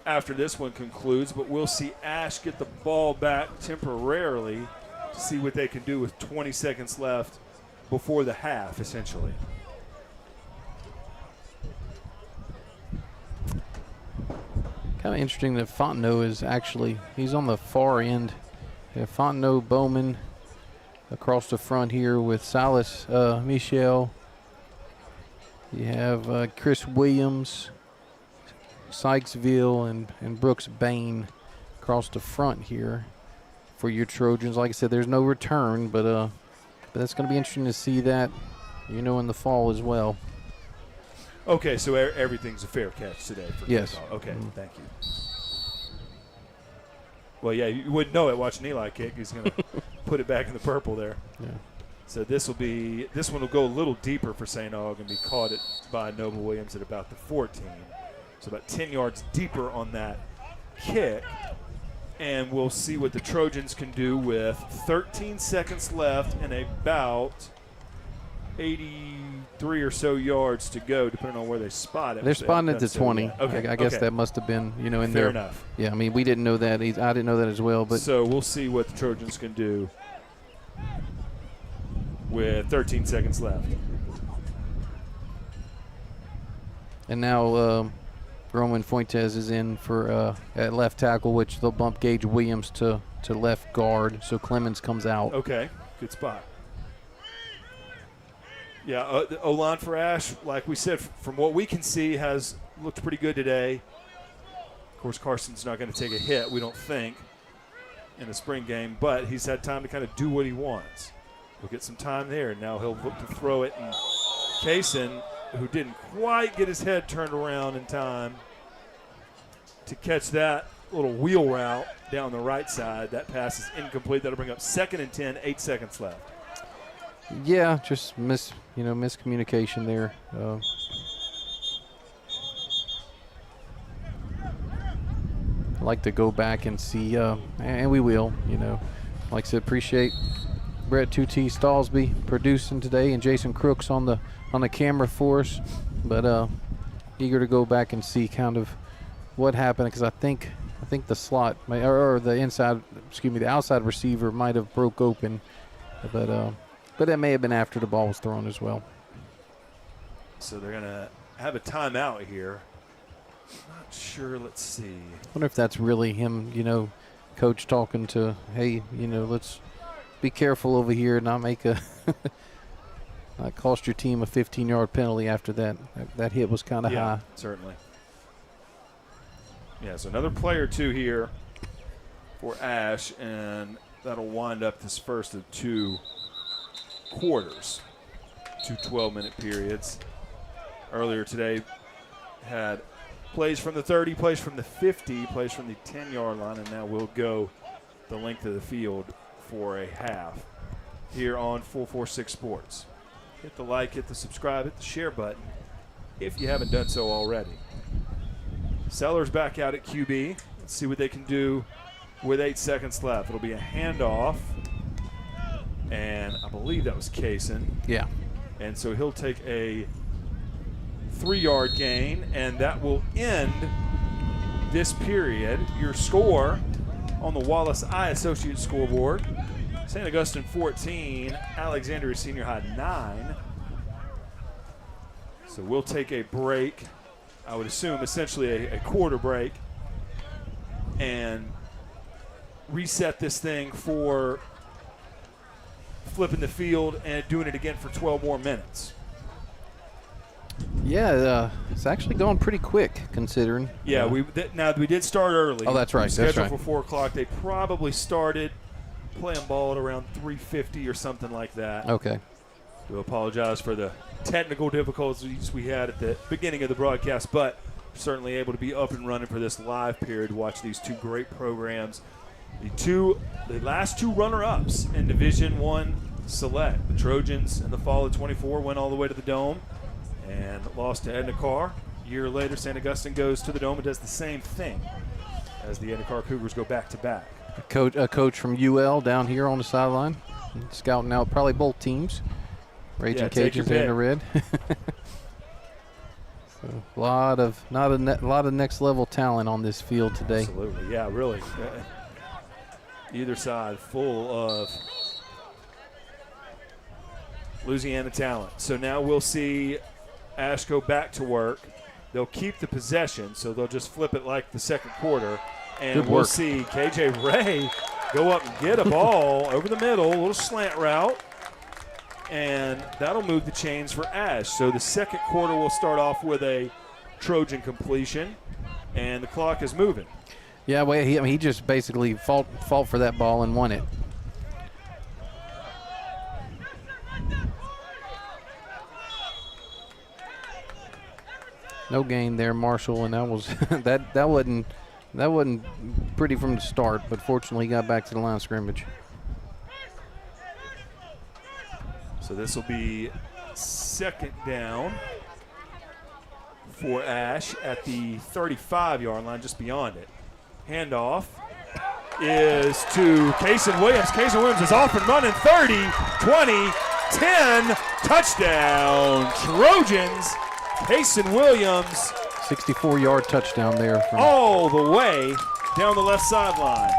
S1: after this one concludes. But we'll see Ash get the ball back temporarily to see what they can do with 20 seconds left before the half, essentially.
S2: Kind of interesting that Fontenot is actually, he's on the far end. Yeah, Fontenot, Bowman, across the front here with Silas Michel. You have Chris Williams, Sykesville, and Brooks Bain across the front here for your Trojans. Like I said, there's no return, but that's going to be interesting to see that, in the fall as well.
S1: Okay, so everything's a fair catch today for
S2: Yes.
S1: kickoff. Okay, thank you. Well, yeah, you wouldn't know it watching Eli kick. He's going to put it back in the purple there.
S2: Yeah.
S1: So this one will go a little deeper for St. Aug and be caught by Noble Williams at about the 14. So about 10 yards deeper on that kick. And we'll see what the Trojans can do with 13 seconds left and about 83 or so yards to go, depending on where they spot it.
S2: They're spotting it to 20.
S1: Okay,
S2: I guess that must have been, in there.
S1: Fair enough.
S2: Yeah, I mean, we didn't know that. I didn't know that as well. But
S1: so we'll see what the Trojans can do with 13 seconds left.
S2: And now Roman Fuentes is in for at left tackle, which they'll bump Gage Williams to left guard. So Clemens comes out.
S1: Okay, good spot. Yeah, the O-line for Ash, like we said, from what we can see, has looked pretty good today. Of course, Carson's not going to take a hit, we don't think, in the spring game, but he's had time to kind of do what he wants. We'll get some time there. Now he'll look to throw it, and Kaysen, who didn't quite get his head turned around in time to catch that little wheel route down the right side. That pass is incomplete. That'll bring up 2nd and 10, 8 seconds left.
S2: Yeah, just miscommunication there. I'd like to go back and see, and we will. Like I said, appreciate Brett 2T Stallsby producing today, and Jason Crooks on the camera for us. But eager to go back and see kind of what happened, because I think the slot or the outside receiver might have broke open, but that may have been after the ball was thrown as well.
S1: So they're going to have a timeout here. Not sure. Let's see.
S2: I wonder if that's really him, coach talking to, hey, let's be careful over here and not make not cost your team a 15-yard penalty after that. That hit was kind of high.
S1: Certainly. Yeah, so another play or two here for Ash, and that'll wind up this first of 2 quarters, 2 12-minute periods. Earlier today had plays from the 30, plays from the 50, plays from the 10-yard line, and now we'll go the length of the field for a half here on 446 Sports. Hit the like, hit the subscribe, hit the share button if you haven't done so already. Sellers back out at QB. Let's see what they can do with 8 seconds left. It'll be a handoff, and I believe that was Kaysen.
S2: Yeah.
S1: And so he'll take a 3-yard gain, and that will end this period. Your score on the Wallace Eye Associates scoreboard: St. Augustine 14, Alexandria Senior High 9. So we'll take a break. I would assume essentially a quarter break, and reset this thing for flipping the field and doing it again for 12 more minutes.
S2: Yeah, it's actually going pretty quick considering.
S1: Yeah, we did start early.
S2: Oh, that's right.
S1: Scheduled
S2: That's right.
S1: for 4 o'clock. They probably started playing ball at around 3:50 or something like that.
S2: Okay.
S1: We apologize for the technical difficulties we had at the beginning of the broadcast, but certainly able to be up and running for this live period to watch these 2 great programs. The last 2 runner-ups in Division I Select. The Trojans in the fall of 24 went all the way to the Dome and lost to Edna Carr. A year later, St. Augustine goes to the Dome and does the same thing as the Edna Carr Cougars go back-to-back.
S2: A coach from UL down here on the sideline, scouting out probably both teams. Raging Cajuns and the Red. So a lot of next level talent on this field today.
S1: Absolutely, yeah, really. Either side full of Louisiana talent. So now we'll see Ash go back to work. They'll keep the possession, so they'll just flip it like the second quarter. And we'll see KJ Ray go up and get a ball over the middle, a little slant route, and that'll move the chains for Ash. So the second quarter will start off with a Trojan completion, and the clock is moving.
S2: Yeah, well, he just basically fought for that ball and won it. No gain there, Marshall, and that was that wasn't pretty from the start, but fortunately he got back to the line of scrimmage.
S1: So this will be second down for Ash at the 35-yard line, just beyond it. Handoff is to Kason Williams. Kason Williams is off and running. 30, 20, 10, touchdown, Trojans. Kason Williams.
S2: 64-yard touchdown there.
S1: All the way down the left sideline.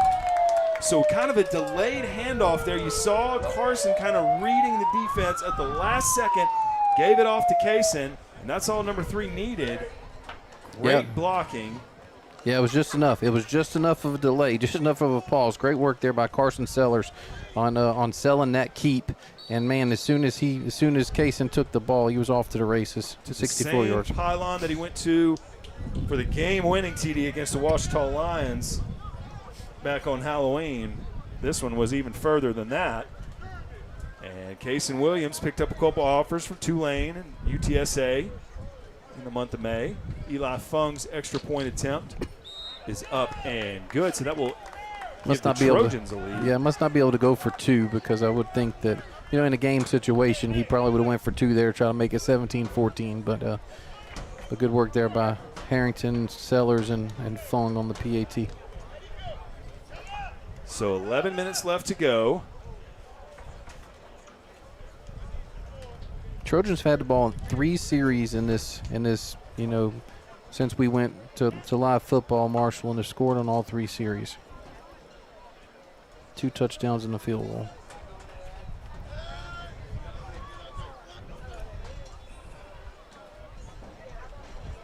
S1: So kind of a delayed handoff there. You saw Carson kind of reading the defense at the last second, gave it off to Kason, and that's all number 3 needed. Great blocking.
S2: Yeah, it was just enough. It was just enough of a delay, just enough of a pause. Great work there by Carson Sellers on selling that keep. And man, as soon as Kason took the ball, he was off to the races. To 64 yards.
S1: Same pylon that he went to for the game-winning TD against the Ouachita Lions back on Halloween. This one was even further than that. And Kason Williams picked up a couple offers from Tulane and UTSA in the month of May. Eli Fung's extra point attempt is up and good, so that will give the Trojans a lead.
S2: Yeah, must not be able to go for 2, because I would think that, in a game situation, he probably would have went for 2 there, try to make it 17-14. But a good work there by Harrington, Sellers, and Fung on the PAT.
S1: So 11 minutes left to go.
S2: Trojans have had the ball in 3 series in this, since we went to live football, Marshall, and have scored on all 3 series. 2 touchdowns in the field goal.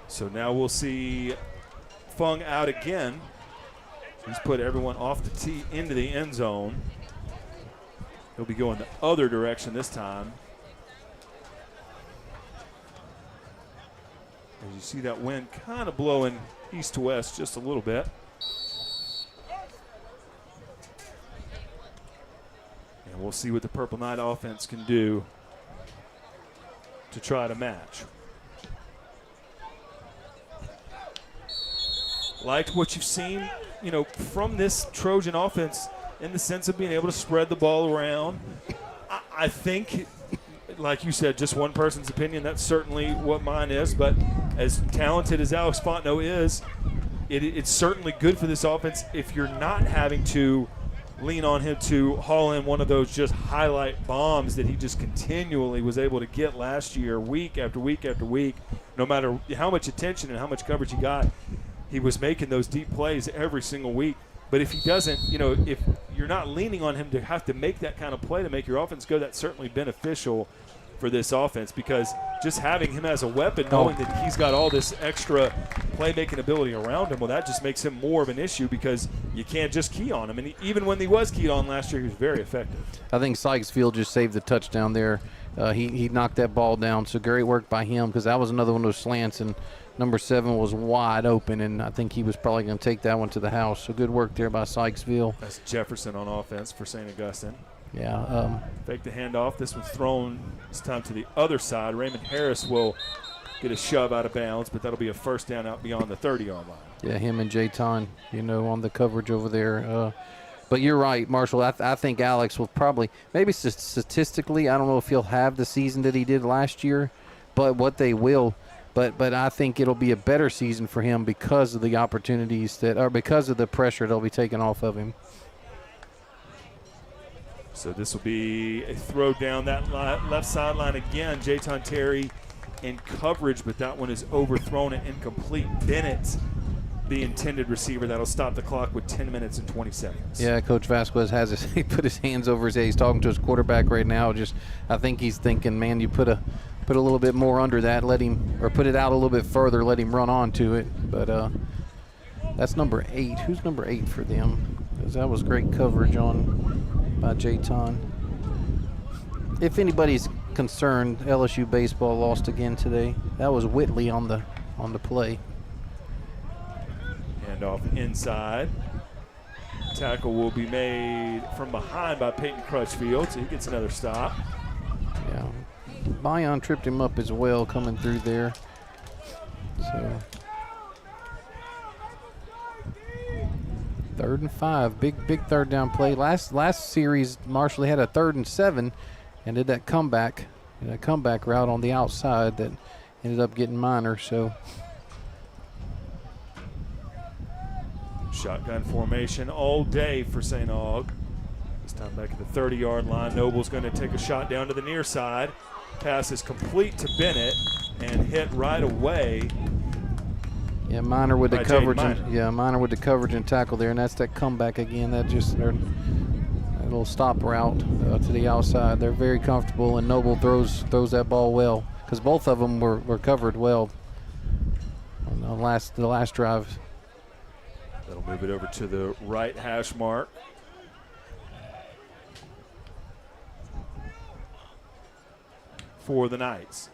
S1: So now we'll see Fung out again. He's put everyone off the tee into the end zone. He'll be going the other direction this time. As you see that wind kind of blowing east to west just a little bit. And we'll see what the Purple Knight offense can do to try to match. Liked what you've seen, from this Trojan offense in the sense of being able to spread the ball around. I think, like you said, just one person's opinion. That's certainly what mine is. But as talented as Alex Fontenot is, it's certainly good for this offense if you're not having to lean on him to haul in one of those just highlight bombs that he just continually was able to get last year, week after week after week. No matter how much attention and how much coverage he got, he was making those deep plays every single week. But if he doesn't, if you're not leaning on him to have to make that kind of play to make your offense go, that's certainly beneficial for this offense, because just having him as a weapon, knowing that he's got all this extra playmaking ability around him, well, that just makes him more of an issue, because you can't just key on him. And even when he was keyed on last year, he was very effective.
S2: I think Sykesfield just saved the touchdown there. He knocked that ball down, so great work by him, because that was another one of those slants, and number 7 was wide open, and I think he was probably going to take that one to the house. So good work there by Sykesville.
S1: That's Jefferson on offense for St. Augustine.
S2: Yeah.
S1: Fake the handoff. This one's thrown this time to the other side. Raymond Harris will get a shove out of bounds, but that'll be a first down out beyond the 30-yard line.
S2: Yeah, him and Jayton, on the coverage over there. But you're right, Marshall. I think Alex will probably, maybe statistically, I don't know if he'll have the season that he did last year, but what they will. But I think it'll be a better season for him because of the opportunities because of the pressure that'll be taken off of him.
S1: So this will be a throw down that left sideline again. Jayton Terry in coverage, but that one is overthrown and incomplete. Bennett, the intended receiver, that'll stop the clock with 10 minutes and 20 seconds.
S2: Yeah, Coach Vasquez he put his hands over his head. He's talking to his quarterback right now. I think he's thinking, man, you put a little bit more under that, put it out a little bit further, let him run on to it. But that's number 8. Who's number 8 for them? 'cause that was great coverage by Jayton. If anybody's concerned, LSU baseball lost again today. That was Whitley on the play.
S1: Hand off inside. Tackle will be made from behind by Peyton Crutchfield, so he gets another stop.
S2: Yeah, Bayon tripped him up as well coming through there. So 3rd and 5, big third down play. Last series, Marshall had a 3rd and 7, and did that comeback route on the outside that ended up getting minor. So
S1: shotgun formation all day for St. Aug. This time back at the 30-yard line. Noble's going to take a shot down to the near side. Pass is complete to Bennett and hit right away.
S2: Yeah, Minor with the coverage.
S1: Minor.
S2: Minor with the coverage and tackle there, and that's that comeback again. That just a little stop route to the outside. They're very comfortable, and Noble throws that ball well because both of them were covered well on the last drive.
S1: That'll move it over to the right hash mark. For the Knights.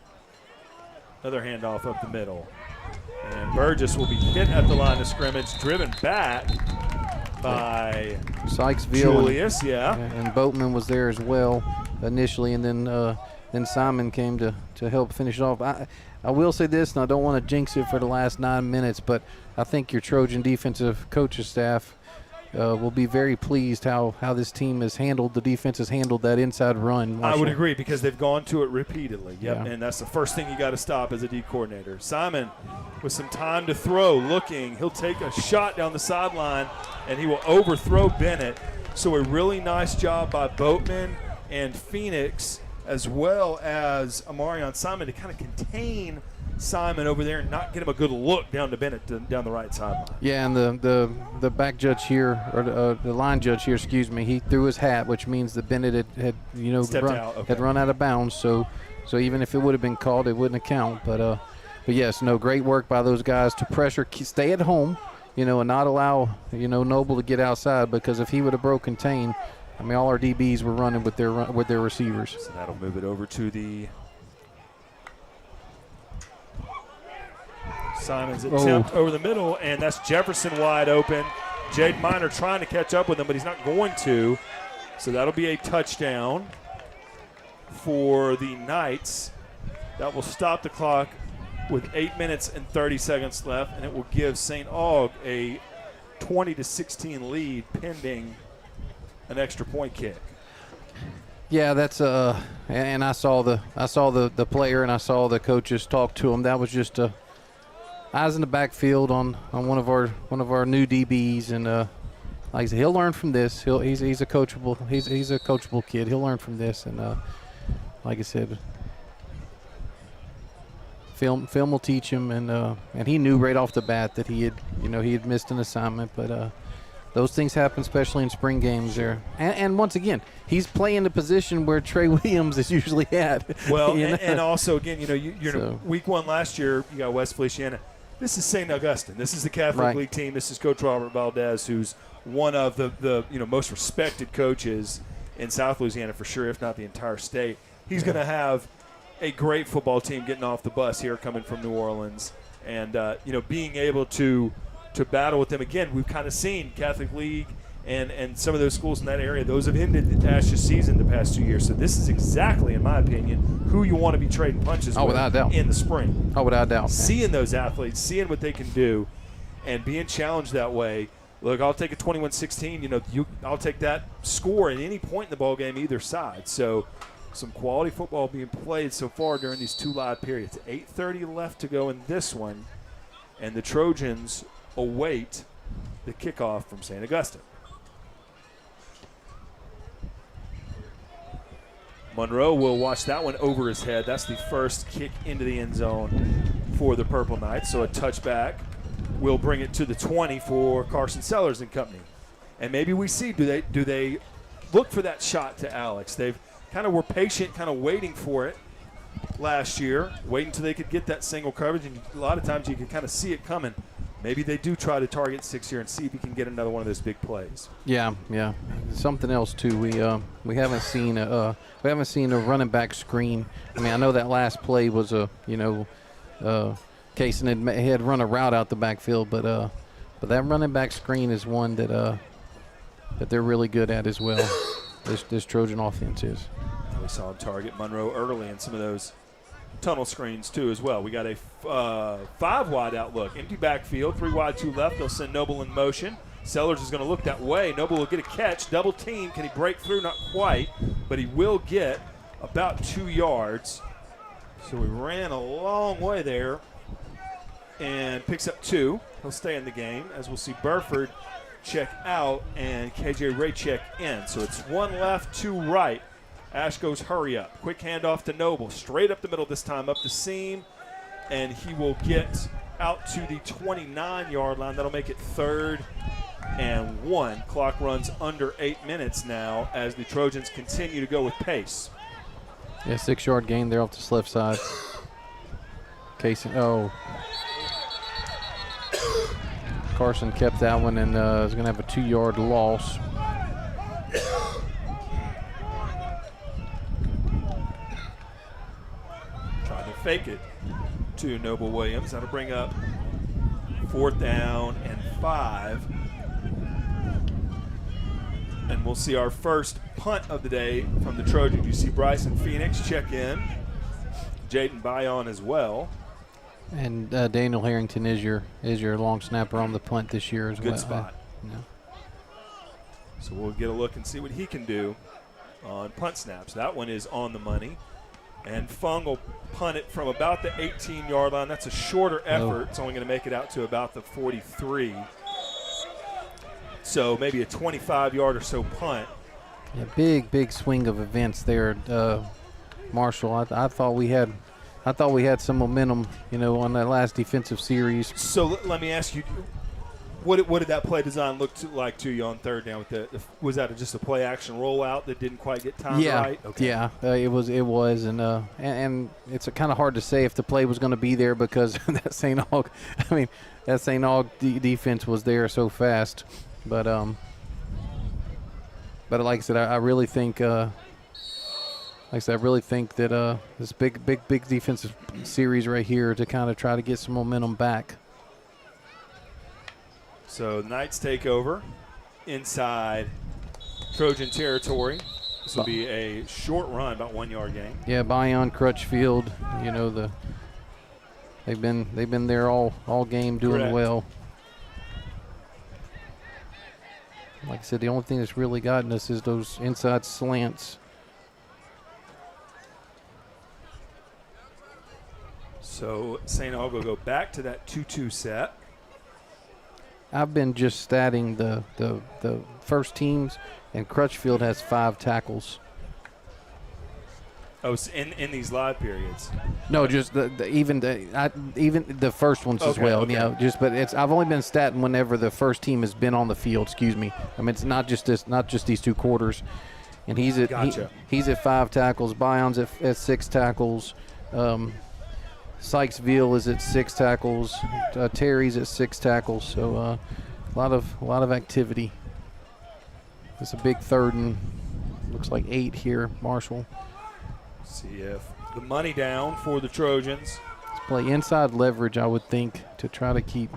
S1: Another handoff up the middle. And Burgess will be hit at the line of scrimmage, driven back by
S2: Sykesville.
S1: Julius,
S2: and Boatman was there as well initially, and then Simon came to help finish it off. I will say this, and I don't want to jinx it for the last 9 minutes, but I think your Trojan defensive coaching staff will be very pleased how this team has handled, the defense has handled that inside run.
S1: I would agree because they've gone to it repeatedly. Yep,
S2: Yeah.
S1: and that's the first thing you got to stop as a D coordinator. Simon with some time to throw, looking. He'll take a shot down the sideline, and he will overthrow Bennett. So a really nice job by Boatman and Phoenix, as well as Amarion Simon, to kind of contain Simon over there and not get him a good look down to Bennett down the right sideline.
S2: Yeah, and the back judge here, or the line judge here, excuse me, he threw his hat, which means that Bennett had run out of bounds. So even if it would have been called, it wouldn't account. But yes, no, great work by those guys to pressure, stay at home, and not allow Noble to get outside, because if he would have broke contain, I mean, all our DBs were running with their receivers.
S1: So that'll move it over to the Simon's attempt over the middle, and that's Jefferson wide open. Jade Minor trying to catch up with him, but he's not going to. So that'll be a touchdown for the Knights. That will stop the clock with 8 minutes and 30 seconds left, and it will give St. Aug a 20-16 lead pending an extra point kick.
S2: Yeah, that's and I saw the player, and I saw the coaches talk to him. That was just eyes in the backfield on one of our new DBs, and like I said, he'll learn from this. He's a coachable kid. He'll learn from this, and like I said, film will teach him, and he knew right off the bat that he had missed an assignment, but those things happen, especially in spring games there. And once again, he's playing the position where Trey Williams is usually at.
S1: Well, and also, again, week one last year, you got West Feliciana. This is St. Augustine. This is the Catholic League team. This is Coach Robert Valdez, who's one of the most respected coaches in South Louisiana for sure, if not the entire state. He's going to have a great football team getting off the bus here coming from New Orleans. And, being able to battle with them. Again, we've kind of seen Catholic League and some of those schools in that area, those have ended the Ash's season the past 2 years. So this is exactly, in my opinion, who you want to be trading punches with
S2: without doubt.
S1: In the spring.
S2: Without doubt.
S1: Seeing those athletes, seeing what they can do, and being challenged that way. Look, I'll take a 21-16. I'll take that score at any point in the ball game, either side. So some quality football being played so far during these two live periods. 8:30 left to go in this one, and the Trojans await the kickoff from St. Augustine. Monroe will watch that one over his head. That's the first kick into the end zone for the Purple Knights. So a touchback will bring it to the 20 for Carson Sellers and company. And maybe we see, do they look for that shot to Alex? They've kind of were patient, kind of waiting for it last year, waiting until they could get that single coverage. And a lot of times you can kind of see it coming. maybe they do try to target 6 here and see if he can get another one of those big plays.
S2: Yeah. Something else too. We haven't seen a running back screen. I mean, I know that last play was Kaysen had run a route out the backfield, but that running back screen is one that they're really good at as well. This Trojan offense is.
S1: We saw him target Monroe early in some of those tunnel screens too as well. We got a 5 wide outlook, empty backfield, 3 wide, 2 left. They'll send Noble in motion. Sellers is going to look that way. Noble will get a catch, double team. Can he break through? Not quite, but he will get about 2 yards. So we ran a long way there and picks up 2. He'll stay in the game, as we'll see Burford check out and KJ Ray check in. So it's 1 left, 2 right. Ash goes hurry up. Quick handoff to Noble. Straight up the middle this time, up the seam. And he will get out to the 29-yard line. That'll make it 3rd and 1. Clock runs under 8 minutes now as the Trojans continue to go with pace.
S2: Yeah, 6-yard gain there off the left side. Kaysen, Carson kept that one and is going to have a 2-yard loss.
S1: Fake it to Noble Williams. That'll bring up 4th down and 5. And we'll see our first punt of the day from the Trojans. You see Bryson Phoenix check in. Jaden Bayon as well.
S2: And Daniel Harrington is your long snapper on the punt this year as well.
S1: Good spot.
S2: Yeah.
S1: So we'll get a look and see what he can do on punt snaps. That one is on the money. And Fung will punt it from about the 18-yard line. That's a shorter effort. It's only going to make it out to about the 43. So maybe a 25-yard or so punt.
S2: Yeah, big swing of events there, Marshall. I thought we had some momentum, on that last defensive series.
S1: So let me ask you, what did that play design look like to you on 3rd down? Was that just a play action rollout that didn't quite get timed right? Okay.
S2: Yeah, it was, and it's kind of hard to say if the play was going to be there because that St Aug, that St Aug defense was there so fast, but like I said, I really think, that this big defensive series right here to kind of try to get some momentum back.
S1: So Knights take over inside Trojan territory. This will be a short run, about 1-yard gain.
S2: Yeah, Bayon, Crutchfield, they've been there all game doing
S1: Correct.
S2: well. Like I said, the only thing that's really gotten us is those inside slants.
S1: So St. Aug will go back to that 2-2 set.
S2: I've been just statting the first teams, and Crutchfield has 5 tackles.
S1: Oh, so in these live periods.
S2: No, just even the first ones as well.
S1: Okay.
S2: But I've only been statting whenever the first team has been on the field. Excuse me. It's not just these 2 quarters. And he's at
S1: Gotcha.
S2: he's at 5 tackles. Bayon's at 6 tackles. Sykesville is at 6 tackles. Terry's at 6 tackles. So a lot of activity. It's a big 3rd and looks like 8 here, Marshall.
S1: See if the money down for the Trojans.
S2: Let's play inside leverage, I would think, to try to keep.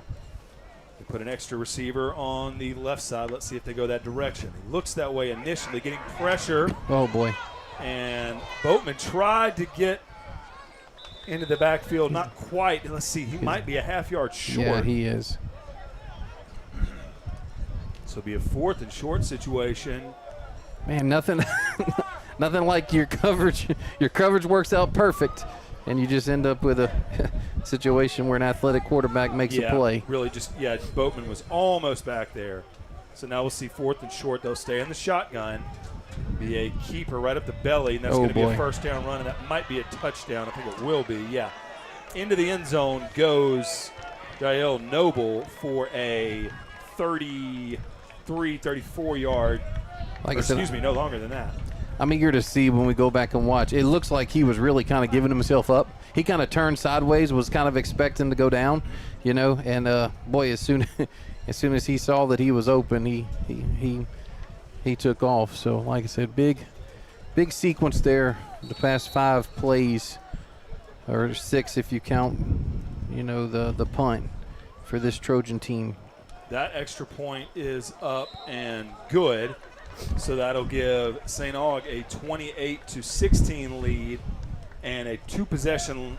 S1: They put an extra receiver on the left side. Let's see if they go that direction. It looks that way initially, getting pressure.
S2: Oh, boy.
S1: And Boatman tried to get into the backfield, not quite. Let's see, he might be a half-yard short.
S2: Yeah, he is.
S1: So it'll be a 4th and short situation.
S2: Man, nothing like your coverage. Your coverage works out perfect, and you just end up with a situation where an athletic quarterback makes a play.
S1: Really Boatman was almost back there. So now we'll see 4th and short. They'll stay in the shotgun. Be a keeper right up the belly, and that's going to be a 1st down run, and that might be a touchdown. I think it will be, yeah. Into the end zone goes Jael Noble for a 33, 34-yard. No longer than that.
S2: I'm eager to see when we go back and watch. It looks like he was really kind of giving himself up. He kind of turned sideways, was kind of expecting to go down, you know. And boy, as soon as he saw that he was open, he took off. So, like I said, big sequence there. The past 5 plays, or 6 if you count, you know, the punt for this Trojan team.
S1: That extra point is up and good. So that'll give St. Aug a 28-16 lead and a 2-possession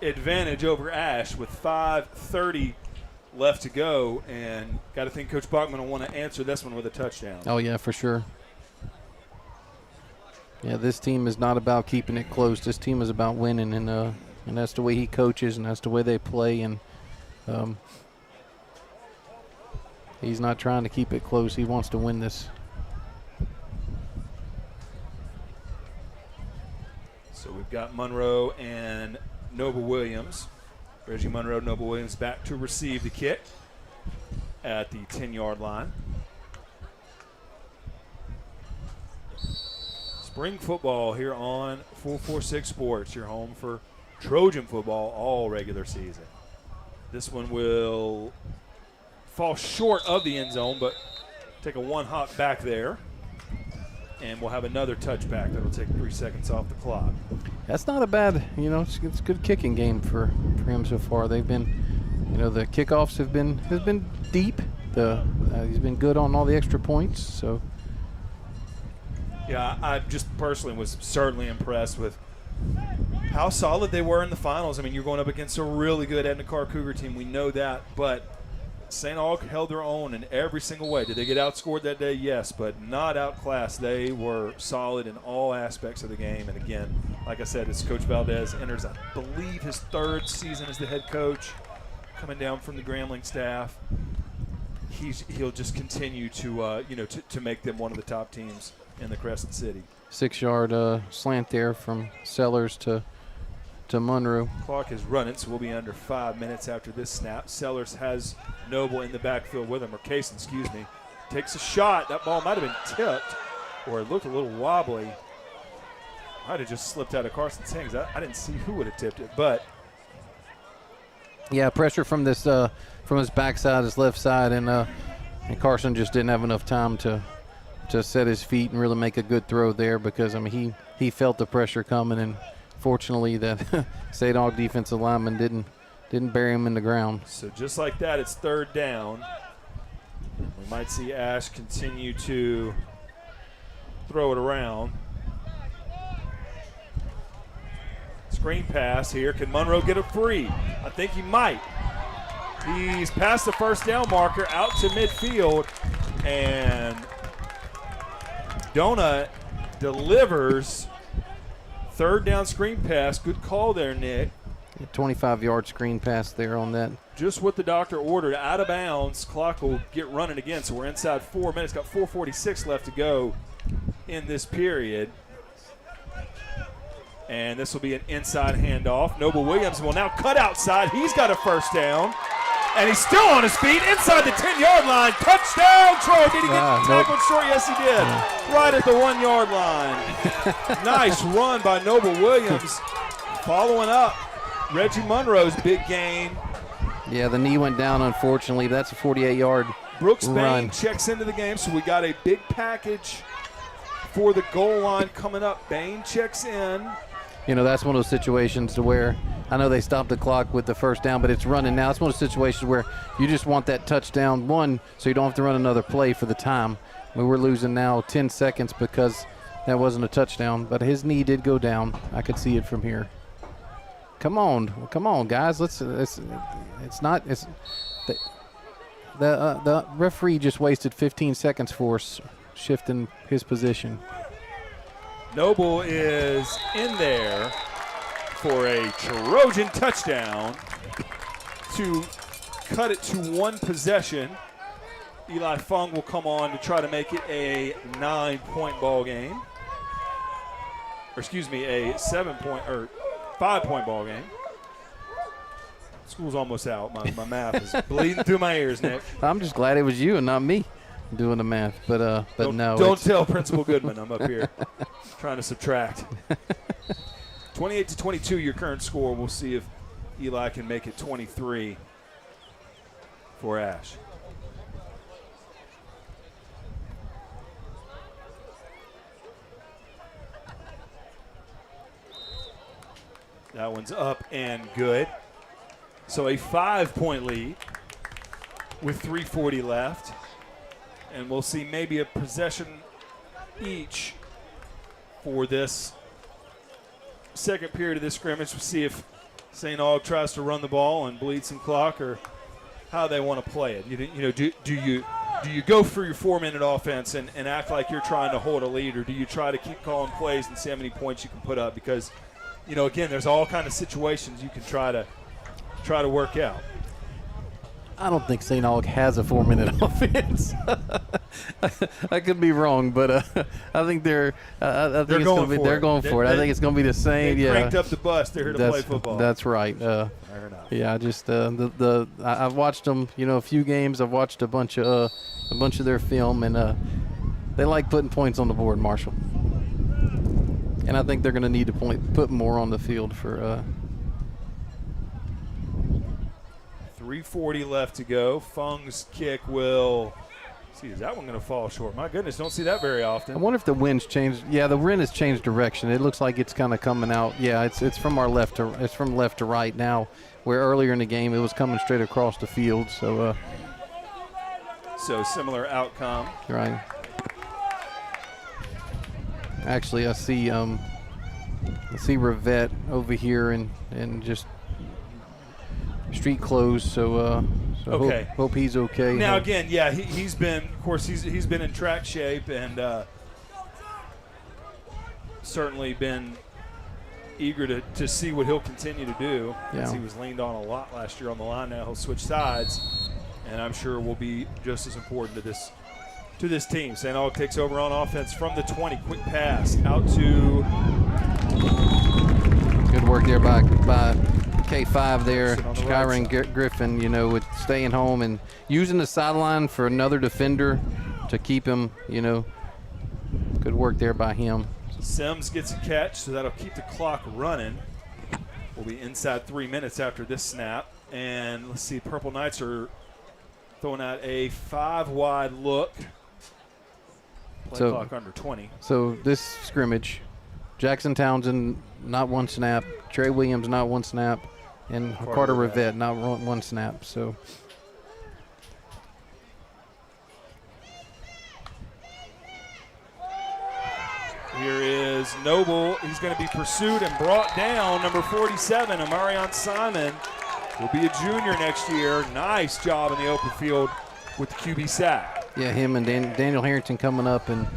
S1: advantage over Ash with 5:30 left to go. And got to think Coach Bachman will want to answer this one with a touchdown.
S2: Oh, yeah, for sure. Yeah, this team is not about keeping it close. This team is about winning, and that's the way he coaches, and that's the way they play. And he's not trying to keep it close. He wants to win this.
S1: So we've got Monroe and Noble Williams. Reggie Monroe, Noble Williams back to receive the kick at the 10-yard line. Spring football here on 446 Sports, your home for Trojan football all regular season. This one will fall short of the end zone, but take a one-hop back there. And we'll have another touchback that'll take 3 seconds off the clock.
S2: That's not a bad, you know, it's a good kicking game for him so far. They've been, you know, the kickoffs has been deep. He's been good on all the extra points. So
S1: yeah, I just personally was certainly impressed with how solid they were in the finals. I mean, you're going up against a really good Edna Carr Cougar team. We know that, but St. Aug held their own in every single way. Did they get outscored that day? Yes, but not outclassed. They were solid in all aspects of the game. And again, like I said, as Coach Valdez enters, I believe, his 3rd season as the head coach, coming down from the Grambling staff, he'll just continue to to make them one of the top teams in the Crescent City.
S2: 6-yard slant there from Sellers to Monroe.
S1: Clock is running, so we'll be under 5 minutes after this snap. Sellers has Noble in the backfield with him, or Cason, excuse me. Takes a shot. That ball might have been tipped, or it looked a little wobbly. Might have just slipped out of Carson's hands. I didn't see who would have tipped it, but
S2: yeah, pressure from this from his backside, his left side, and Carson just didn't have enough time to set his feet and really make a good throw there, because I mean he felt the pressure coming, and fortunately that St. Aug defensive lineman didn't bury him in the ground.
S1: So just like that, it's 3rd down. We might see Ash continue to throw it around. Screen pass here. Can Monroe get it free? I think he might. He's past the 1st down marker, out to midfield, and Donut delivers. 3rd down screen pass. Good call there, Nick.
S2: 25-yard screen pass there on that.
S1: Just what the doctor ordered. Out of bounds. Clock will get running again, so we're inside 4 minutes. Got 4:46 left to go in this period. And this will be an inside handoff. Noble Williams will now cut outside. He's got a 1st down. And he's still on his feet inside the 10-yard line. Touchdown, Troy. Did he get tackled short? Yes, he did. Right at the 1-yard line. Nice run by Noble Williams. Following up Reggie Monroe's big gain.
S2: Yeah, the knee went down, unfortunately. That's a 48-yard
S1: Brooks
S2: run.
S1: Bain checks into the game, so we got a big package for the goal line coming up. Bain checks in.
S2: You know, that's one of those situations to where I know they stopped the clock with the 1st down, but it's running now. It's one of those situations where you just want that touchdown, one, so you don't have to run another play for the time. I mean, we're losing now 10 seconds because that wasn't a touchdown, but his knee did go down. I could see it from here. Come on, guys. The referee just wasted 15 seconds for us, shifting his position.
S1: Noble is in there for a Trojan touchdown to cut it to 1 possession. Eli Fung will come on to try to make it a 9-point ball game. Or excuse me, a 5-point ball game. School's almost out. My math is bleeding through my ears, Nick.
S2: I'm just glad it was you and not me. doing the math, but no.
S1: Don't tell Principal Goodman I'm up here trying to subtract. 28-22, your current score. We'll see if Eli can make it 23 for Ash. That one's up and good. So a 5-point lead with 3:40 left. And we'll see maybe a possession each for this second period of this scrimmage. We'll see if St. Aug tries to run the ball and bleed some clock, or how they want to play it. Do you go for your 4-minute offense and act like you're trying to hold a lead, or do you try to keep calling plays and see how many points you can put up? Because, again, there's all kind of situations you can try to work out.
S2: I don't think St. Aug has a 4-minute offense. I could be wrong, but I think they're going for it. I think it's going to be the same.
S1: They cranked up the bus. They're here to play football.
S2: That's right.
S1: Fair enough.
S2: Yeah, just I've watched them. A few games. I've watched a bunch of their film, and they like putting points on the board, Marshall. And I think they're going to need to put more on the field for.
S1: 3:40 left to go. Fung's kick will. See, is that one going to fall short? My goodness, don't see that very often.
S2: I wonder if the wind's changed. Yeah, the wind has changed direction. It looks like it's kind of coming out. Yeah, it's from left to right now. Where earlier in the game it was coming straight across the field. So
S1: similar outcome.
S2: Right. Actually, I see Rivette over here and just street closed. So
S1: okay.
S2: Hope he's okay.
S1: Now again, yeah, he's been in track shape and certainly been eager to see what he'll continue to do.
S2: Yeah.
S1: As he was leaned on a lot last year on the line. Now he'll switch sides, and I'm sure will be just as important to this team. St. Aug takes over on offense from the 20. Quick pass out to.
S2: Good work there by K5 there, Kyron Griffin, with staying home and using the sideline for another defender to keep him, Good work there by him.
S1: Sims gets a catch, so that'll keep the clock running. We'll be inside 3 minutes after this snap. And let's see, Purple Knights are throwing out a 5-wide look. Play clock under 20.
S2: So this scrimmage, Jackson Townsend, not one snap. Trey Williams, not one snap. And Carter Rivette, not one snap. So
S1: here is Noble. He's going to be pursued and brought down. Number 47, Amarion Simon, will be a junior next year. Nice job in the open field with the QB sack.
S2: Yeah, him and Daniel Harrington coming up and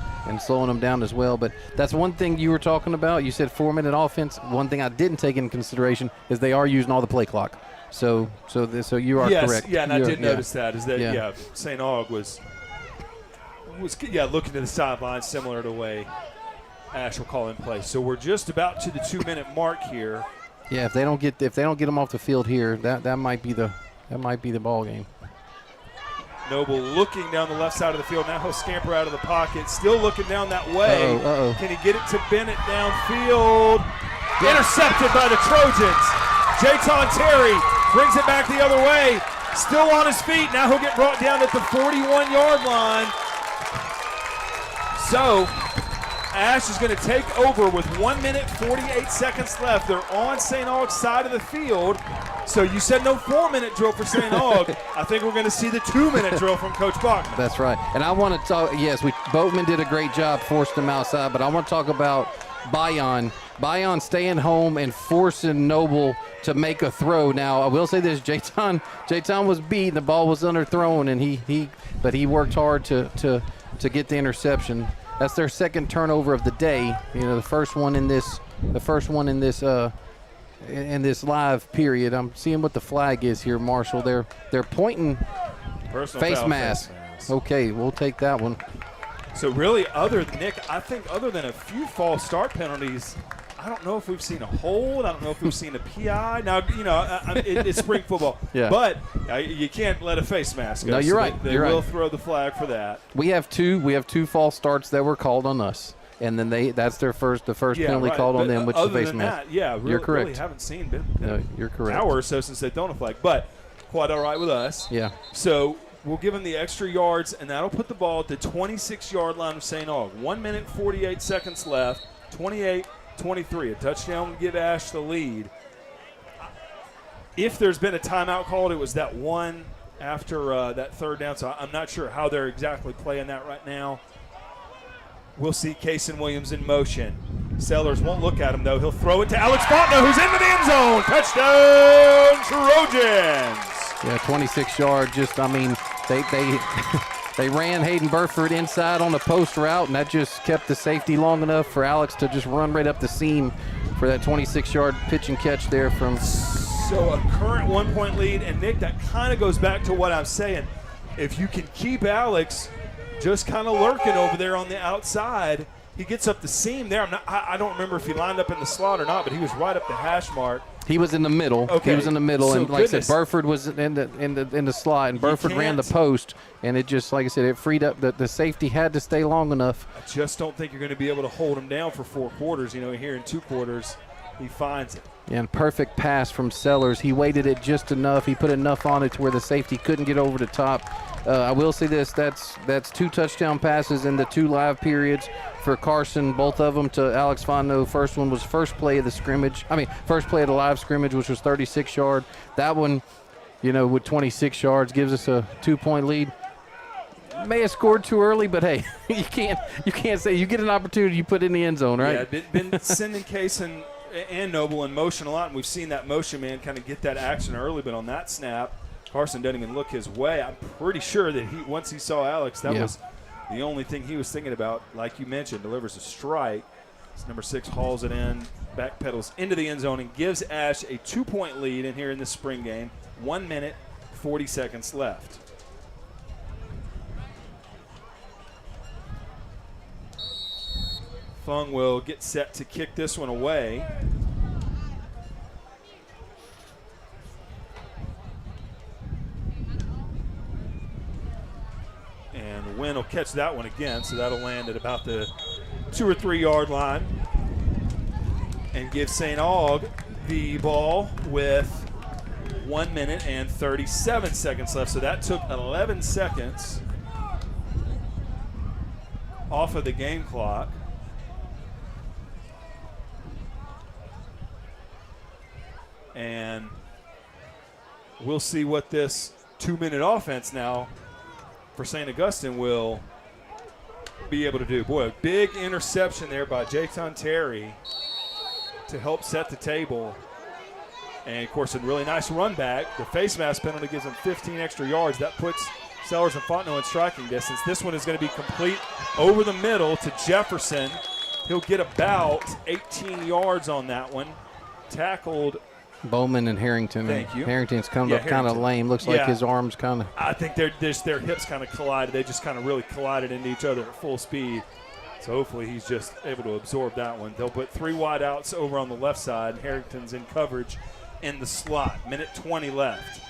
S2: slowing them down as well. But that's one thing you were talking about. You said 4-minute offense. One thing I didn't take into consideration is they are using all the play clock. So you are correct.
S1: Yeah, and I did notice that. Is that St. Aug was looking to the sideline, similar to the way Ash will call in play. So we're just about to the 2-minute mark here.
S2: Yeah, if they don't get them off the field here, that might be the ball game.
S1: Noble looking down the left side of the field. Now he'll scamper out of the pocket. Still looking down that way.
S2: Uh-oh.
S1: Can he get it to Bennett downfield? Intercepted by the Trojans. Jayton Terry brings it back the other way. Still on his feet. Now he'll get brought down at the 41-yard line. So Ash is going to take over with 1 minute, 48 seconds left. They're on St. Aug's side of the field. So you said no 4-minute drill for St. Aug. I think we're going to see the 2-minute drill from Coach Bachman.
S2: That's right. And I want to talk, Boatman did a great job forcing them outside, but I want to talk about Bayon. Bayon staying home and forcing Noble to make a throw. Now, I will say this, Jayton was beat, the ball was underthrown, and but he worked hard to get the interception. That's their second turnover of the day. The first one in this in this live period. I'm seeing what the flag is here, Marshall. They're pointing face mask. Okay, we'll take that one.
S1: So really, I think other than a few false start penalties, I don't know if we've seen a hold. I don't know if we've seen a PI. Now, it's spring football.
S2: Yeah.
S1: But you can't let a face mask go.
S2: No, you're
S1: so
S2: right.
S1: They will throw the flag for that.
S2: We have two false starts that were called on us. And then that's the first penalty called on them, which is the face mask.
S1: You're correct. Really haven't seen
S2: no, you're correct.
S1: Hour or so since they've thrown a flag, but quite all right with us.
S2: Yeah.
S1: So we'll give them the extra yards, and that'll put the ball at the 26-yard line of St. Aug. 1 minute, 48 seconds left. 28-23. A touchdown would give Ash the lead. If there's been a timeout called, it was that one after that third down. So I'm not sure how they're exactly playing that right now. We'll see Kason Williams in motion. Sellers won't look at him, though. He'll throw it to Alex Fontenot, who's into the end zone. Touchdown, Trojans.
S2: Yeah, 26 yards. They ran Hayden Burford inside on the post route, and that just kept the safety long enough for Alex to just run right up the seam for that 26-yard pitch and catch there from.
S1: So a current 1-point lead, and Nick, that kind of goes back to what I'm saying. If you can keep Alex just kind of lurking over there on the outside, he gets up the seam there. I don't remember if he lined up in the slot or not, but he was right up the hash mark.
S2: He was in the middle.
S1: Okay.
S2: He was in the middle,
S1: So
S2: and like
S1: goodness.
S2: I said, Burford was in the slot, and Burford ran the
S1: can't-
S2: post, and it just, like I said, it freed up. The safety had to stay long enough.
S1: I just don't think you're going to be able to hold him down for 4 quarters. Here in 2 quarters, he finds it.
S2: And perfect pass from Sellers. He weighted it just enough. He put enough on it to where the safety couldn't get over the top. I will say this: that's 2 touchdown passes in the 2 live periods for Carson, both of them to Alex Fontenot. First one was first play of the live scrimmage, which was 36 yard. That one, with 26 yards, gives us a 2-point lead. May have scored too early, but hey, you can't say you get an opportunity, you put it in the end zone, right?
S1: Yeah, been sending Kason and Noble in motion a lot, and we've seen that motion man kind of get that action early, but on that snap, Carson doesn't even look his way. I'm pretty sure that once he saw Alex, that was the only thing he was thinking about. Like you mentioned, delivers a strike. Number 6 hauls it in, backpedals into the end zone, and gives Ash a 2-point lead in here in this spring game. 1 minute, 40 seconds left. Fung will get set to kick this one away. And Wynn will catch that one again, so that'll land at about the 2 or 3 yard line and give St. Aug the ball with 1 minute and 37 seconds left. So that took 11 seconds off of the game clock. And we'll see what this 2-minute offense now for St. Augustine will be able to do. Boy, a big interception there by Jayton Terry to help set the table. And, of course, a really nice run back. The face mask penalty gives them 15 extra yards. That puts Sellers and Fontenot in striking distance. This one is going to be complete over the middle to Jefferson. He'll get about 18 yards on that one. Tackled
S2: Bowman and Harrington.
S1: Thank you.
S2: Harrington's come up kind of
S1: Harrington.
S2: lame. Looks like his arms kind of.
S1: I think their hips kind of collided. They just kind of really collided into each other at full speed. So hopefully he's just able to absorb that one. They'll put 3 wideouts over on the left side. Harrington's in coverage in the slot. Minute 20 left.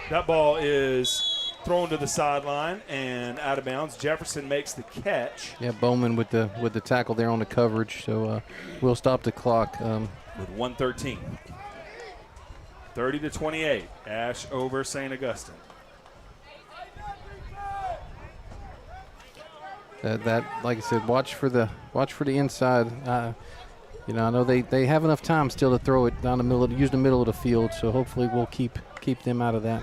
S1: That ball is thrown to the sideline and out of bounds. Jefferson makes the catch.
S2: Yeah, Bowman with the tackle there on the coverage. So we'll stop the clock.
S1: With 1:13. 30-28. Ash over St. Augustine.
S2: That, like I said, watch for the inside. I know they have enough time still to throw it down the middle, use the middle of the field. So hopefully we'll keep them out of that.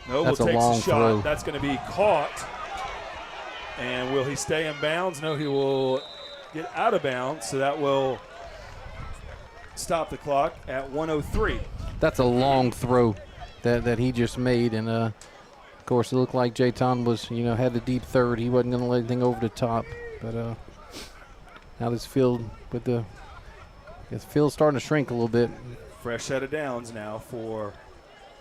S1: Noble
S2: That's a
S1: takes
S2: long
S1: a shot.
S2: throw.
S1: That's going to be caught. And will he stay in bounds? No, he will get out of bounds. So that will stop the clock at 1:03.
S2: That's a long throw that he just made, and of course it looked like Jayton was had the deep third. He wasn't going to let anything over the top, but now this field field's starting to shrink a little bit.
S1: Fresh set of downs now for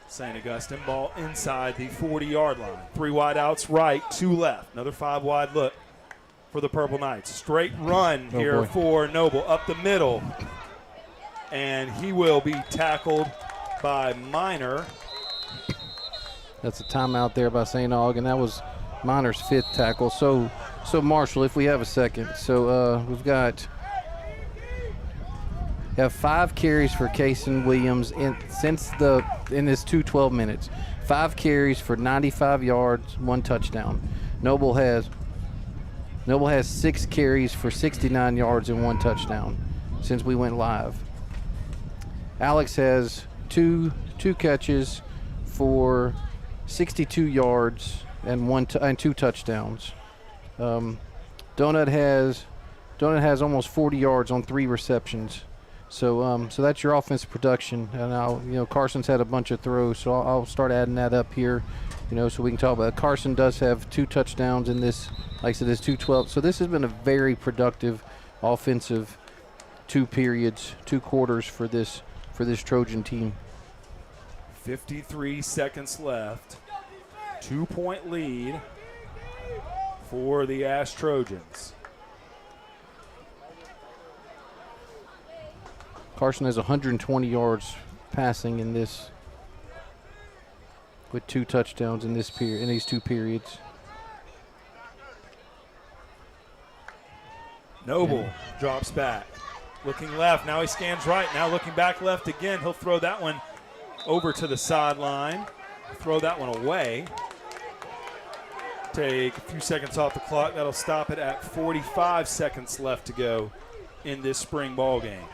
S1: St. Augustine. Ball inside the 40-yard line. 3 wide outs right, 2 left. Another 5 wide look for the Purple Knights. Straight run here
S2: boy.
S1: for Noble up the middle. And he will be tackled by Minor.
S2: That's a timeout there by St. Aug, and that was Minor's 5th tackle. So Marshall, if we have a second. So we have 5 carries for Kason Williams in this 2-12 minutes. 5 carries for 95 yards, 1 touchdown. Noble has 6 carries for 69 yards and 1 touchdown since we went live. Alex has two catches for 62 yards and 2 touchdowns. Donut has almost 40 yards on 3 receptions. So that's your offensive production. And Carson's had a bunch of throws, so I'll start adding that up here, so we can talk about it. Carson does have 2 touchdowns in this, like I said, this 2-12. So this has been a very productive offensive 2 periods, 2 quarters for this Trojan team.
S1: 53 seconds left. 2-point lead for the Ash Trojans.
S2: Carson has 120 yards passing in this, with 2 touchdowns in these 2 periods.
S1: Noble drops back. Looking left. Now he scans right. Now looking back left again. He'll throw that one over to the sideline. Throw that one away. Take a few seconds off the clock. That'll stop it at 45 seconds left to go in this spring ball game.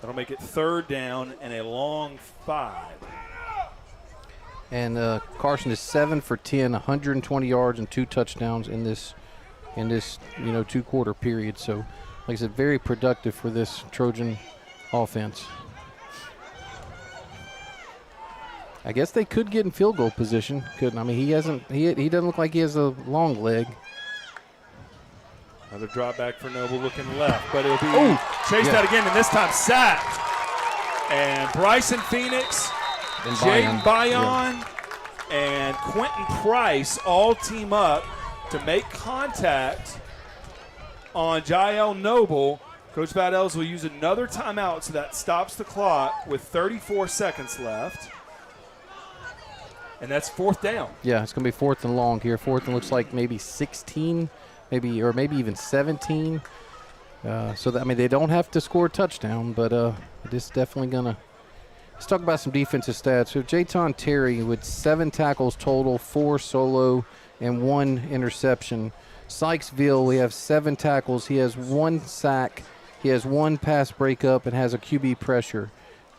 S1: That'll make it 3rd down and a long 5.
S2: And Carson is 7 for 10, 120 yards and 2 touchdowns in this 2-quarter period. So, like I said, very productive for this Trojan offense. I guess they could get in field goal position, couldn't? I mean, he doesn't look like he has a long leg.
S1: Another drop back for Noble looking left, but it'll be chased out again, and this time sacked. And Bryson Phoenix, Jaden Bayon, and Quentin Price all team up to make contact on Jael Noble. Coach Vadels will use another timeout, so that stops the clock with 34 seconds left. And that's 4th down.
S2: Yeah, it's going to be 4th and long here. 4th and looks like maybe 16, maybe even 17. They don't have to score a touchdown, but it is definitely going to. Let's talk about some defensive stats. So Jayton Terry with 7 tackles total, 4 solo, and 1 interception. Sykesville, we have 7 tackles. He has 1 sack. He has 1 pass breakup and has a QB pressure.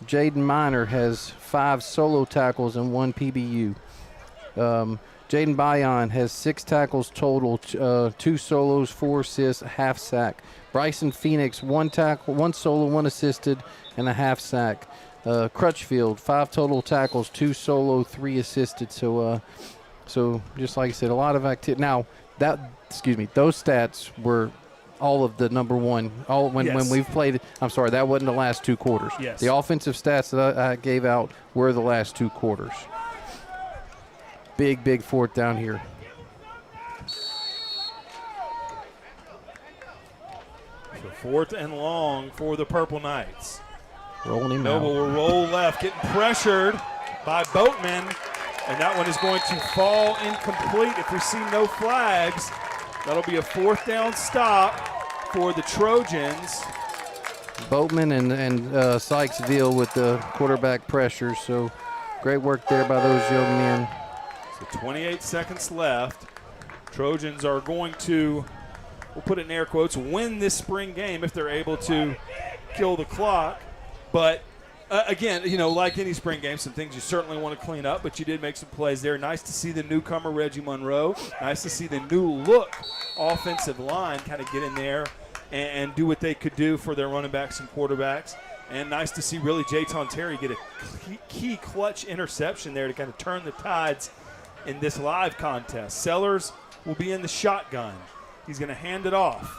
S2: Jaden Minor has 5 solo tackles and 1 PBU. Jaden Bayon has 6 tackles total, 2 solos, 4 assists, a half sack. Bryson Phoenix, 1 tackle, 1 solo, 1 assisted, and a half sack. Crutchfield, 5 total tackles, 2 solo, 3 assisted. So just like I said, a lot of activity. Now those stats were all of the number one. When we've played. I'm sorry, that wasn't the last 2 quarters.
S1: Yes.
S2: The offensive stats that I gave out were the last 2 quarters. Big 4th down here.
S1: So 4th and long for the Purple Knights.
S2: Rolling him
S1: Noble
S2: out.
S1: will roll left, getting pressured by Boatman, and that one is going to fall incomplete if we see no flags. That'll be a 4th down stop for the Trojans.
S2: Boatman and Sykesville with the quarterback pressure. So great work there by those young men.
S1: So 28 seconds left. Trojans are going to, we'll put it in air quotes, win this spring game if they're able to kill the clock. But again, like any spring game, some things you certainly want to clean up, but you did make some plays there. Nice to see the newcomer, Reggie Monroe. Nice to see the new look offensive line kind of get in there and do what they could do for their running backs and quarterbacks. And nice to see really Jayton Terry get a key clutch interception there to kind of turn the tides in this live contest. Sellers will be in the shotgun. He's going to hand it off.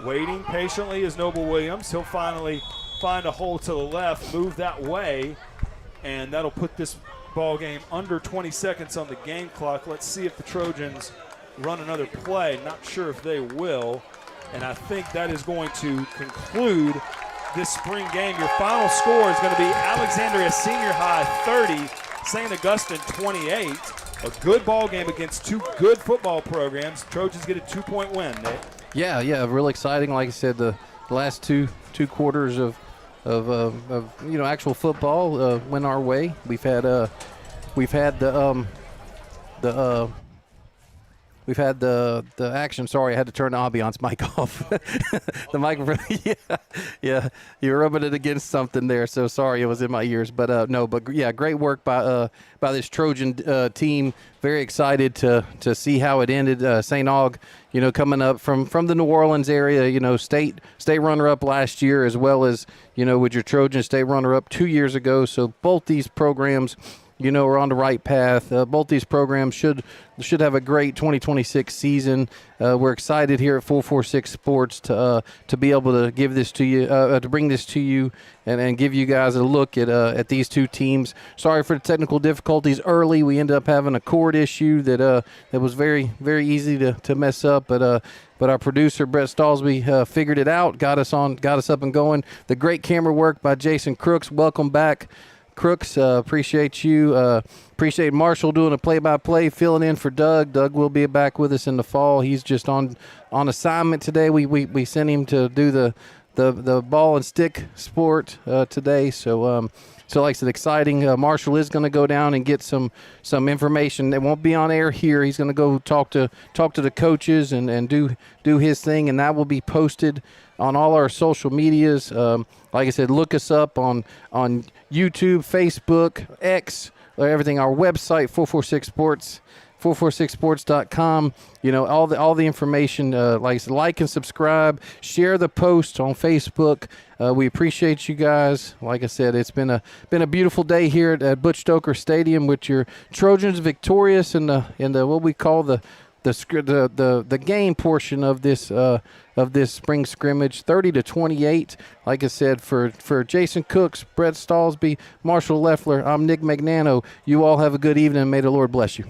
S1: Waiting patiently is Noble Williams. He'll finally find a hole to the left, move that way, and that'll put this ball game under 20 seconds on the game clock. Let's see if the Trojans run another play. Not sure if they will. And I think that is going to conclude this spring game. Your final score is going to be Alexandria Senior High 30, St. Augustine 28. A good ball game against two good football programs. Trojans get a 2-point win, Nate.
S2: Yeah, real exciting. Like I said, the last two quarters of actual football went our way. We've had the action. Sorry, I had to turn the ambiance mic off. The microphone. Yeah. You're rubbing it against something there. So sorry, it was in my ears. But great work by this Trojan team. Very excited to see how it ended. St Aug, coming up from the New Orleans area. State runner-up last year, as well as with your Trojan state runner-up 2 years ago. So both these programs, are on the right path. Both these programs should have a great 2026 season. We're excited here at 446 Sports to be able to give this to you, to bring this to you, and give you guys a look at these two teams. Sorry for the technical difficulties early. We ended up having a cord issue that was very, very easy to mess up, but our producer Brett Stallsby figured it out, got us up and going. The great camera work by Jason Crooks. Welcome back, Crooks. Appreciate you. Appreciate Marshall doing a play-by-play, filling in for Doug. Doug will be back with us in the fall. He's just on assignment today. We sent him to do the ball and stick sport today. So like I said, exciting. Marshall is going to go down and get some information that won't be on air here. He's going to go talk to the coaches and do his thing, and that will be posted on all our social medias. Like I said, look us up on YouTube, Facebook, X, everything. Our website, 446 Sports, 446sports.com. All the information. Like I said, like and subscribe. Share the post on Facebook. We appreciate you guys. Like I said, it's been a beautiful day here at Butch Stoker Stadium with your Trojans victorious in the what we call the game portion of this spring scrimmage, 30-28. Like I said, for Jason Cooks, Brett Stallsby, Marshall Leffler, I'm Nick Magnano. You all have a good evening. May the Lord bless you.